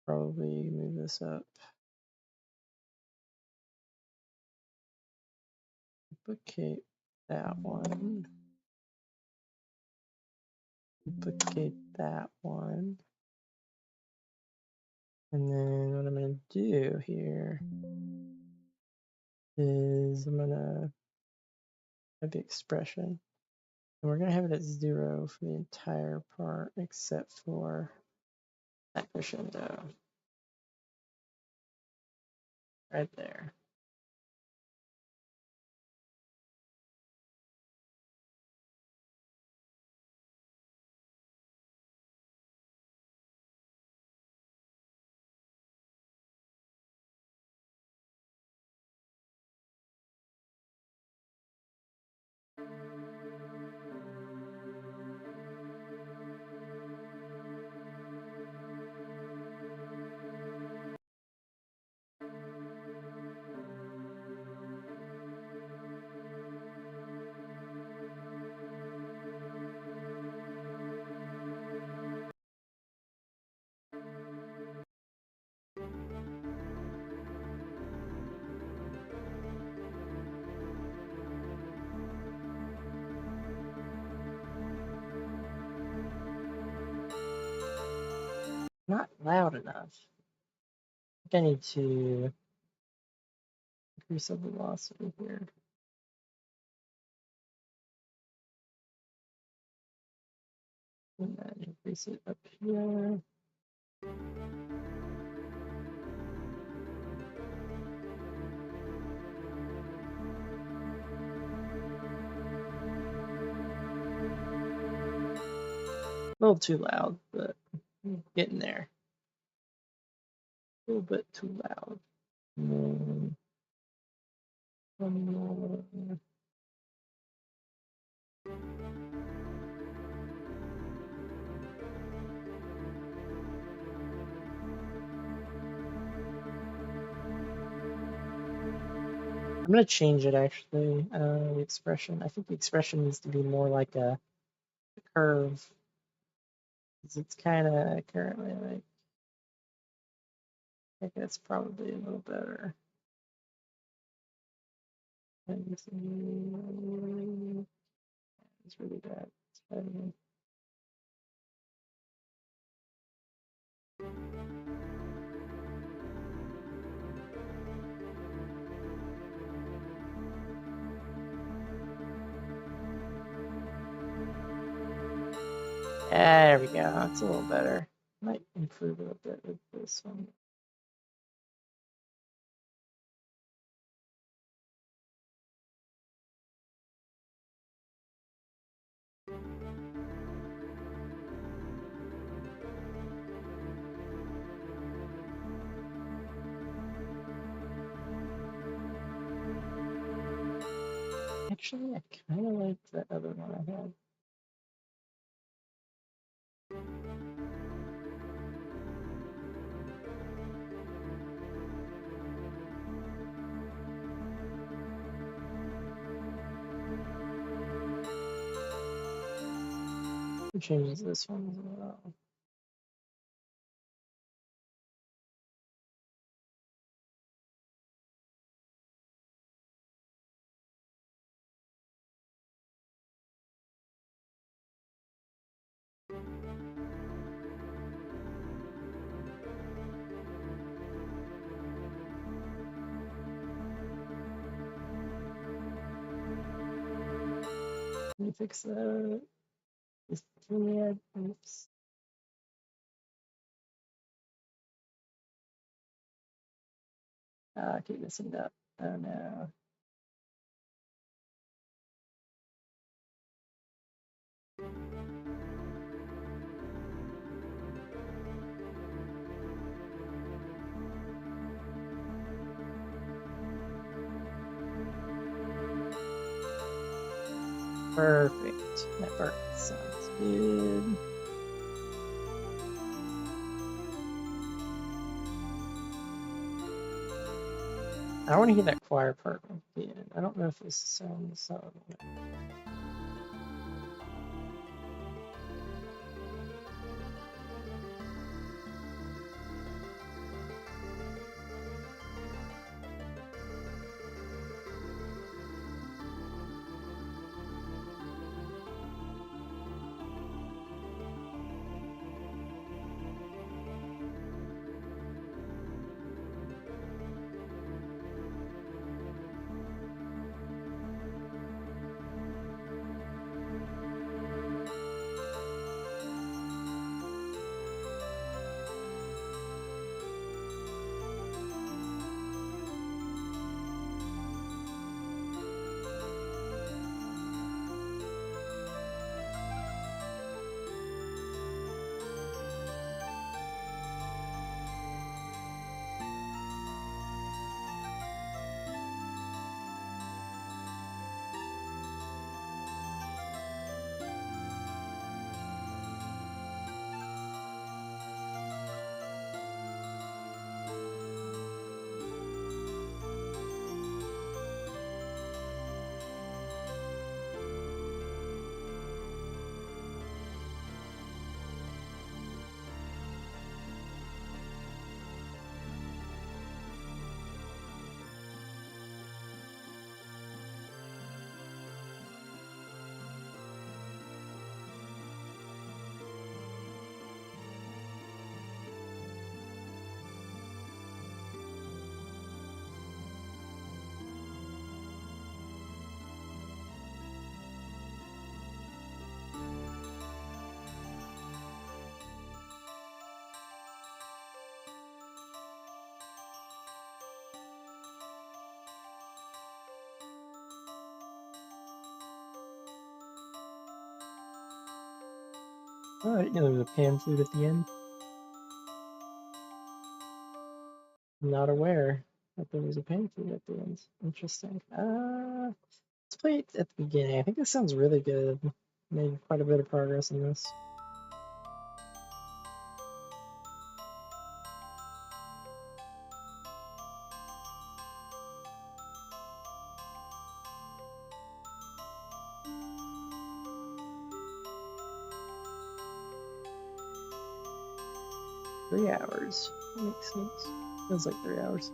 probably move this up. Duplicate that one. Duplicate that one. And then what I'm going to do here is I'm going to have the expression. And we're going to have it at 0 for the entire part except for that crescendo. Right there. Not loud enough. I think I need to increase the velocity here. And then increase it up here. A little too loud, but getting there. A little bit too loud. And then one more. I'm gonna change it actually, the expression. I think the expression needs to be more like a curve. 'Cause it's kind of currently like, I think that's probably a little better. It's really bad. It's bad. There we go. That's a little better. Might improve it a bit with this one. Actually, I kind of like the other one I had. Who changes this one as well? me fix that. Just oops. Ah, keep messing it up. Oh no. Perfect. That burnt. Sounds good. I want to hear that choir part at the end. I don't know if this sounds. Oh, I didn't know there was a pan flute at the end. I'm not aware that there was a pan flute at the end. Interesting. Let's play it at the beginning. I think this sounds really good. Made quite a bit of progress in this. 3 hours. That makes sense. Feels like 3 hours.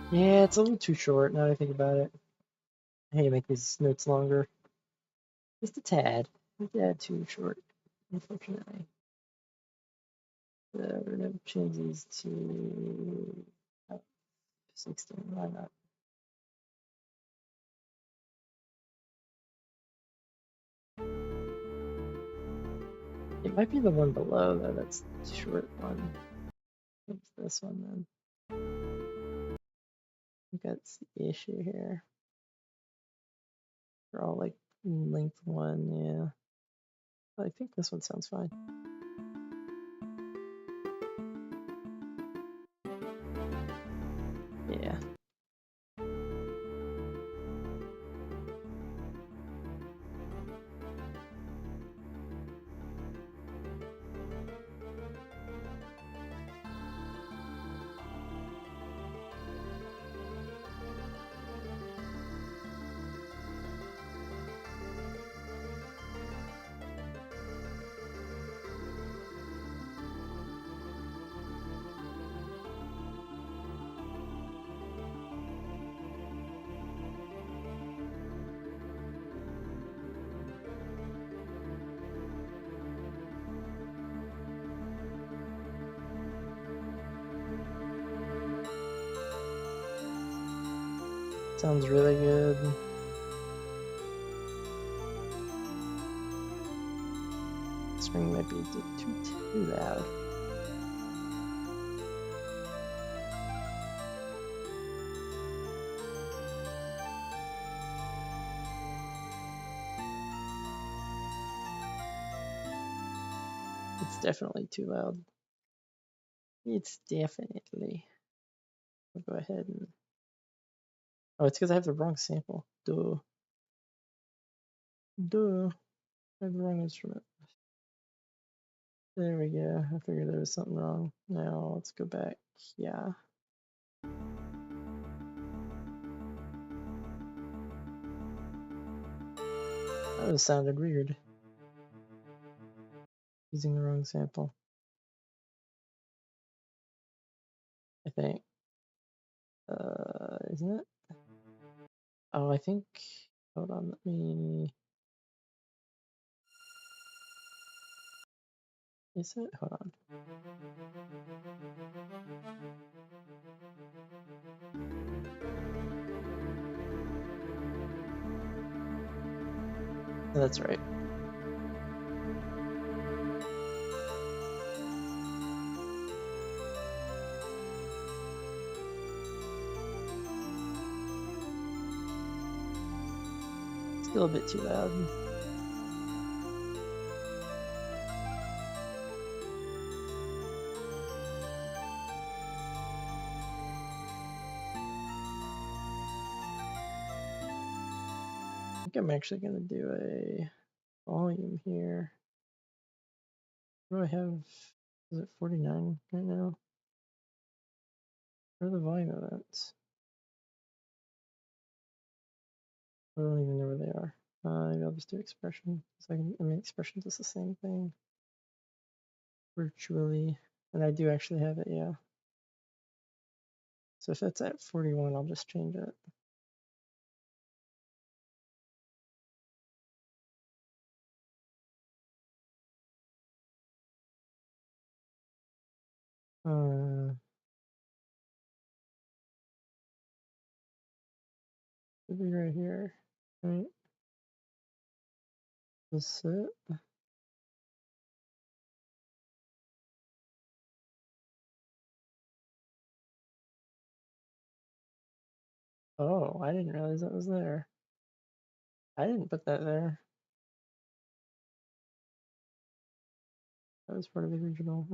Yeah, it's a little too short now that I think about it. I need to make these notes longer. Just a tad. A tad too short, unfortunately. So we're going to change these to 16. Why not? It might be the one below, though. That's the short one. It's this one, then. I think that's the issue here. They're all like length 1, yeah. I think this one sounds fine. Sounds really good. String might be too loud. It's definitely too loud. It's definitely. I'll go ahead and. Oh, it's because I have the wrong sample. Duh. Duh. I have the wrong instrument. There we go. I figured there was something wrong. Now let's go back. Yeah. That just sounded weird. Using the wrong sample. I think. Isn't it? Oh, I think. Hold on, let me. Is it? Hold on. That's right. Still a bit too loud. I think I'm actually going to do a volume here. What do I have? Is it 49 right now? Where are the volume events? I don't even know where they are. Maybe I'll just do expression. So I mean, expressions is the same thing. Virtually. And I do actually have it, yeah. So if it's at 41, I'll just change it. Should be right here, right? This it? Oh, I didn't realize that was there. I didn't put that there. That was part of the original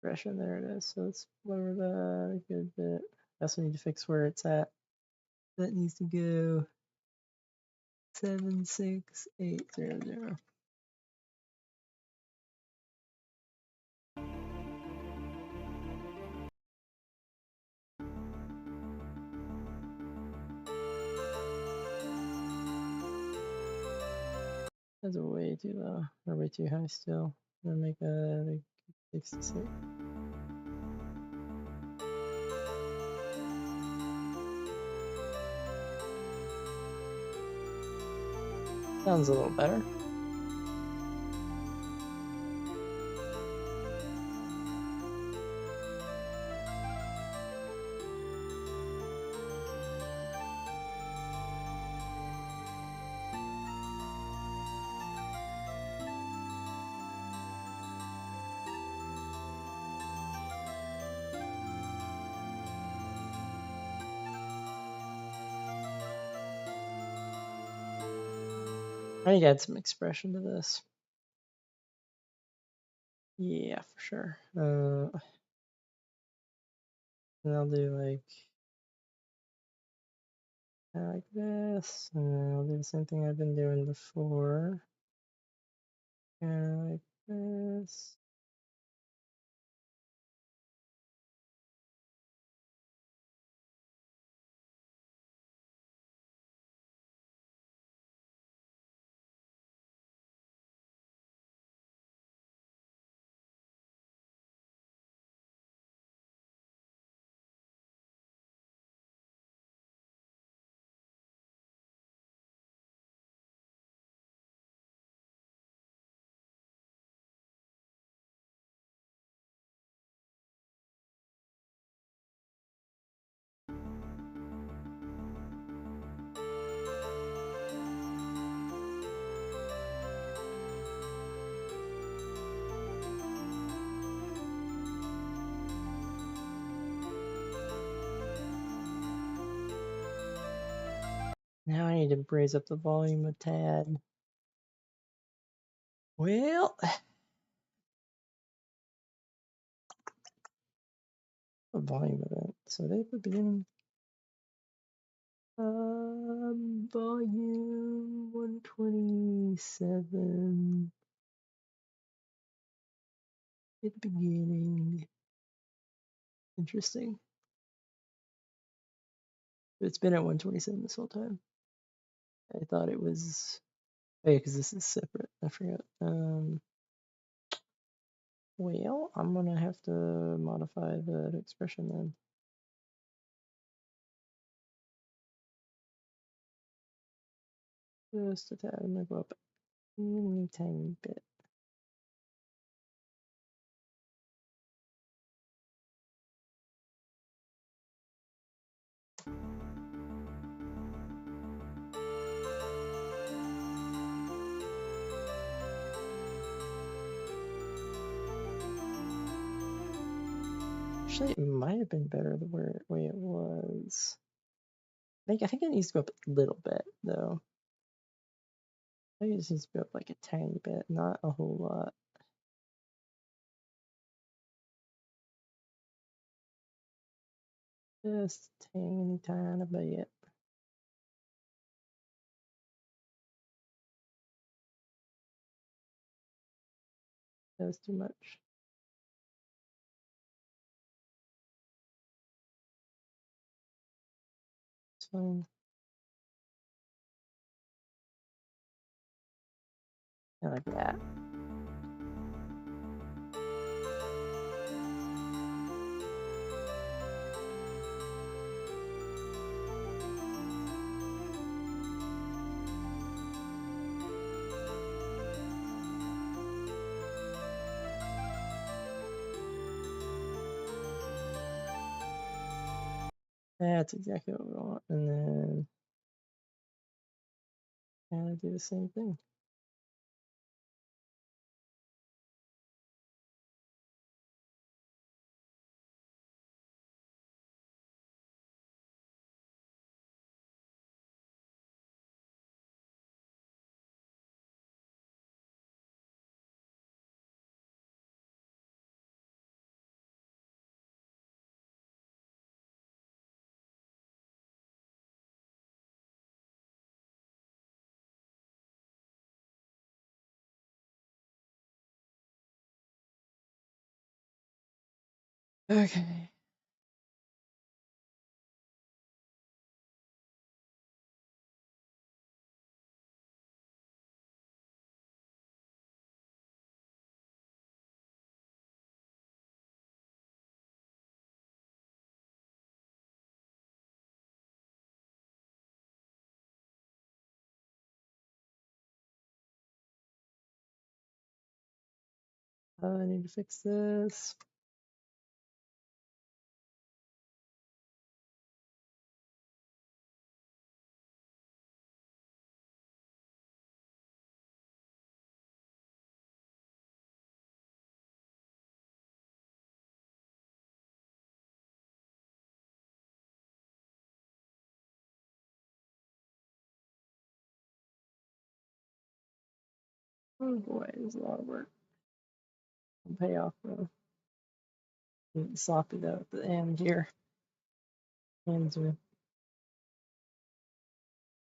expression. There it is. So let's lower that a good bit. I also need to fix where it's at. That needs to go 76800. That's way too low, or way too high still. I'm gonna make that like 66. Sounds a little better. I need to add some expression to this. Yeah, for sure. And I'll do like this, and I'll do the same thing I've been doing before. Like this. Now I need to raise up the volume a tad. Well, the volume event. So they put beginning. Volume 127 at the beginning. Interesting. It's been at 127 this whole time. I thought it was. Oh yeah, because this is separate. I forgot. Well, I'm gonna have to modify that expression then. Just a tad. I'm gonna go up a teeny tiny bit. Actually, it might have been better the way it was. I think it needs to go up a little bit though. I think it just needs to go up like a tiny bit, not a whole lot. Just teeny tiny bit. That's too much. It's fine. I like that. That's exactly what we want. And then kind of do the same thing. Okay. I need to fix this. Oh boy, there's a lot of work. It'll pay off though. Getting sloppy though at the end here. Hands are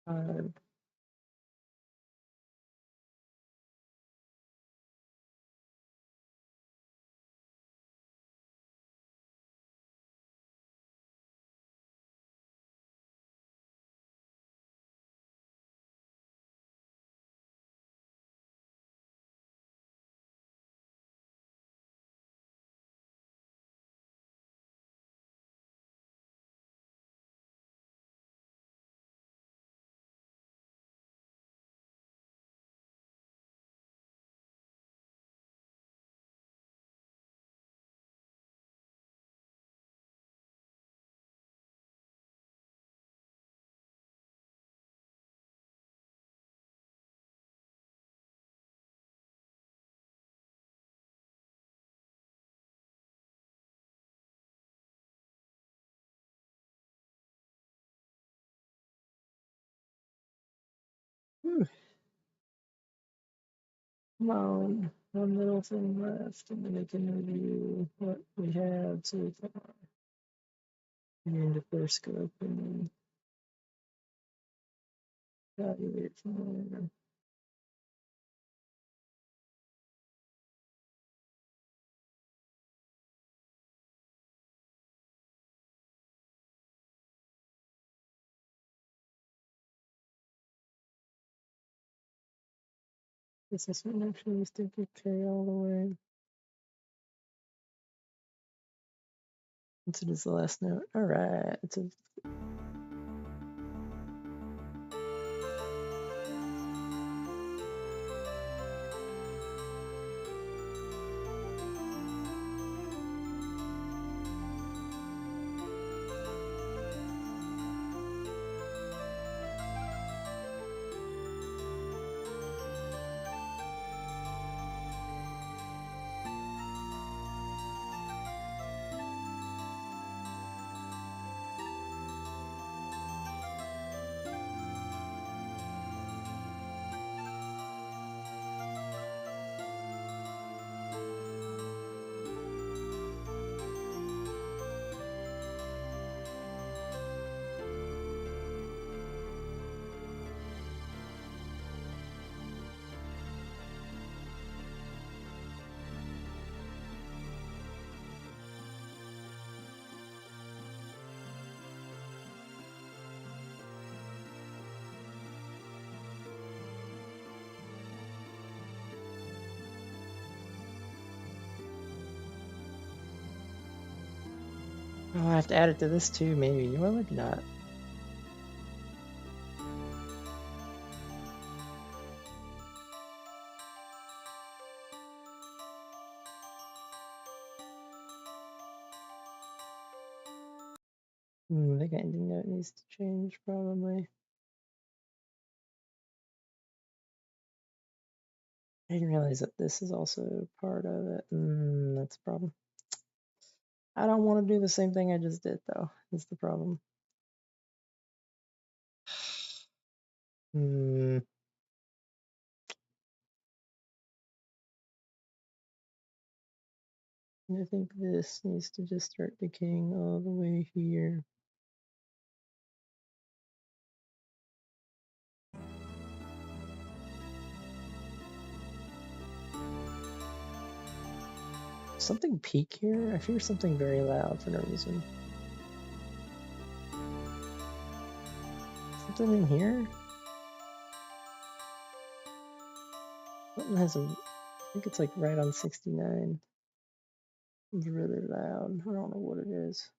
tired. Come on, one little thing left, and then we can review what we have so far. Get into first scope and then evaluate from there. Guess this one actually needs to get carry all the way. Since it is the last note. Alright, it's a oh, I have to add it to this too, maybe. Well, maybe not. I think ending note needs to change probably. I didn't realize that this is also part of it. That's a problem. I don't want to do the same thing I just did though. That's the problem. I think this needs to just start decaying all the way here. Something peak here? I hear something very loud for no reason. Something in here? Something has a, I think it's like right on 69. It's really loud. I don't know what it is.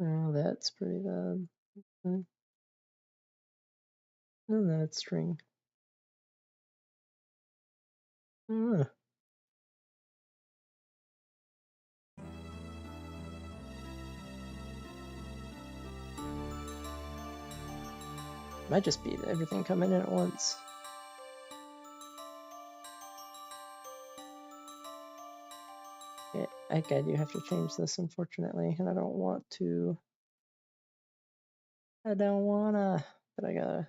Oh, that's pretty loud. Okay. And that string. Ah, might just be everything coming in at once. Yeah, I do have to change this, unfortunately, and I don't want to. I don't wanna, but I gotta.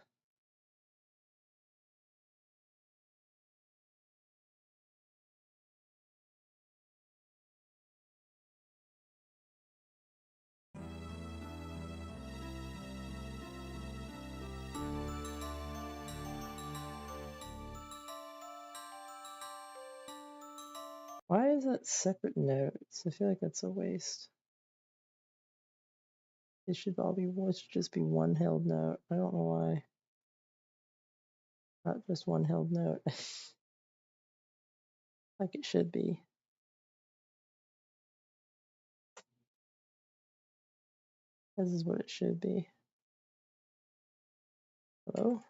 Why is that separate notes? I feel like that's a waste. It should all be, it should just be one held note. I don't know why. Not just one held note. Like it should be. This is what it should be. Hello?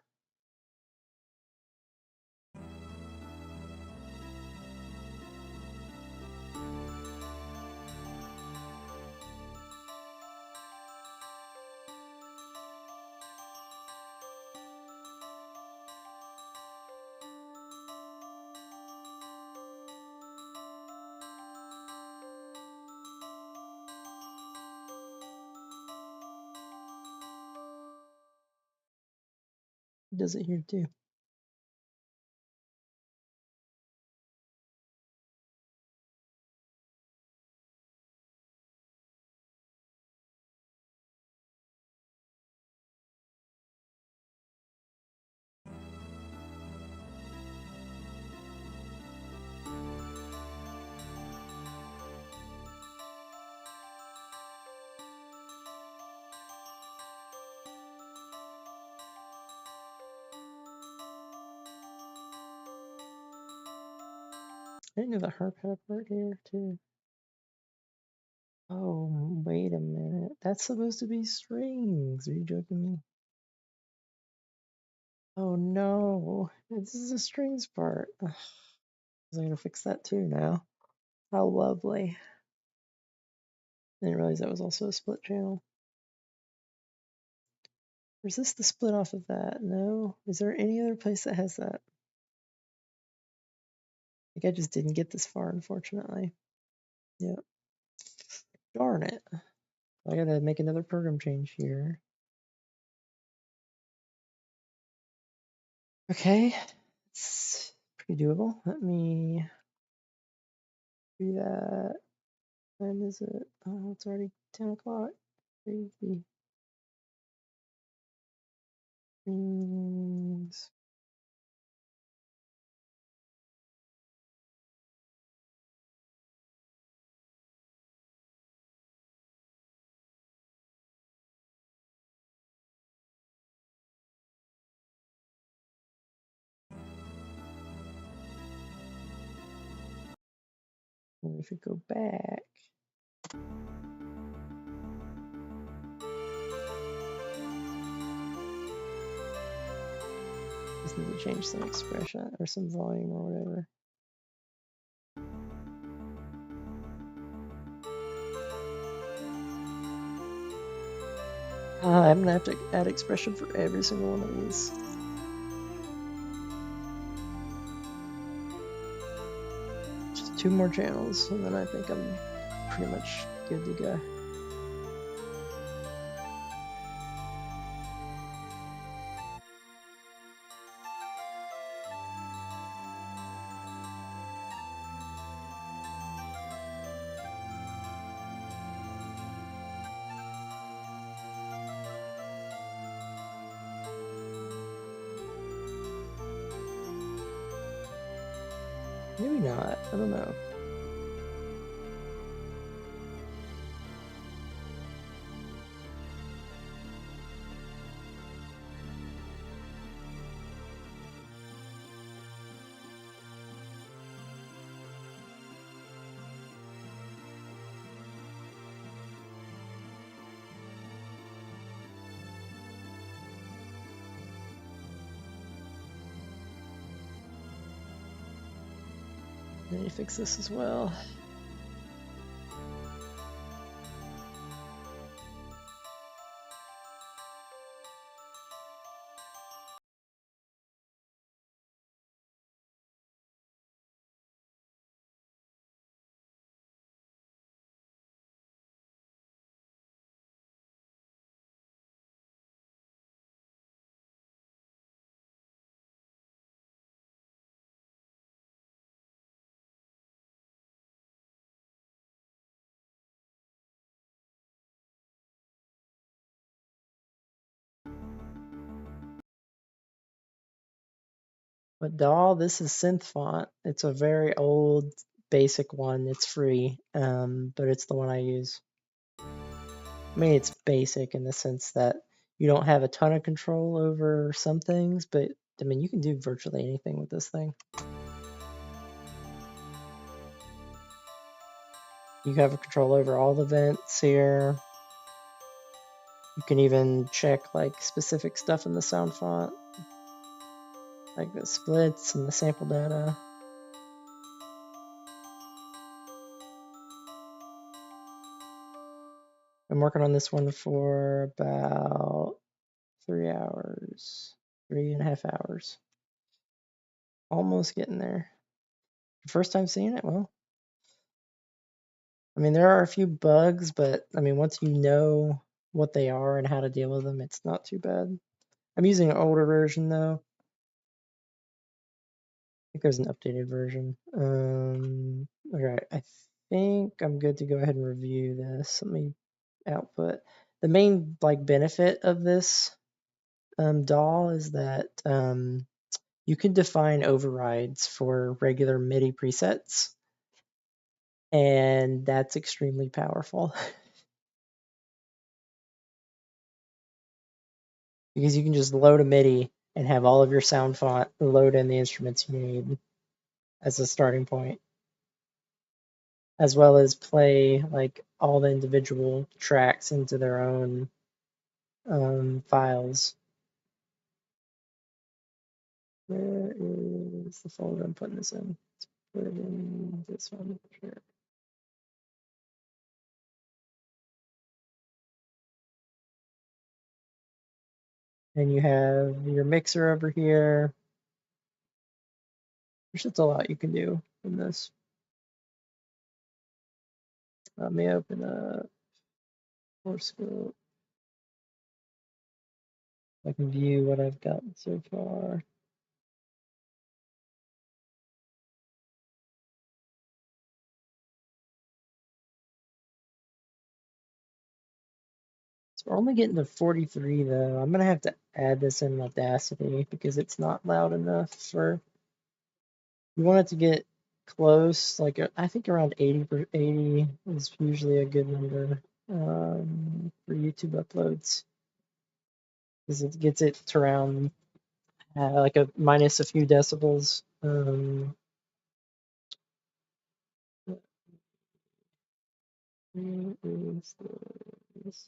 It does it here too. I didn't know the harp had a part here too. Oh, wait a minute. That's supposed to be strings. Are you joking me? Oh no, this is a strings part. Ugh, I'm gonna fix that too now. How lovely. Didn't realize that was also a split channel. Or is this the split off of that? No? Is there any other place that has that? I think I just didn't get this far, unfortunately. Yep. Darn it. I gotta make another program change here. Okay. It's pretty doable. Let me do that. When is it? Oh, it's already 10 o'clock. Crazy. Things. And if we go back, just need to change some expression or some volume or whatever. I'm gonna have to add expression for every single one of these. Just 2 more channels, and then I think I'm pretty much good to go. Maybe not. I don't know. I need to fix this as well. But doll, this is synth font. It's a very old, basic one. It's free, but it's the one I use. I mean, it's basic in the sense that you don't have a ton of control over some things, but I mean, you can do virtually anything with this thing. You have control over all the vents here. You can even check like specific stuff in the sound font, like the splits and the sample data. I'm working on this one for about 3 hours, 3.5 hours. Almost getting there. First time seeing it, well, I mean, there are a few bugs, but I mean, once you know what they are and how to deal with them, it's not too bad. I'm using an older version though. I think there's an updated version. Okay, I think I'm good to go ahead and review this. Let me output. The main like benefit of this DAW is that you can define overrides for regular MIDI presets, and that's extremely powerful because you can just load a MIDI and have all of your sound font load in the instruments you need as a starting point, as well as play like all the individual tracks into their own files. Where is the folder I'm putting this in? Let's put it in this one. Sure. And you have your mixer over here. There's just a lot you can do in this. Let me open up Scope. I can view what I've gotten so far. So we're only getting to 43 though. I'm gonna have to add this in Audacity because it's not loud enough for. You want it to get close, like I think around 80 is usually a good number for YouTube uploads, because it gets it to around like a minus a few decibels. Where is this?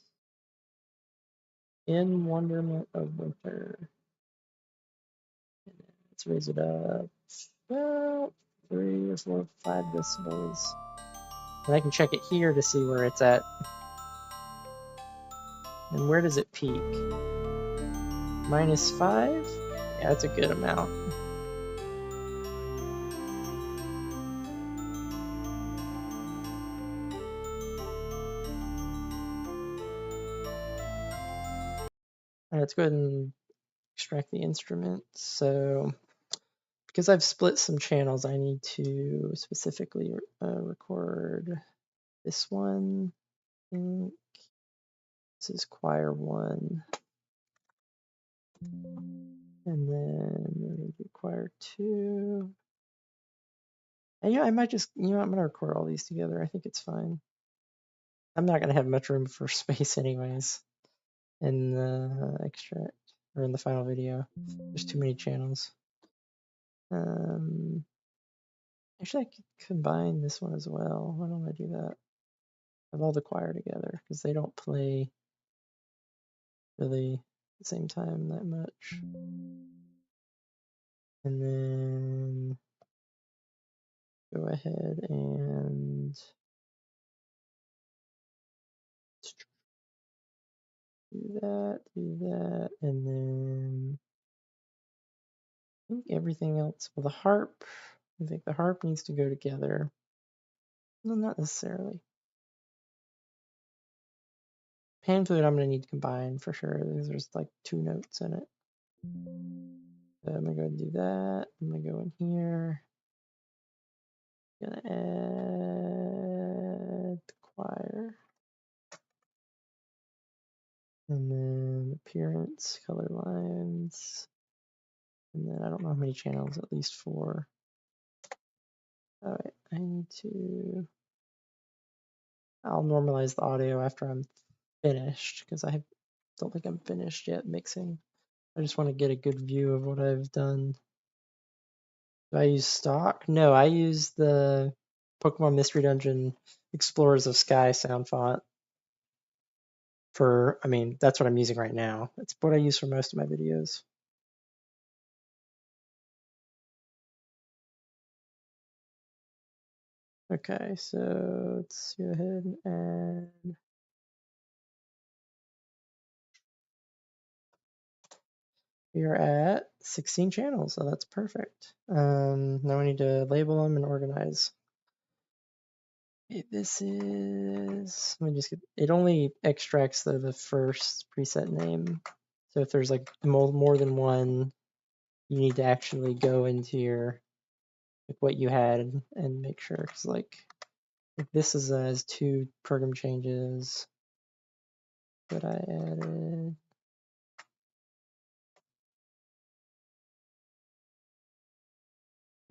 In Wonderment of Winter. Let's raise it up about 3 or 4, 5 decibels. And I can check it here to see where it's at. And where does it peak? -5? Yeah, that's a good amount. Let's go ahead and extract the instrument. So, because I've split some channels, I need to specifically record this one. I think this is choir 1. And then we're going to do choir 2. And I might just, I'm going to record all these together. I think it's fine. I'm not going to have much room for space anyways in the extract or in the final video. There's too many channels. Actually, I could combine this one as well. Why don't I do that? Have all the choir together because they don't play really at the same time that much. And then go ahead and do that, and then I think everything else. Well, the harp, I think the harp needs to go together. No, not necessarily. Pan flute, I'm going to need to combine for sure because there's like 2 notes in it. So I'm going to go and do that. I'm going to go in here. I'm going to add the choir. And then appearance, color lines. And then I don't know how many channels, at least 4. All right, I need to. I'll normalize the audio after I'm finished because I don't think I'm finished yet mixing. I just want to get a good view of what I've done. Do I use stock? No, I use the Pokemon Mystery Dungeon Explorers of Sky sound font for, I mean, that's what I'm using right now. That's what I use for most of my videos. Okay, so let's go ahead and add. We are at 16 channels, so that's perfect. Now we need to label them and organize. This is, let me just get, it only extracts the first preset name. So if there's like more than one, you need to actually go into your like what you had and make sure, because like if this is as 2 program changes that I added.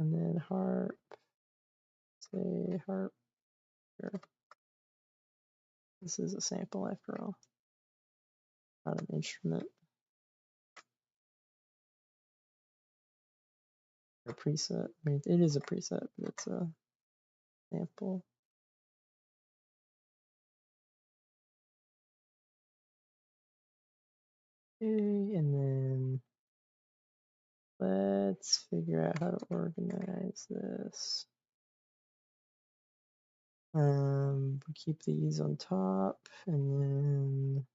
And then harp, say harp here. This is a sample after all, not an instrument or preset. I mean, it is a preset, but it's a sample. Okay, and then let's figure out how to organize this. We keep these on top, and then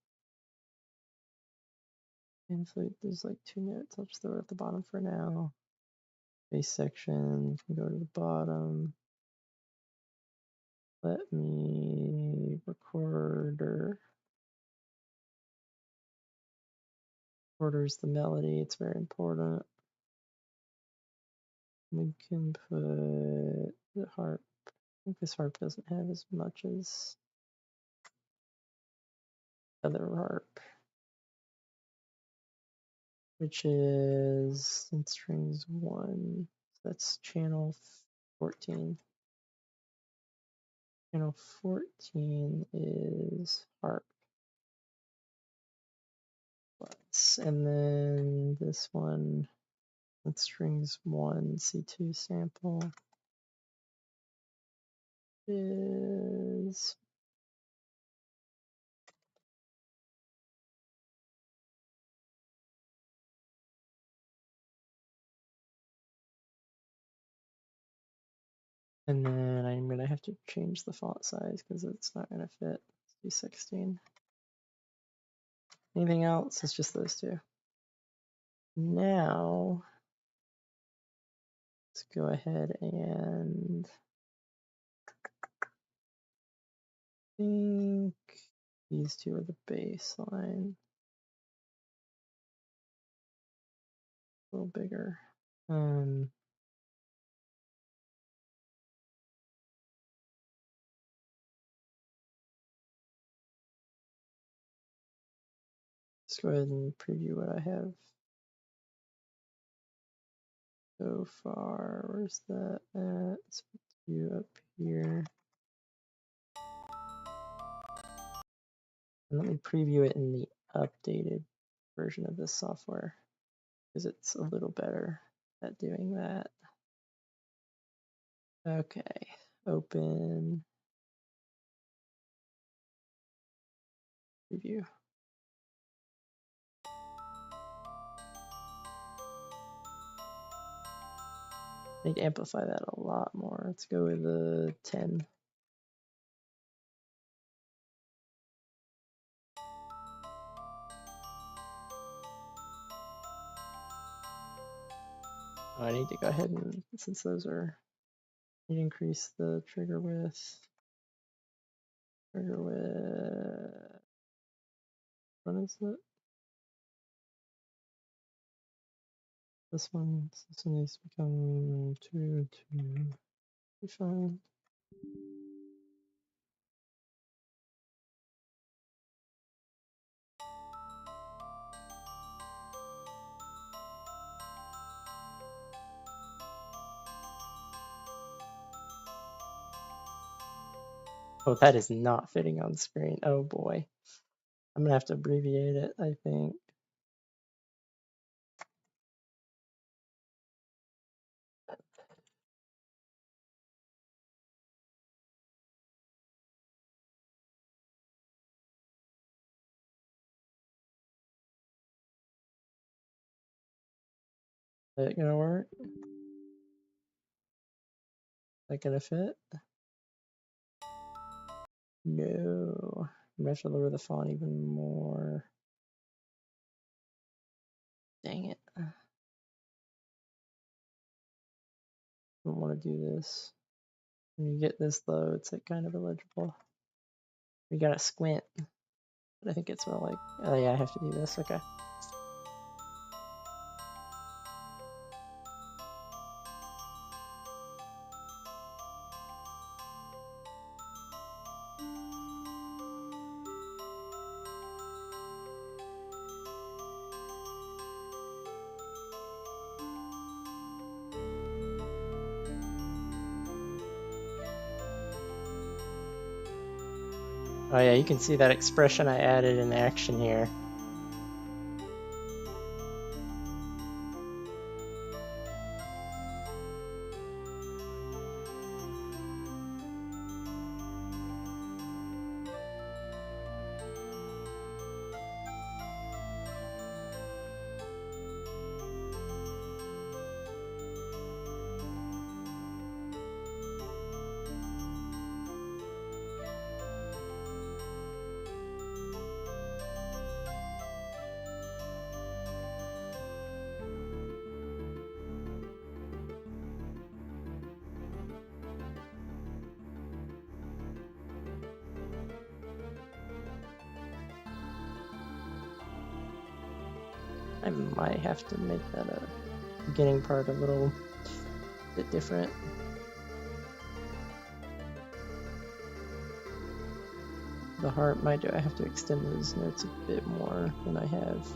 inflate. There's like 2 notes. I'll just throw it at the bottom for now. Base section can go to the bottom. Let me recorder. Recorder's the melody. It's very important. We can put the harp. I think this harp doesn't have as much as other harp, which is in strings 1. That's channel 14. Channel 14 is harp. And then this one, with strings 1, C2 sample is and then I'm gonna have to change the font size because it's not gonna fit. Let's do 16. Anything else? It's just those 2. Now let's go ahead and think these 2 are the baseline. A little bigger. Let's go ahead and preview what I have so far. Where's that at? Let's put you up here. And let me preview it in the updated version of this software because it's a little better at doing that. Okay, open preview. I need to amplify that a lot more. Let's go with a 10. I need to go ahead and, since those are, I need to increase the trigger width. Trigger width. What is it? This one needs to become 2, 2. Be fine. Oh, that is not fitting on screen. Oh boy. I'm gonna have to abbreviate it, I think. Is that gonna work? Is that gonna fit? No. I'm gonna have to lower the font even more. Dang it. I don't want to do this. When you get this low, it's like kind of illegible. You gotta squint. But I think it's more like, oh yeah, I have to do this. Okay. Oh yeah, you can see that expression I added in action here. I might have to make that a beginning part a little bit different. The heart might do. I have to extend those notes a bit more than I have.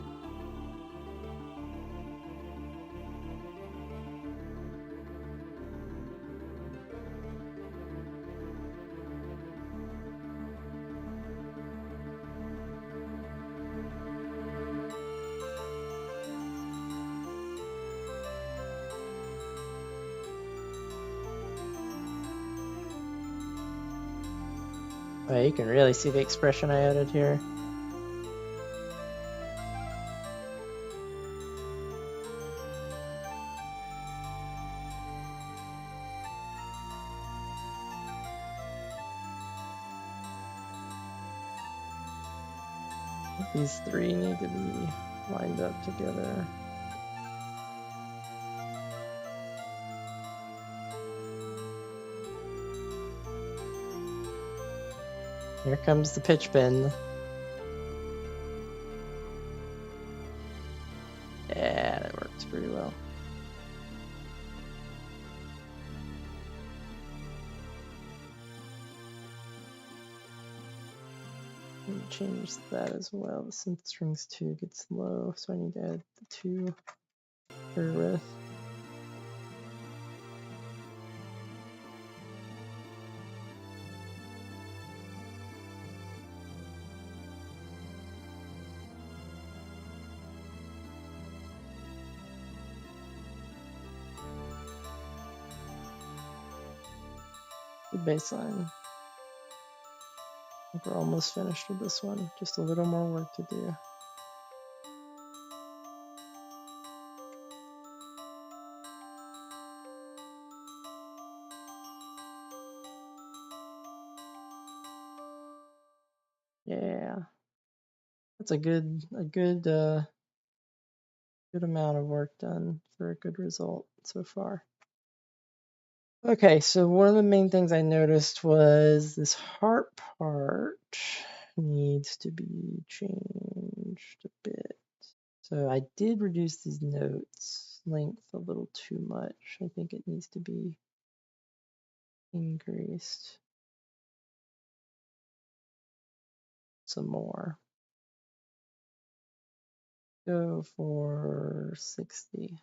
Oh, you can really see the expression I added here. These three need to be lined up together. Here comes the pitch bend. Yeah, that works pretty well. Change that as well. The synth strings 2 gets low, so I need to add the 2 for width. Good baseline. I think we're almost finished with this one. Just a little more work to do. Yeah, that's a good amount of work done for a good result so far. Okay, so one of the main things I noticed was this heart part needs to be changed a bit. So I did reduce these notes length a little too much. I think it needs to be increased some more. Go for 60.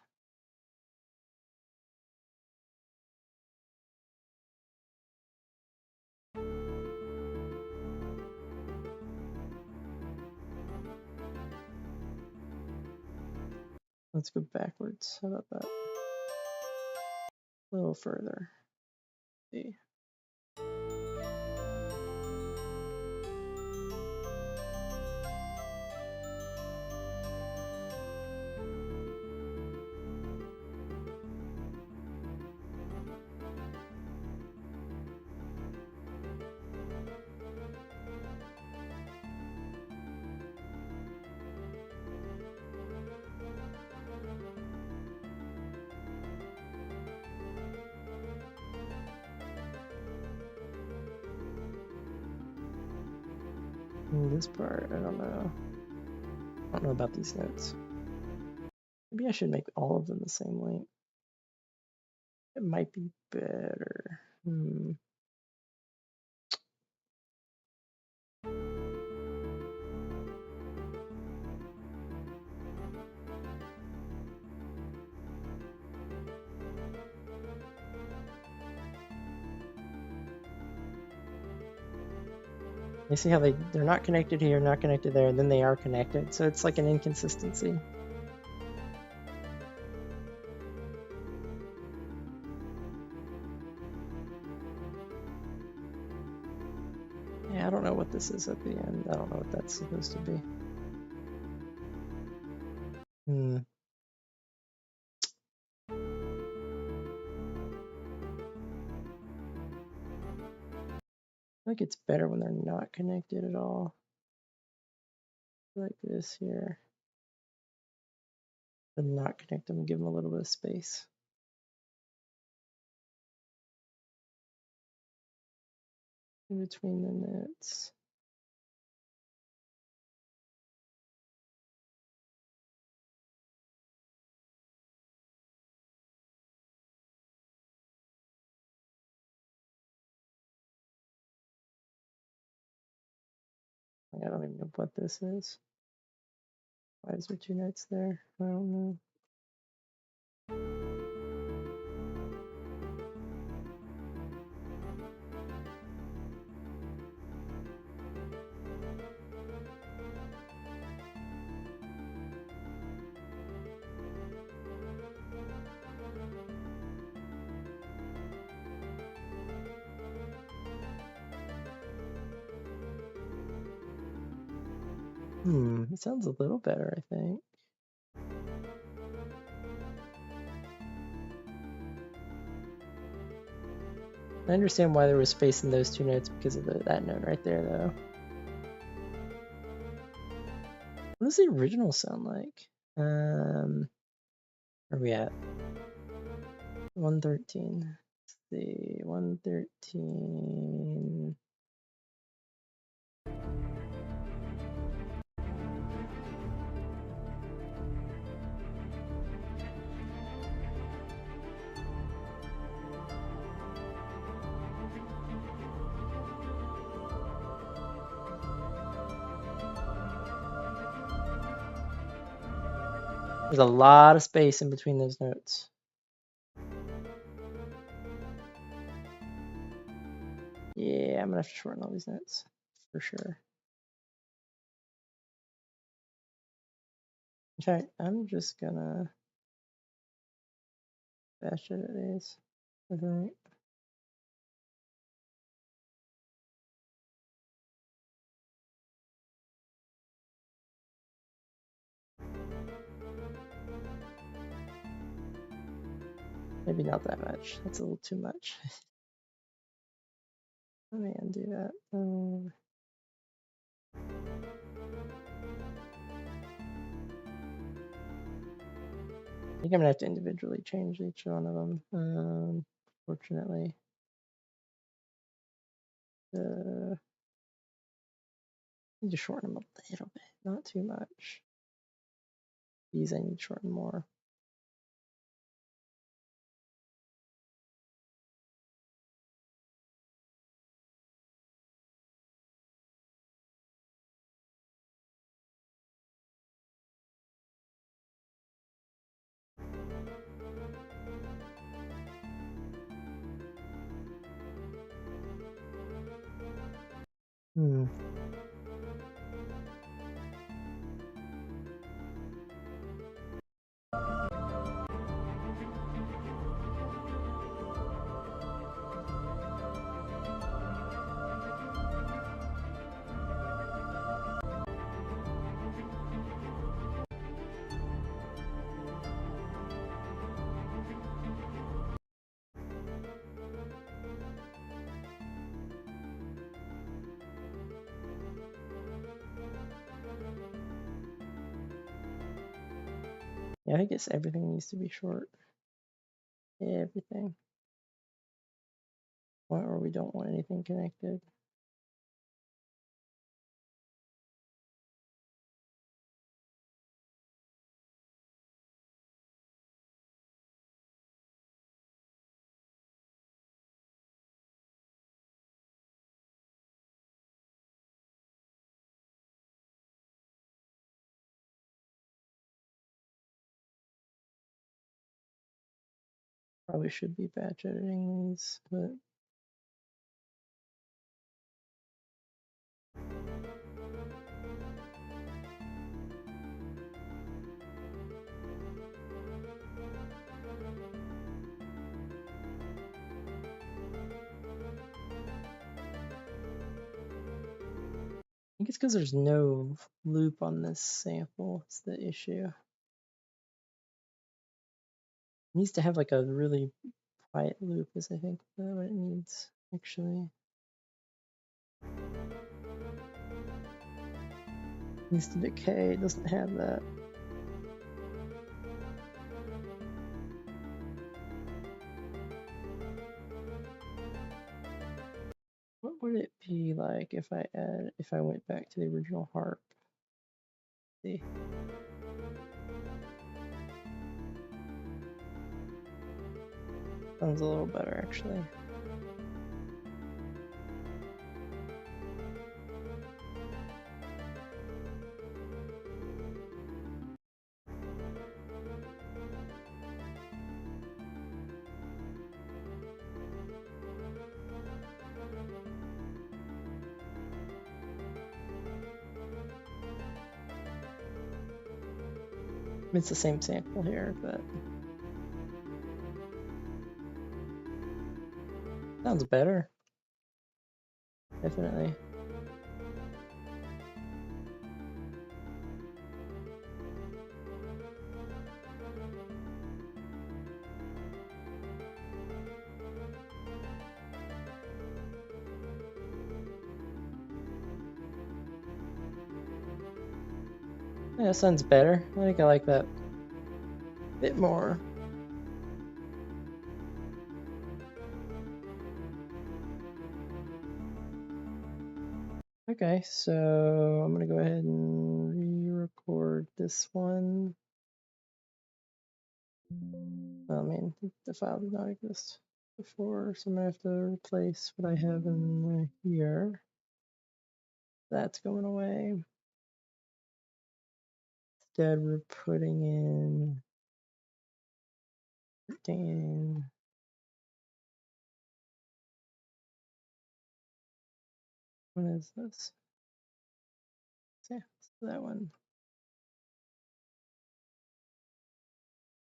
Let's go backwards. How about that? A little further. See. This part, I don't know. I don't know about these notes. Maybe I should make all of them the same length. It might be better. You see how they're not connected here, not connected there, and then they are connected. So it's like an inconsistency. Yeah, I don't know what this is at the end. I don't know what that's supposed to be. Hmm. I think it's better when they're not connected at all. Like this here. And not connect them, give them a little bit of space. In between the notes. I don't even know what this is. Why is there 2 notes there? I don't know. It sounds a little better, I think. I understand why there was space in those 2 notes because of that note right there, though. What does the original sound like? Where are we at? 113. Let's see, 113. There's a lot of space in between those notes. Yeah, I'm gonna have to shorten all these notes for sure. In fact, I'm just gonna batch edit these, I think. Maybe not that much. That's a little too much. Let me undo that. I think I'm gonna have to individually change each one of them. Fortunately. I need to shorten them a little bit, not too much. These I need to shorten more. Hmm. Yeah, I guess everything needs to be short. Everything. Or we don't want anything connected. Probably should be batch editing these, but think it's because there's no loop on this sample. It's the issue. It needs to have like a really quiet loop is I think what it needs actually. It needs to decay, it doesn't have that. What would it be like if I went back to the original harp? Let's see. Sounds a little better actually. It's the same sample here, but sounds better. Definitely. Yeah, that sounds better. I think I like that a bit more. Okay, so I'm gonna go ahead and re-record this one. I mean, the file did not exist before, so I'm gonna have to replace what I have in here. That's going away. Instead, we're putting in 13. What is this? Yeah, it's that one.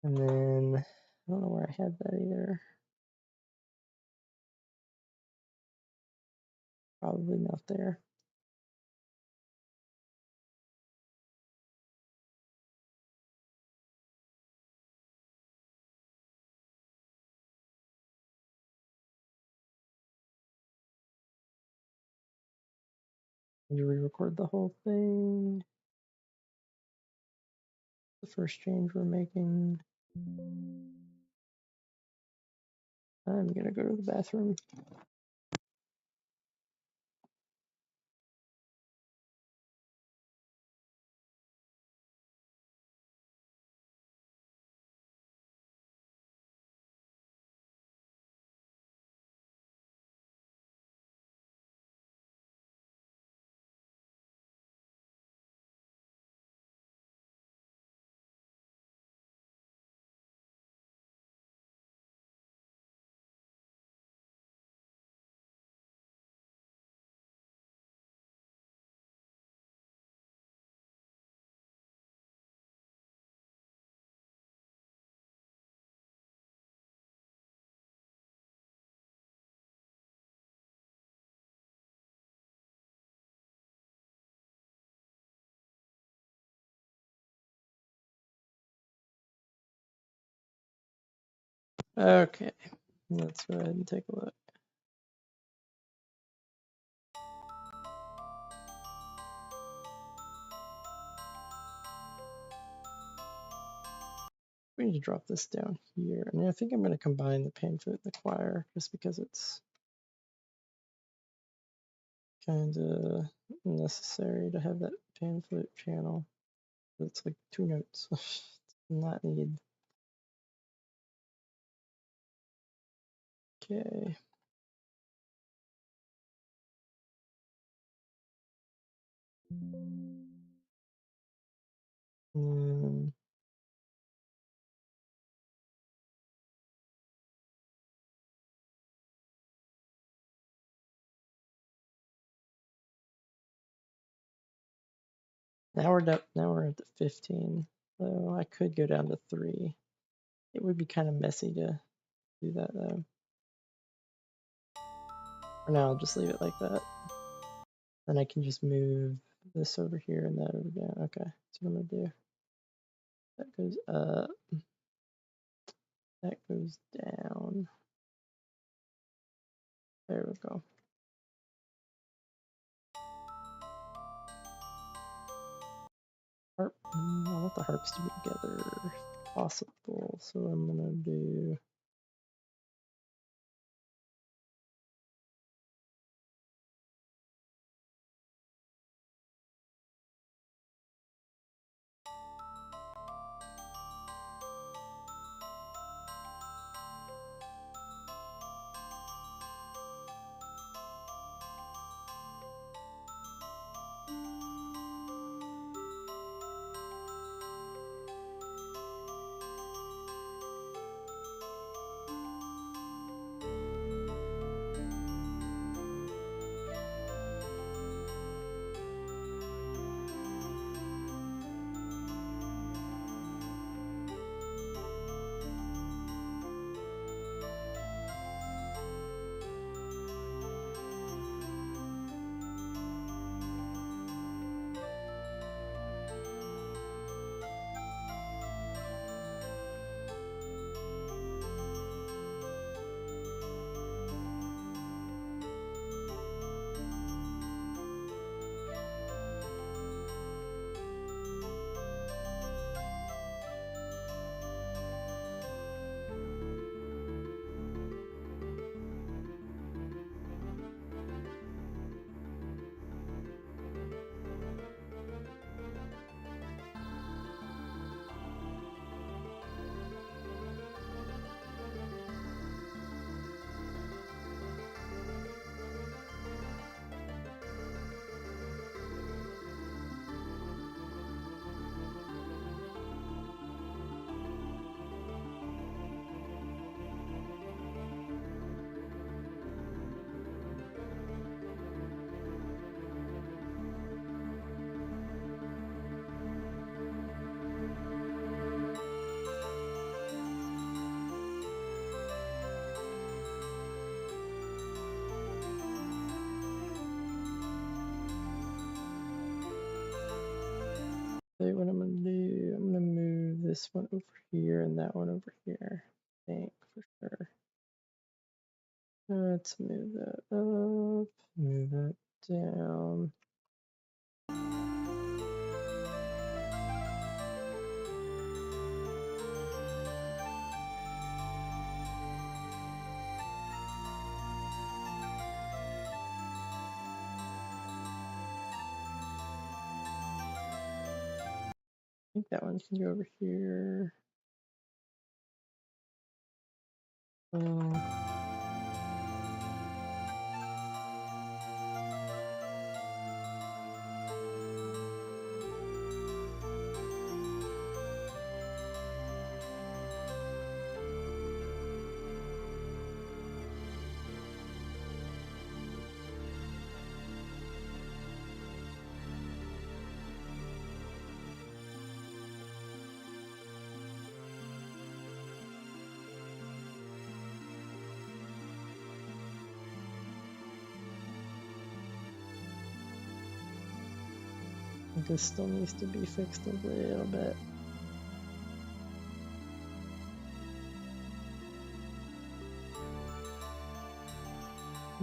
And then I don't know where I had that either. Probably not there. You re-record the whole thing. The first change we're making. I'm gonna go to the bathroom. Okay, let's go ahead and take a look. We need to drop this down here. And I think I'm going to combine the panflute and the choir just because it's kind of necessary to have that panflute channel. It's like 2 notes. Not needed. Okay. Um, now we're at the 15. So I could go down to 3. It would be kind of messy to do that though. For now, I'll just leave it like that. Then I can just move this over here and that over there. Okay, that's what I'm gonna do. That goes up. That goes down. There we go. Harp. I want the harps to be together if possible. So I'm gonna do. What I'm gonna do, I'm gonna move this one over here and that one over here. I think for sure. Let's move that up, move that down. I think that one can go over here. This still needs to be fixed a little bit.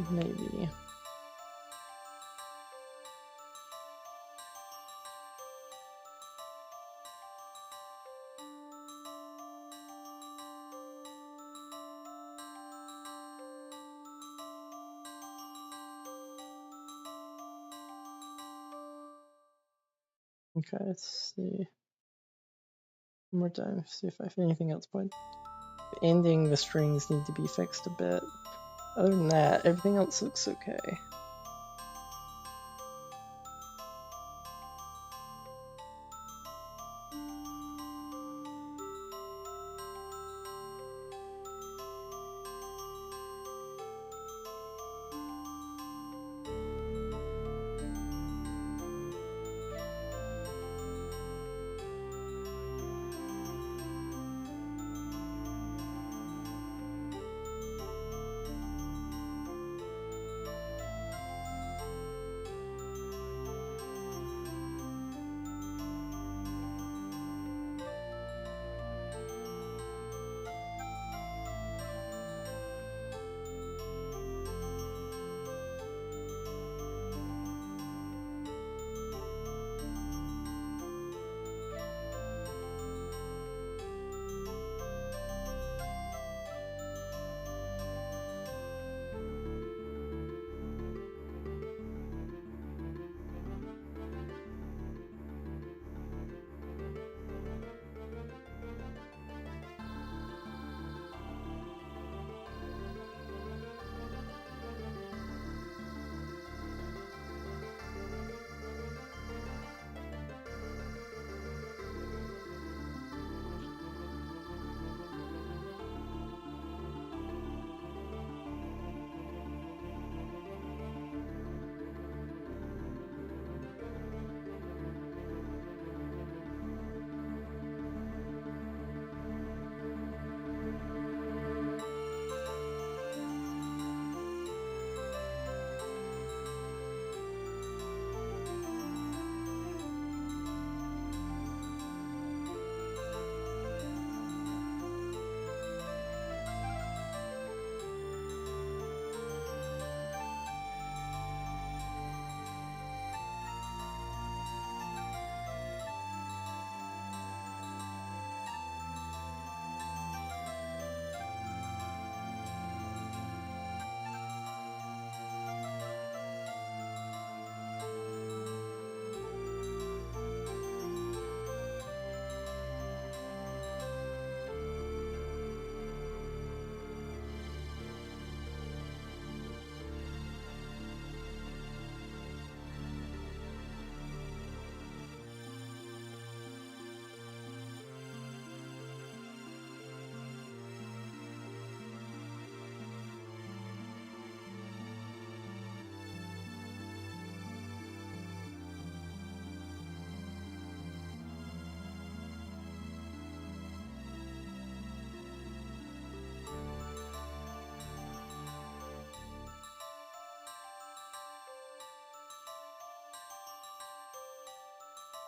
Maybe. Okay, let's see. One more time, see if I have anything else point. Ending the strings need to be fixed a bit. Other than that, everything else looks okay.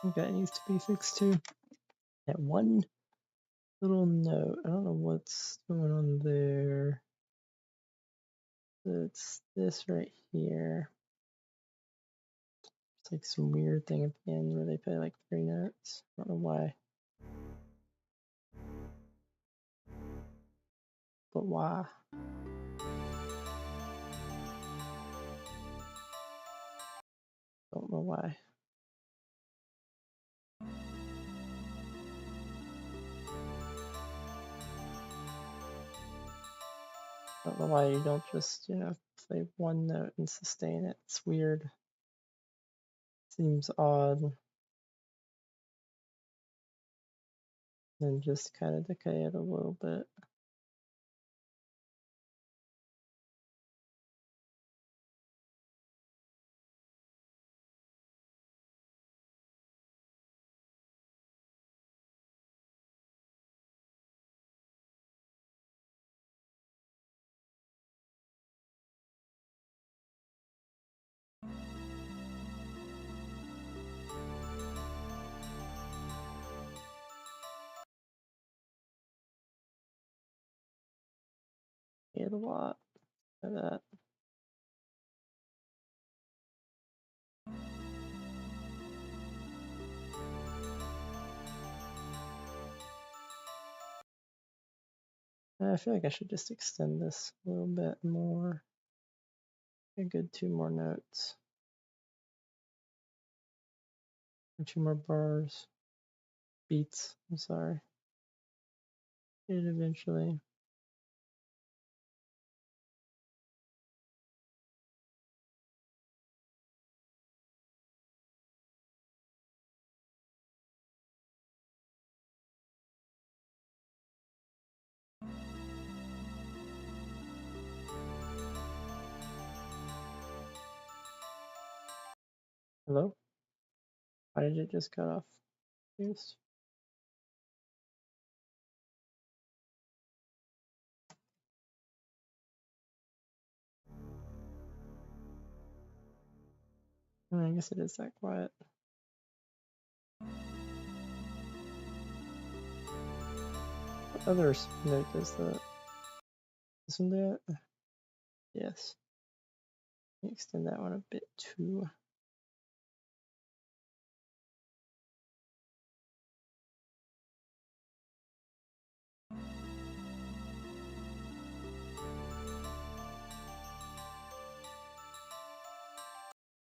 That needs to be fixed too. That one little note. I don't know what's going on there. It's this right here. It's like some weird thing at the end where they play like 3 notes. I don't know why. But why? Don't know why. Don't know why you don't just, play one note and sustain it. It's weird. Seems odd. Then just kind of decay it a little bit. It a lot of that. I feel like I should just extend this a little bit more. A good 2 more notes. Or 2 more bars. Beats, I'm sorry. It eventually. Hello? Why did it just cut off? Yes. I guess it is that quiet. What other note does that? This one do it? Yes. Extend that one a bit too.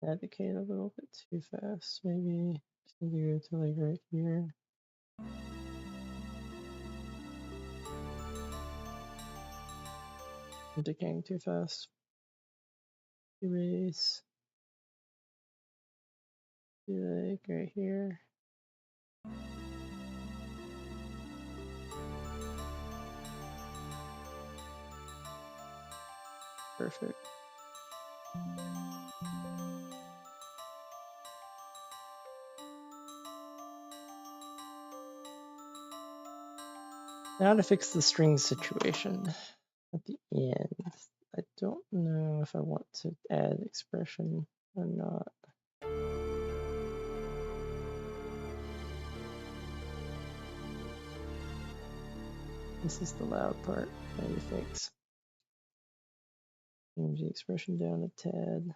Advocate a little bit too fast, maybe. Just need to go to like right here. I'm decaying too fast. Erase. Do like right here. Perfect. Now to fix the string situation at the end. I don't know if I want to add expression or not. This is the loud part I need to fix. Change the expression down a tad.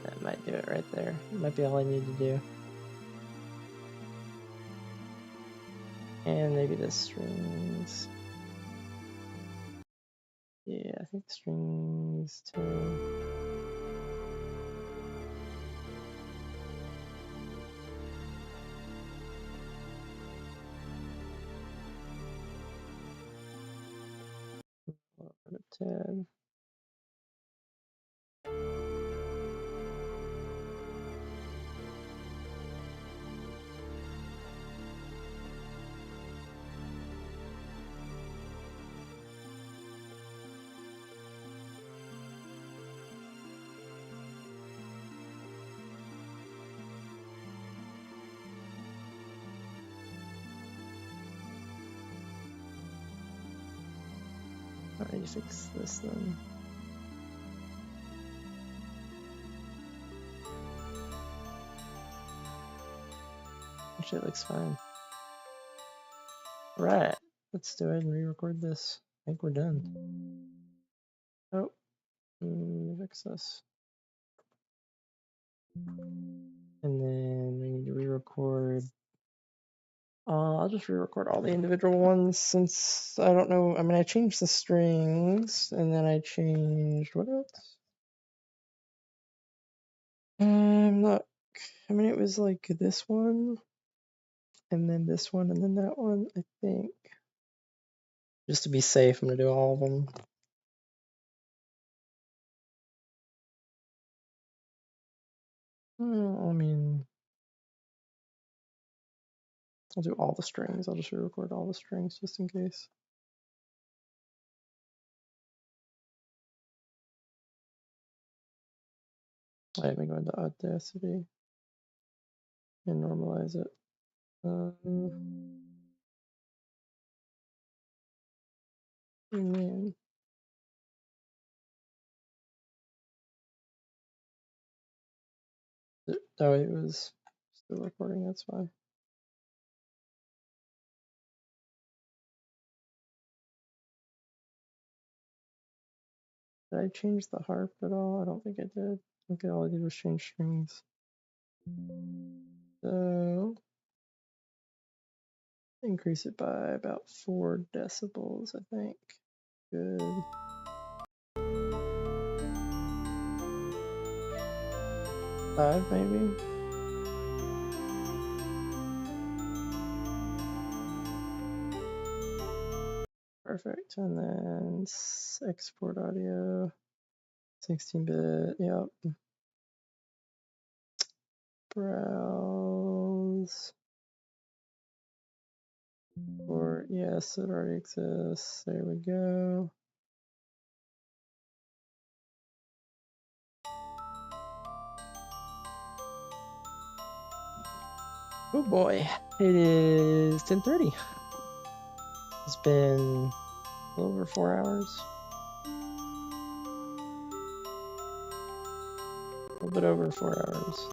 That might do it right there. Might be all I need to do. And maybe the strings. Yeah, I think strings too. A tad. me fix this then. Actually, it looks fine. Right, let's do it and re-record this. I think we're done. Oh, fix this. And then we need to re-record. I'll just re-record all the individual ones since I don't know. I mean, I changed the strings and then I changed what else? I'm not. I mean, it was like this one and then this one and then that one, I think. Just to be safe, I'm gonna do all of them. I mean, I'll do all the strings. I'll just re-record all the strings just in case. Let me go into Audacity and normalize it. Man. Oh, it was still recording, that's why. Did I change the harp at all? I don't think I did. Okay, all I did was change strings. So, increase it by about 4 decibels, I think. Good. Five, maybe? Perfect. And then export audio. 16-bit, yep. Browse. Or, yes, it already exists. There we go. Oh boy, it is 10:30. It's been a little over 4 hours. A little bit over 4 hours.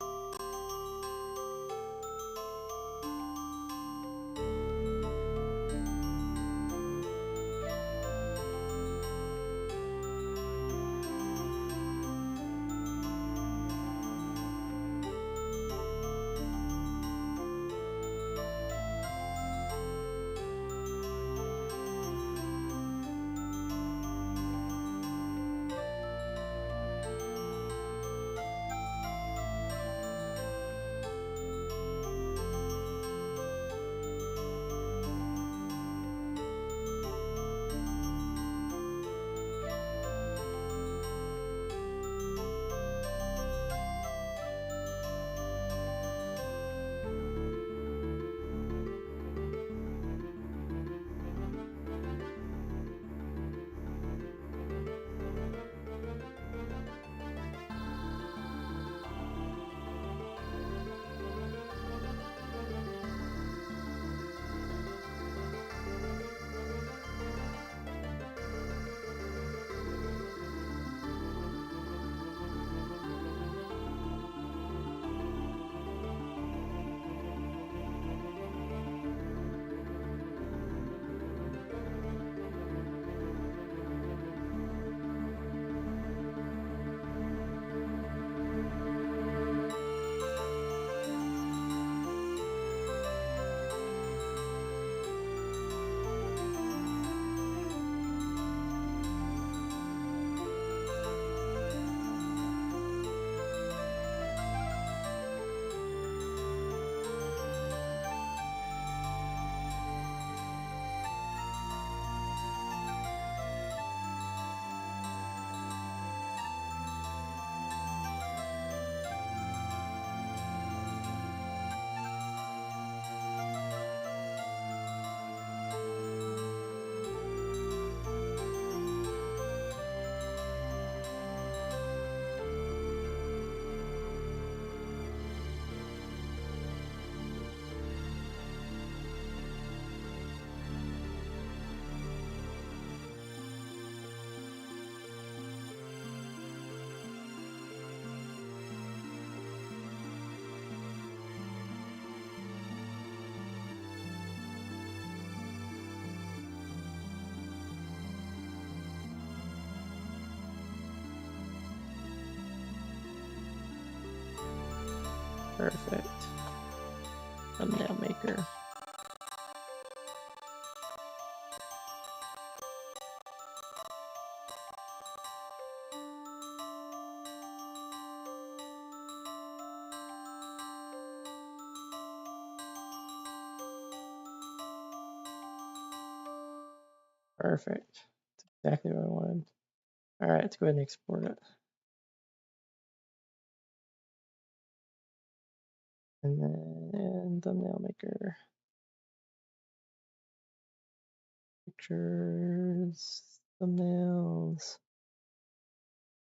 Perfect. Thumbnail maker. Perfect. That's exactly what I wanted. All right, let's go ahead and export it. And then thumbnail maker. Pictures, thumbnails.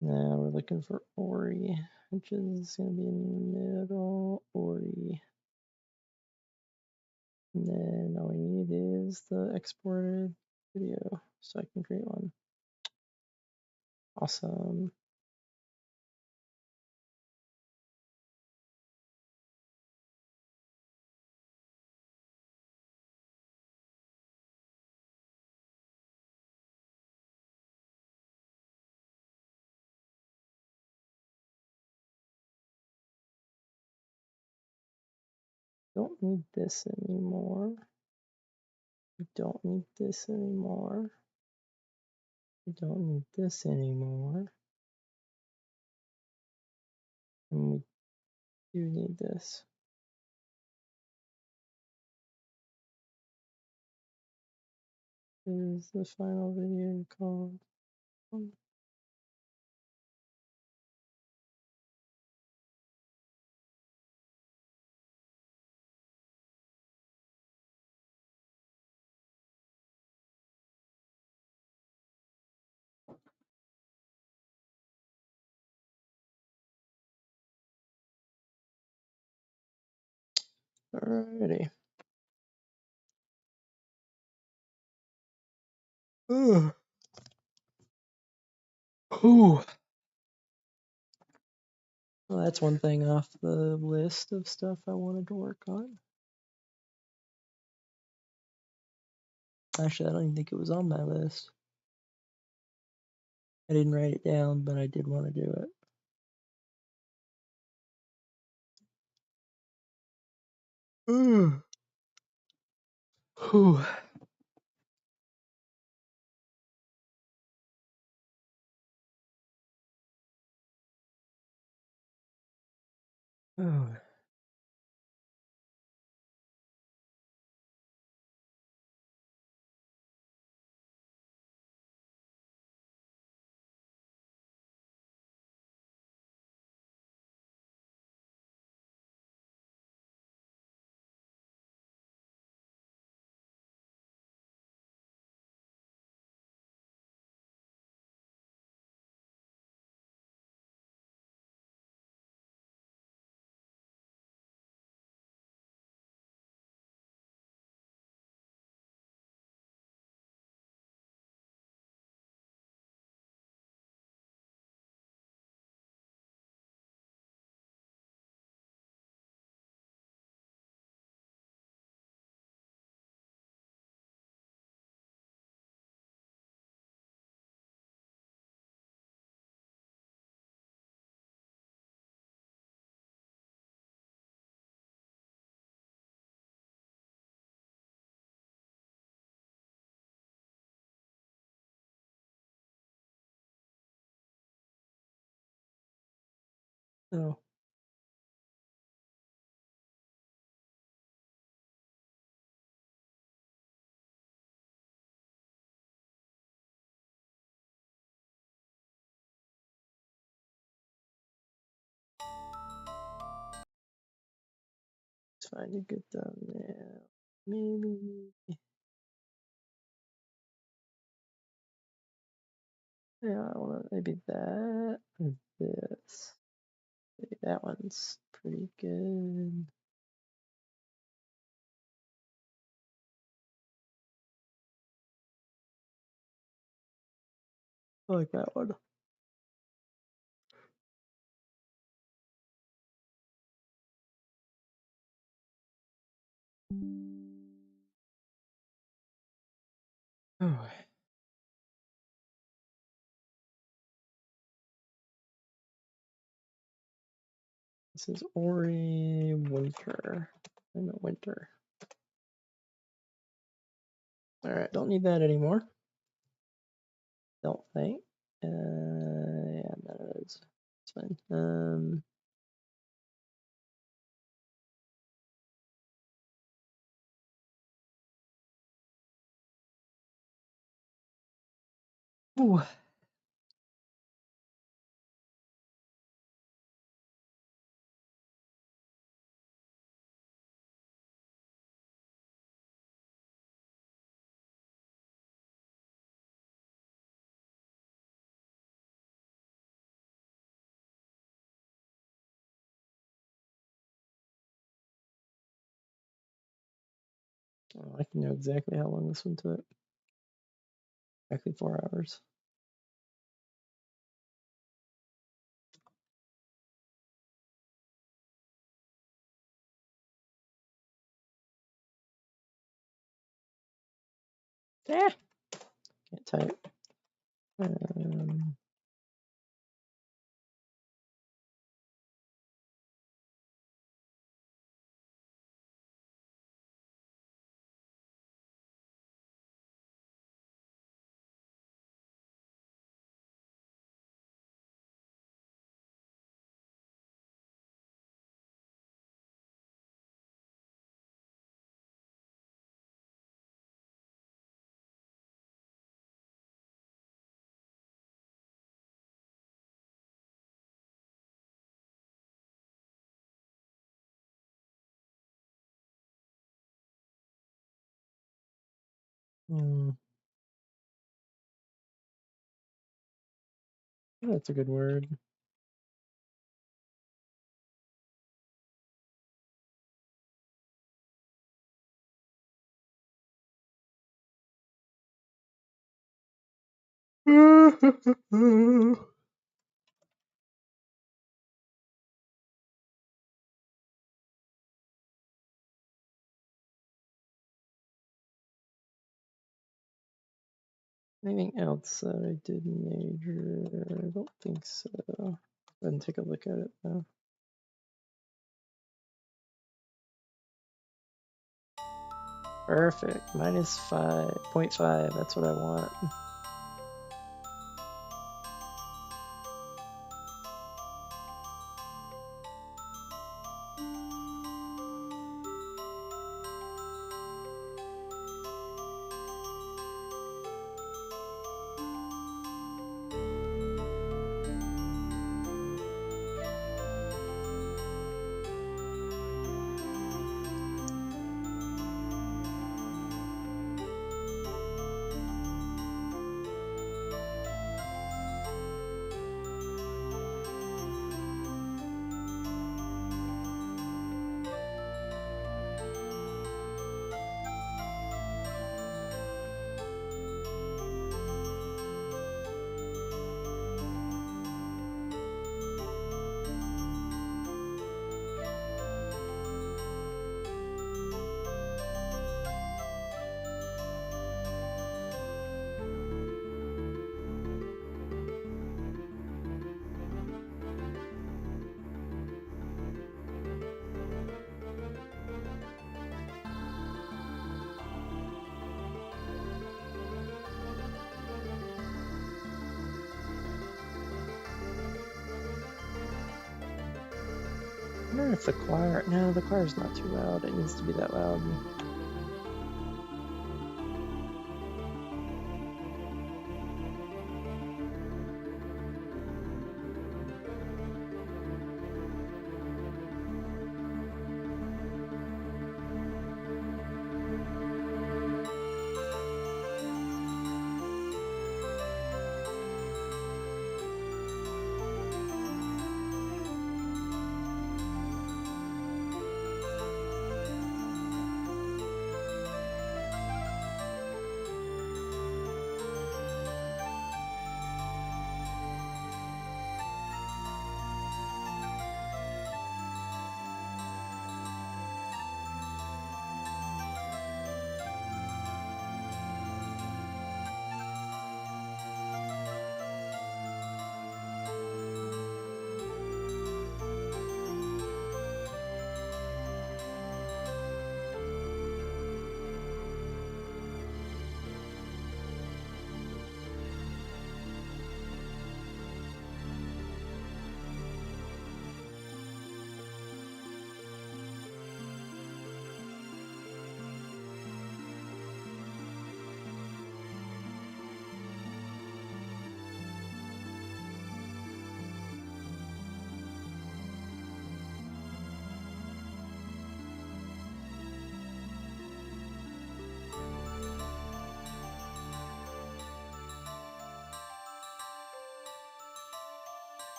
Now we're looking for Ori, which is going to be in the middle. Ori. And then all we need is the exported video so I can create one. Awesome. Don't need this anymore. We don't need this anymore. We don't need this anymore. And we do need this. What is the final video called? Alrighty. Ooh. Ooh. Well, that's one thing off the list of stuff I wanted to work on. Actually, I don't even think it was on my list. I didn't write it down, but I did want to do it. Ooh. Ooh. Oh. Oh. Let's find a good thumbnail. Maybe. Yeah, I want to maybe that or this. Maybe that one's pretty good. I like that one. Oh. This is Ori Winter. I know Winter. Alright, don't need that anymore. Don't think. Yeah, none of those. It's fine. Ooh. Oh, I can know exactly how long this one took. Exactly 4 hours. Ah, can't type. Um, hmm, that's a good word. Anything else that I did major? I don't think so. Go ahead and take a look at it now. Perfect. Minus 5.5. That's what I want. I wonder if the choir. No, the choir's not too loud. It needs to be that loud.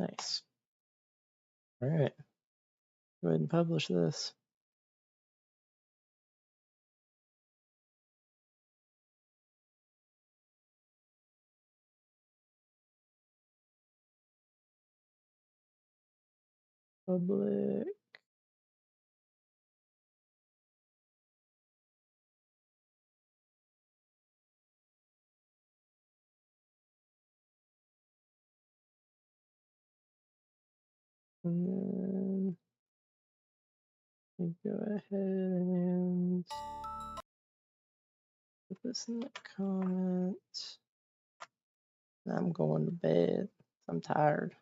Nice. All right. Go ahead and publish this. Public. And then we go ahead and put this in the comment. I'm going to bed. I'm tired.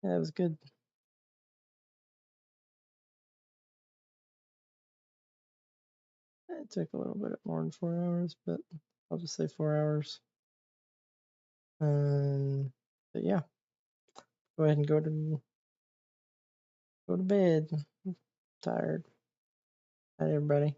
Yeah, it was good. It took a little bit more than 4 hours, but I'll just say 4 hours. But yeah, go ahead and go to bed. I'm tired. Night, everybody.